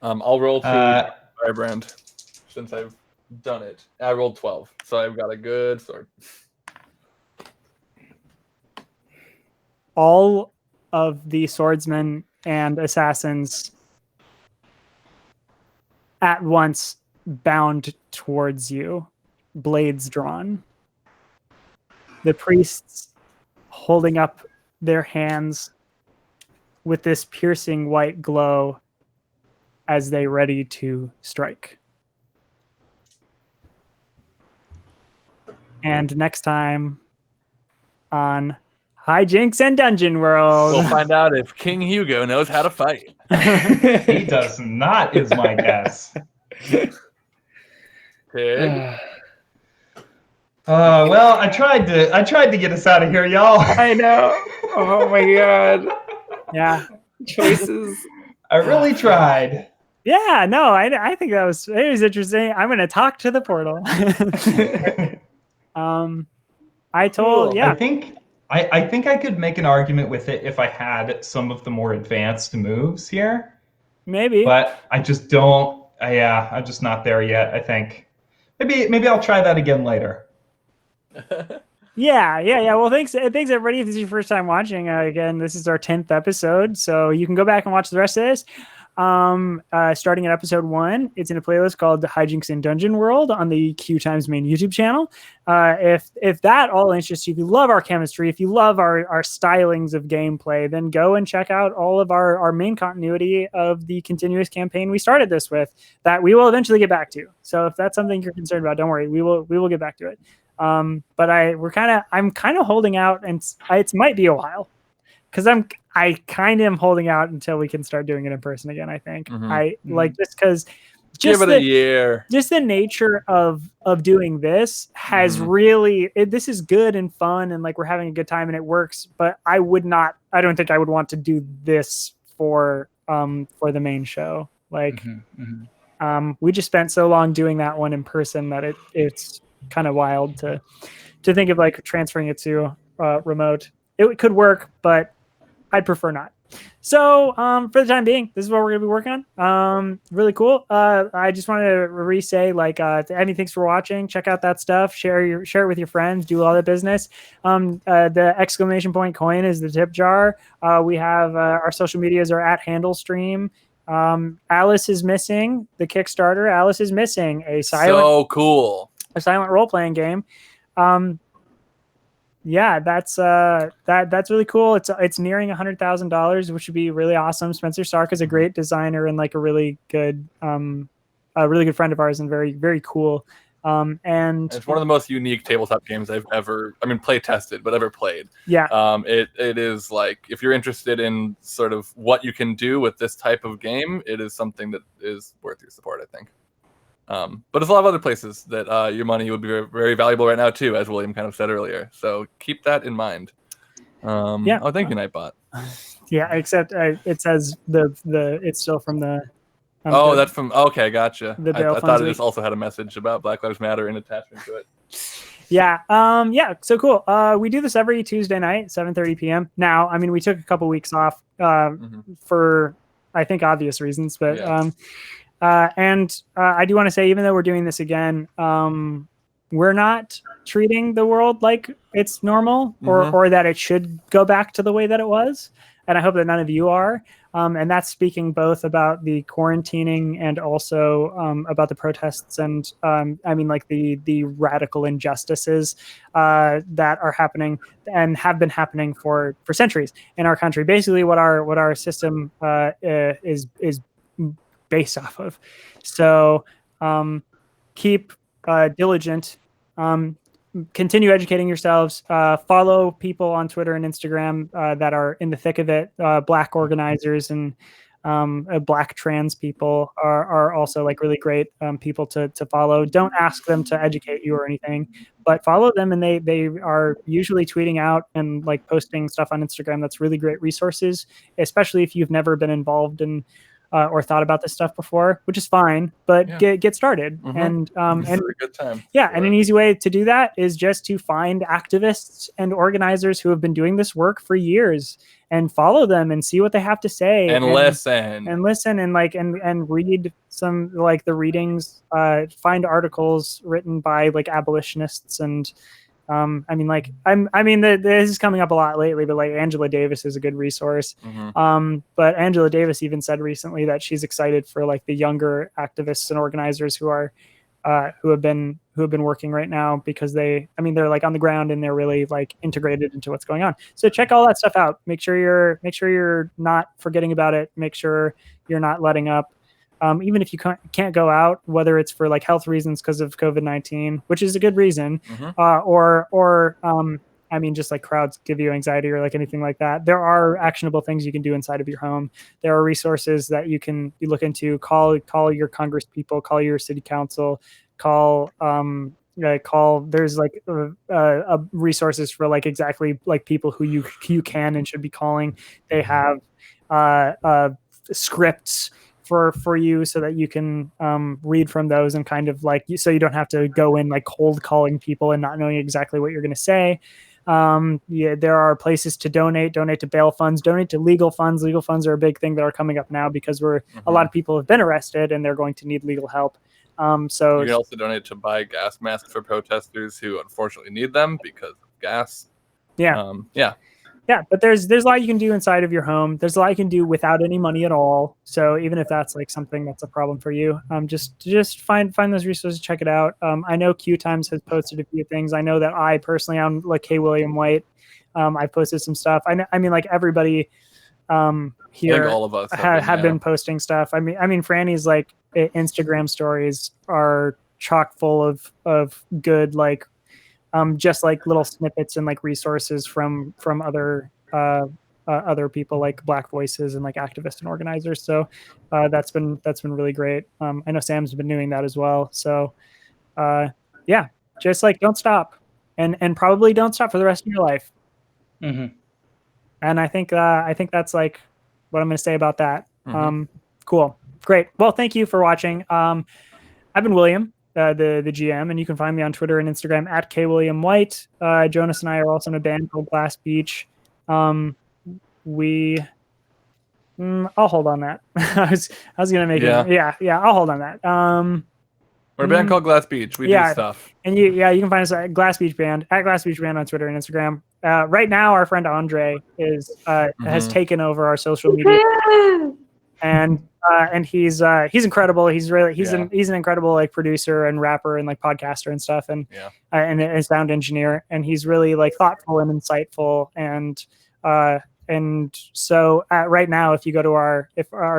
I'll roll to Firebrand since I've done it. I rolled 12, so I've got a good sword. All of the swordsmen and assassins at once bound towards you, blades drawn. The priests holding up their hands with this piercing white glow as they ready to strike. And next time on Hijinks and Dungeon World, we'll find out if King Hugo knows how to fight. He does not, is my guess. Pig. Well, I tried to get us out of here, y'all. I know. Oh my god. Yeah. Choices. I really tried. Yeah, no, I think it was interesting. I'm gonna talk to the portal. I told yeah. I think I could make an argument with it if I had some of the more advanced moves here. Maybe. But I just don't. I'm just not there yet. I think maybe I'll try that again later. Yeah. Well, thanks everybody. If this is your first time watching, again, this is our 10th episode, so you can go back and watch the rest of this. Starting at episode 1, it's in a playlist called Hijinks in Dungeon World on the QueueTimes main YouTube channel. If that all interests you, if you love our chemistry, if you love our stylings of gameplay, then go and check out all of our main continuity of the continuous campaign we started this with that we will eventually get back to. So if that's something you're concerned about, don't worry, we will get back to it. But I'm kind of holding out, and it might be a while. Because I kind of am holding out until we can start doing it in person again. I think like just because give it a year. Just the nature of doing this has really this is good and fun and like we're having a good time and it works. But I don't think I would want to do this for the main show. Like we just spent so long doing that one in person that it's kind of wild to think of like transferring it to remote. It could work, but I'd prefer not. So for the time being, this is what we're going to be working on. Really cool. I just wanted to re-say, like, Eddie, thanks for watching. Check out that stuff. Share it with your friends. Do all that business. The exclamation point coin is the tip jar. We have our social medias are at HandleStream. Alice is missing the Kickstarter. Alice is missing a silent role-playing game. Yeah, that's really cool. It's nearing $100,000, which would be really awesome. Spencer Stark is a great designer and like a really good friend of ours and very, very cool. And it's one of the most unique tabletop games I've ever, play tested, but ever played. Yeah. It is like, if you're interested in sort of what you can do with this type of game, it is something that is worth your support, I think. But there's a lot of other places that your money would be very, very valuable right now too, as William kind of said earlier. So keep that in mind. Yeah. Oh, thank you, Nightbot. Yeah, except it says it's still from the. That's from. Okay, gotcha. The I bail thought funds it week. just also had a message about Black Lives Matter in attachment to it. Yeah. Yeah. So cool. We do this every Tuesday night, 7:30 p.m. Now, I mean, we took a couple weeks off for, I think, obvious reasons, but Yeah. I do want to say, even though we're doing this again, we're not treating the world like it's normal or that it should go back to the way that it was. And I hope that none of you are. And that's speaking both about the quarantining and also about the protests and I mean, like the radical injustices that are happening and have been happening for centuries in our country. Basically, what our system is based off of. So keep diligent. Continue educating yourselves. Follow people on Twitter and Instagram that are in the thick of it. Black organizers and Black trans people are also like really great people to follow. Don't ask them to educate you or anything, but follow them, and they are usually tweeting out and like posting stuff on Instagram. That's really great resources, especially if you've never been involved in or thought about this stuff before, which is fine, but get started. And it's a good time. Yeah, and an easy way to do that is just to find activists and organizers who have been doing this work for years and follow them and see what they have to say and listen and read some like the readings, find articles written by like abolitionists and this is coming up a lot lately, but like Angela Davis is a good resource. But Angela Davis even said recently that she's excited for like the younger activists and organizers who have been working right now because they're like on the ground and they're really like integrated into what's going on. So check all that stuff out. Make sure you're not forgetting about it. Make sure you're not letting up. Even if you can't go out, whether it's for like health reasons because of COVID-19, which is a good reason, or just like crowds give you anxiety or like anything like that. There are actionable things you can do inside of your home. There are resources that you look into. Call your Congress people, call your city council, call. There's like resources for like exactly like people who you can and should be calling. They have scripts for you so that you can read from those and kind of like so you don't have to go in like cold calling people and not knowing exactly what you're going to say. There are places to donate to bail funds, donate to legal funds. Legal funds are a big thing that are coming up now because a lot of people have been arrested and they're going to need legal help. So you can also donate to buy gas masks for protesters who unfortunately need them because of gas. Yeah, but there's a lot you can do inside of your home. There's a lot you can do without any money at all. So even if that's like something that's a problem for you, just find those resources, check it out. I know QueueTimes has posted a few things. I know that I personally, I'm like K. William White. I posted some stuff. I mean, like everybody here, all of us have been posting stuff. I mean, Franny's like Instagram stories are chock full of good like. Just like little snippets and like resources from other people like Black voices and like activists and organizers. So that's been really great. I know Sam's been doing that as well. So just like don't stop and probably don't stop for the rest of your life. And I think that's like what I'm going to say about that. Cool. Great. Well, thank you for watching. I've been William. The GM, and you can find me on Twitter and Instagram at KWilliamWhite. Jonas and I are also in a band called Glass Beach. I'll hold on that. I was gonna make it. I'll hold on that. We're a band called Glass Beach. We do stuff. And you can find us at Glass Beach Band on Twitter and Instagram. Right now, our friend Andre has taken over our social media. And he's incredible. He's an incredible like producer and rapper and like podcaster and stuff and a sound engineer. And he's really like thoughtful and insightful. And so right now, if you go to our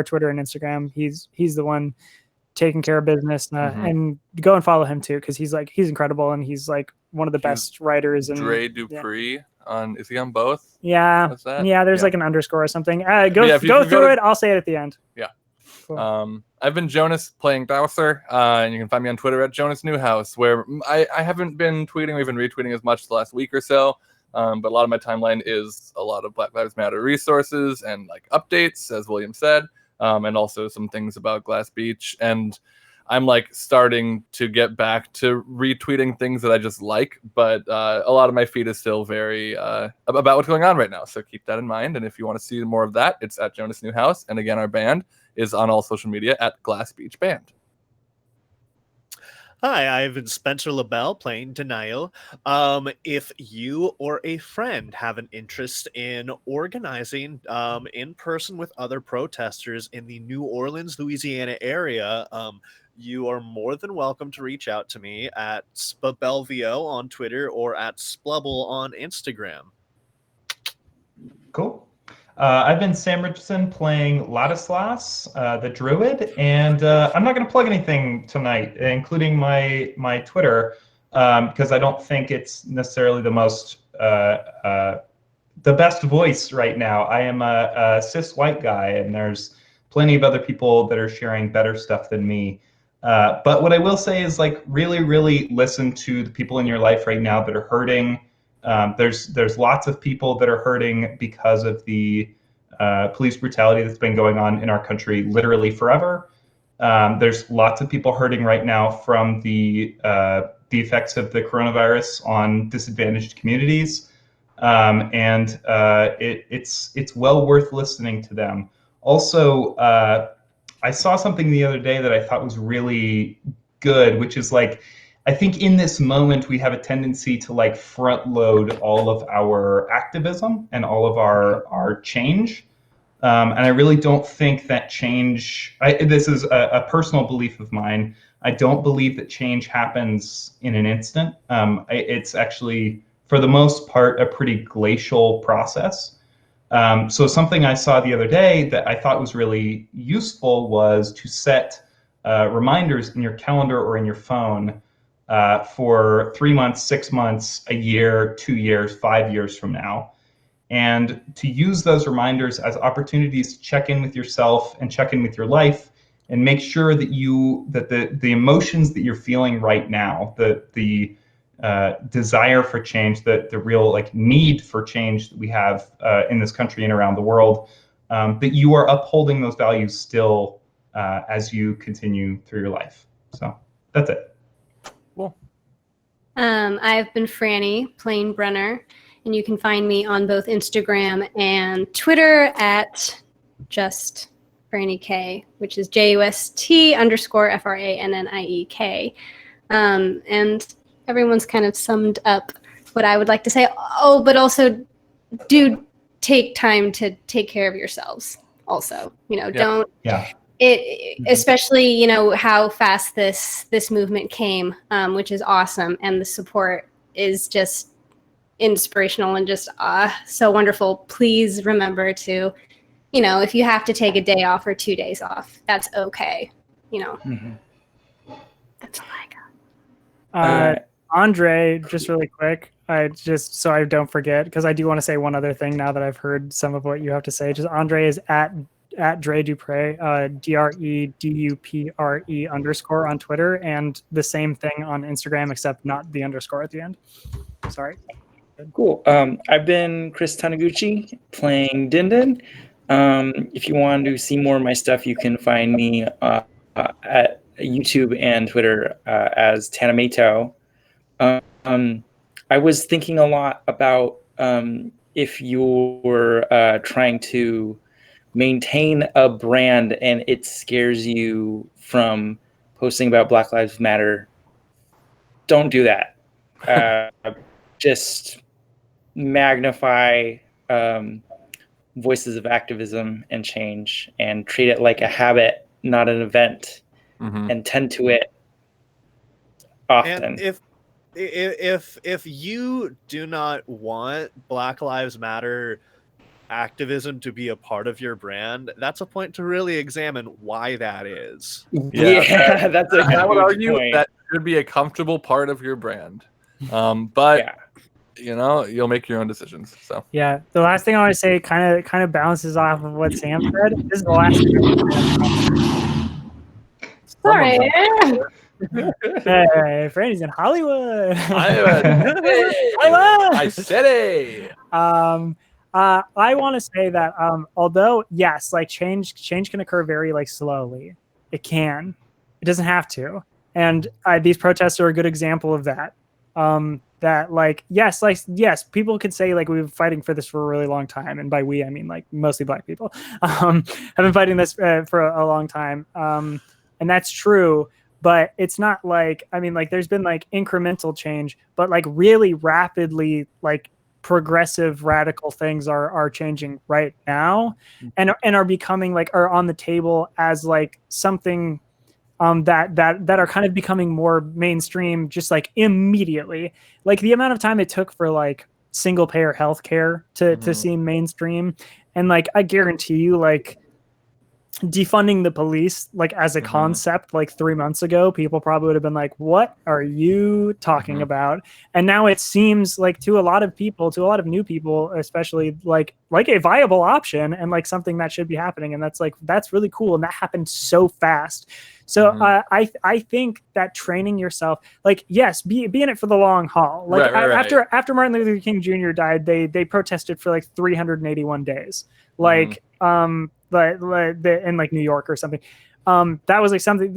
Twitter and Instagram, he's the one taking care of business and go and follow him too because he's incredible and he's like one of the best writers. And Dre Dupree is he on both? Yeah. There's like an underscore or something. Go through it. I'll say it at the end. Yeah. Cool. I've been Jonas playing Dowser, and you can find me on Twitter at Jonas Newhouse, where I haven't been tweeting or even retweeting as much the last week or so, but a lot of my timeline is a lot of Black Lives Matter resources and like updates, as William said, and also some things about Glass Beach. And I'm like starting to get back to retweeting things that I just like, but a lot of my feed is still very about what's going on right now. So keep that in mind. And if you want to see more of that, it's at Jonas Newhouse. And again, our band is on all social media at Glass Beach Band. Hi, I've been Spencer LaBelle playing Denial. If you or a friend have an interest in organizing in person with other protesters in the New Orleans, Louisiana area, you are more than welcome to reach out to me at Spabelvio on Twitter or at Splubble on Instagram. Cool. I've been Sam Richardson playing Ladislas, the Druid, and I'm not going to plug anything tonight, including my Twitter, because I don't think it's necessarily the most the best voice right now. I am a cis white guy, and there's plenty of other people that are sharing better stuff than me. But what I will say is, like, really, really listen to the people in your life right now that are hurting. There's lots of people that are hurting because of the police brutality that's been going on in our country literally forever. There's lots of people hurting right now from the effects of the coronavirus on disadvantaged communities, and it's well worth listening to them. Also, I saw something the other day that I thought was really good, which is like, I think in this moment we have a tendency to like front load all of our activism and all of our change. And I really don't think that change, this is a personal belief of mine, I don't believe that change happens in an instant. It's actually, for the most part, a pretty glacial process. So something I saw the other day that I thought was really useful was to set reminders in your calendar or in your phone for 3 months, 6 months, a year, 2 years, 5 years from now. And to use those reminders as opportunities to check in with yourself and check in with your life and make sure that the emotions that you're feeling right now, the desire for change, the real like need for change that we have in this country and around the world, that you are upholding those values still as you continue through your life. So that's it. Cool. I've been Franny playing Brenner, and you can find me on both Instagram and Twitter at just Franny K, which is JUST_FRANNIEK. And everyone's kind of summed up what I would like to say. Oh, but also do take time to take care of yourselves also. Don't. Yeah. Especially, how fast this movement came, which is awesome. And the support is just inspirational and just so wonderful. Please remember to, if you have to take a day off or 2 days off, that's okay. Mm-hmm. That's all I got. Andre, just really quick, just so I don't forget, because I do want to say one other thing now that I've heard some of what you have to say. Just Andre is at Dre Dupre, DREDUPRE_ on Twitter, and the same thing on Instagram, except not the underscore at the end. Sorry. Cool. I've been Chris Taniguchi playing Dindin. If you want to see more of my stuff, you can find me at YouTube and Twitter as Tanamato. I was thinking a lot about if you're trying to maintain a brand and it scares you from posting about Black Lives Matter, don't do that. Just magnify voices of activism and change and treat it like a habit, not an event, and tend to it often. And if you do not want Black Lives Matter activism to be a part of your brand, that's a point to really examine why that is. Yeah, that's a I would argue point. that should be a comfortable part of your brand. But you'll make your own decisions. So yeah, the last thing I want to say kind of bounces off of what Sam said. This is the last thing. Sorry. Hey, Franny's in Hollywood. Hollywood. I said it. I want to say that although yes, like change can occur very like slowly. It can. It doesn't have to. And these protests are a good example of that. That like yes, people could say like we've been fighting for this for a really long time, and by we I mean like mostly Black people have been fighting this for a long time, and that's true. But it's not like, I mean, like there's been like incremental change, but like really rapidly like progressive radical things are changing right now, and are becoming like are on the table as like something that are kind of becoming more mainstream just like immediately. Like the amount of time it took for like single payer healthcare to seem mainstream, and like I guarantee you like defunding the police like as a concept like 3 months ago, people probably would have been like, what are you talking about? And now it seems like to a lot of people, to a lot of new people especially, like a viable option and like something that should be happening. And that's really cool, and that happened so fast. So I think that training yourself, like yes, be in it for the long haul. Like after Martin Luther King Jr. died, they protested for like 381 days. Like but in like New York or something. That was like something.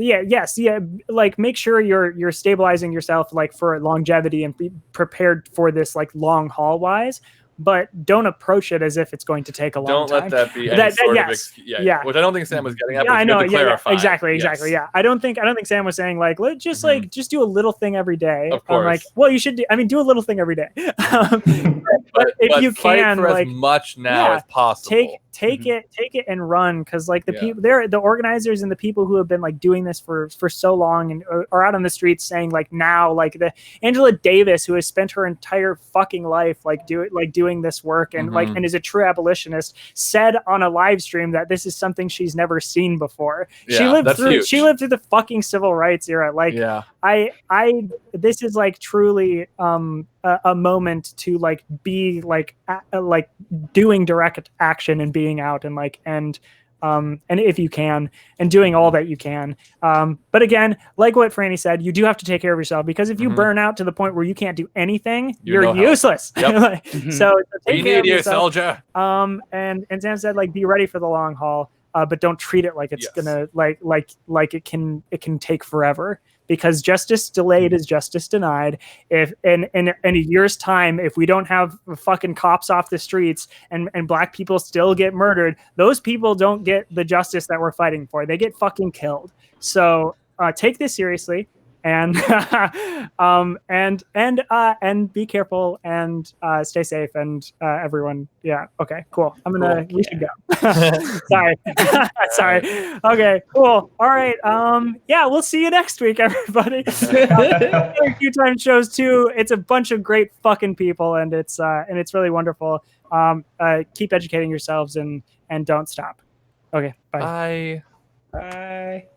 Like make sure you're stabilizing yourself like for longevity and be prepared for this like long haul wise. But don't approach it as if it's going to take a long time. Don't let that be any sort of which I don't think Sam was getting at. But I know. Exactly. Yeah. I don't think Sam was saying like let's just like just do a little thing every day. Of course. Like, well, you should do a little thing every day. but if you can, for like as much now as possible. Take it and run, because like the people there, the organizers and the people who have been like doing this for so long and are out on the streets saying like now, like the Angela Davis, who has spent her entire fucking life like doing this work and like and is a true abolitionist, said on a live stream that this is something she's never seen before. She lived through the fucking civil rights era. Like this is like truly a moment to like be like doing direct action and being out and like and if you can, and doing all that you can. But again, like what Franny said, you do have to take care of yourself, because if you burn out to the point where you can't do anything, you're useless. Yep. So take care of yourself. Soldier. And Sam said like be ready for the long haul, but don't treat it like it's gonna like it can take forever. Because justice delayed is justice denied. If in a year's time, if we don't have fucking cops off the streets and Black people still get murdered, those people don't get the justice that we're fighting for. They get fucking killed. So take this seriously, and and be careful and stay safe, and everyone. Yeah. Okay. Cool. We should go. Sorry. Okay. Cool. All right. Yeah. We'll see you next week, everybody. QueueTimes shows too. It's a bunch of great fucking people, and it's really wonderful. Keep educating yourselves and don't stop. Okay. Bye. Bye.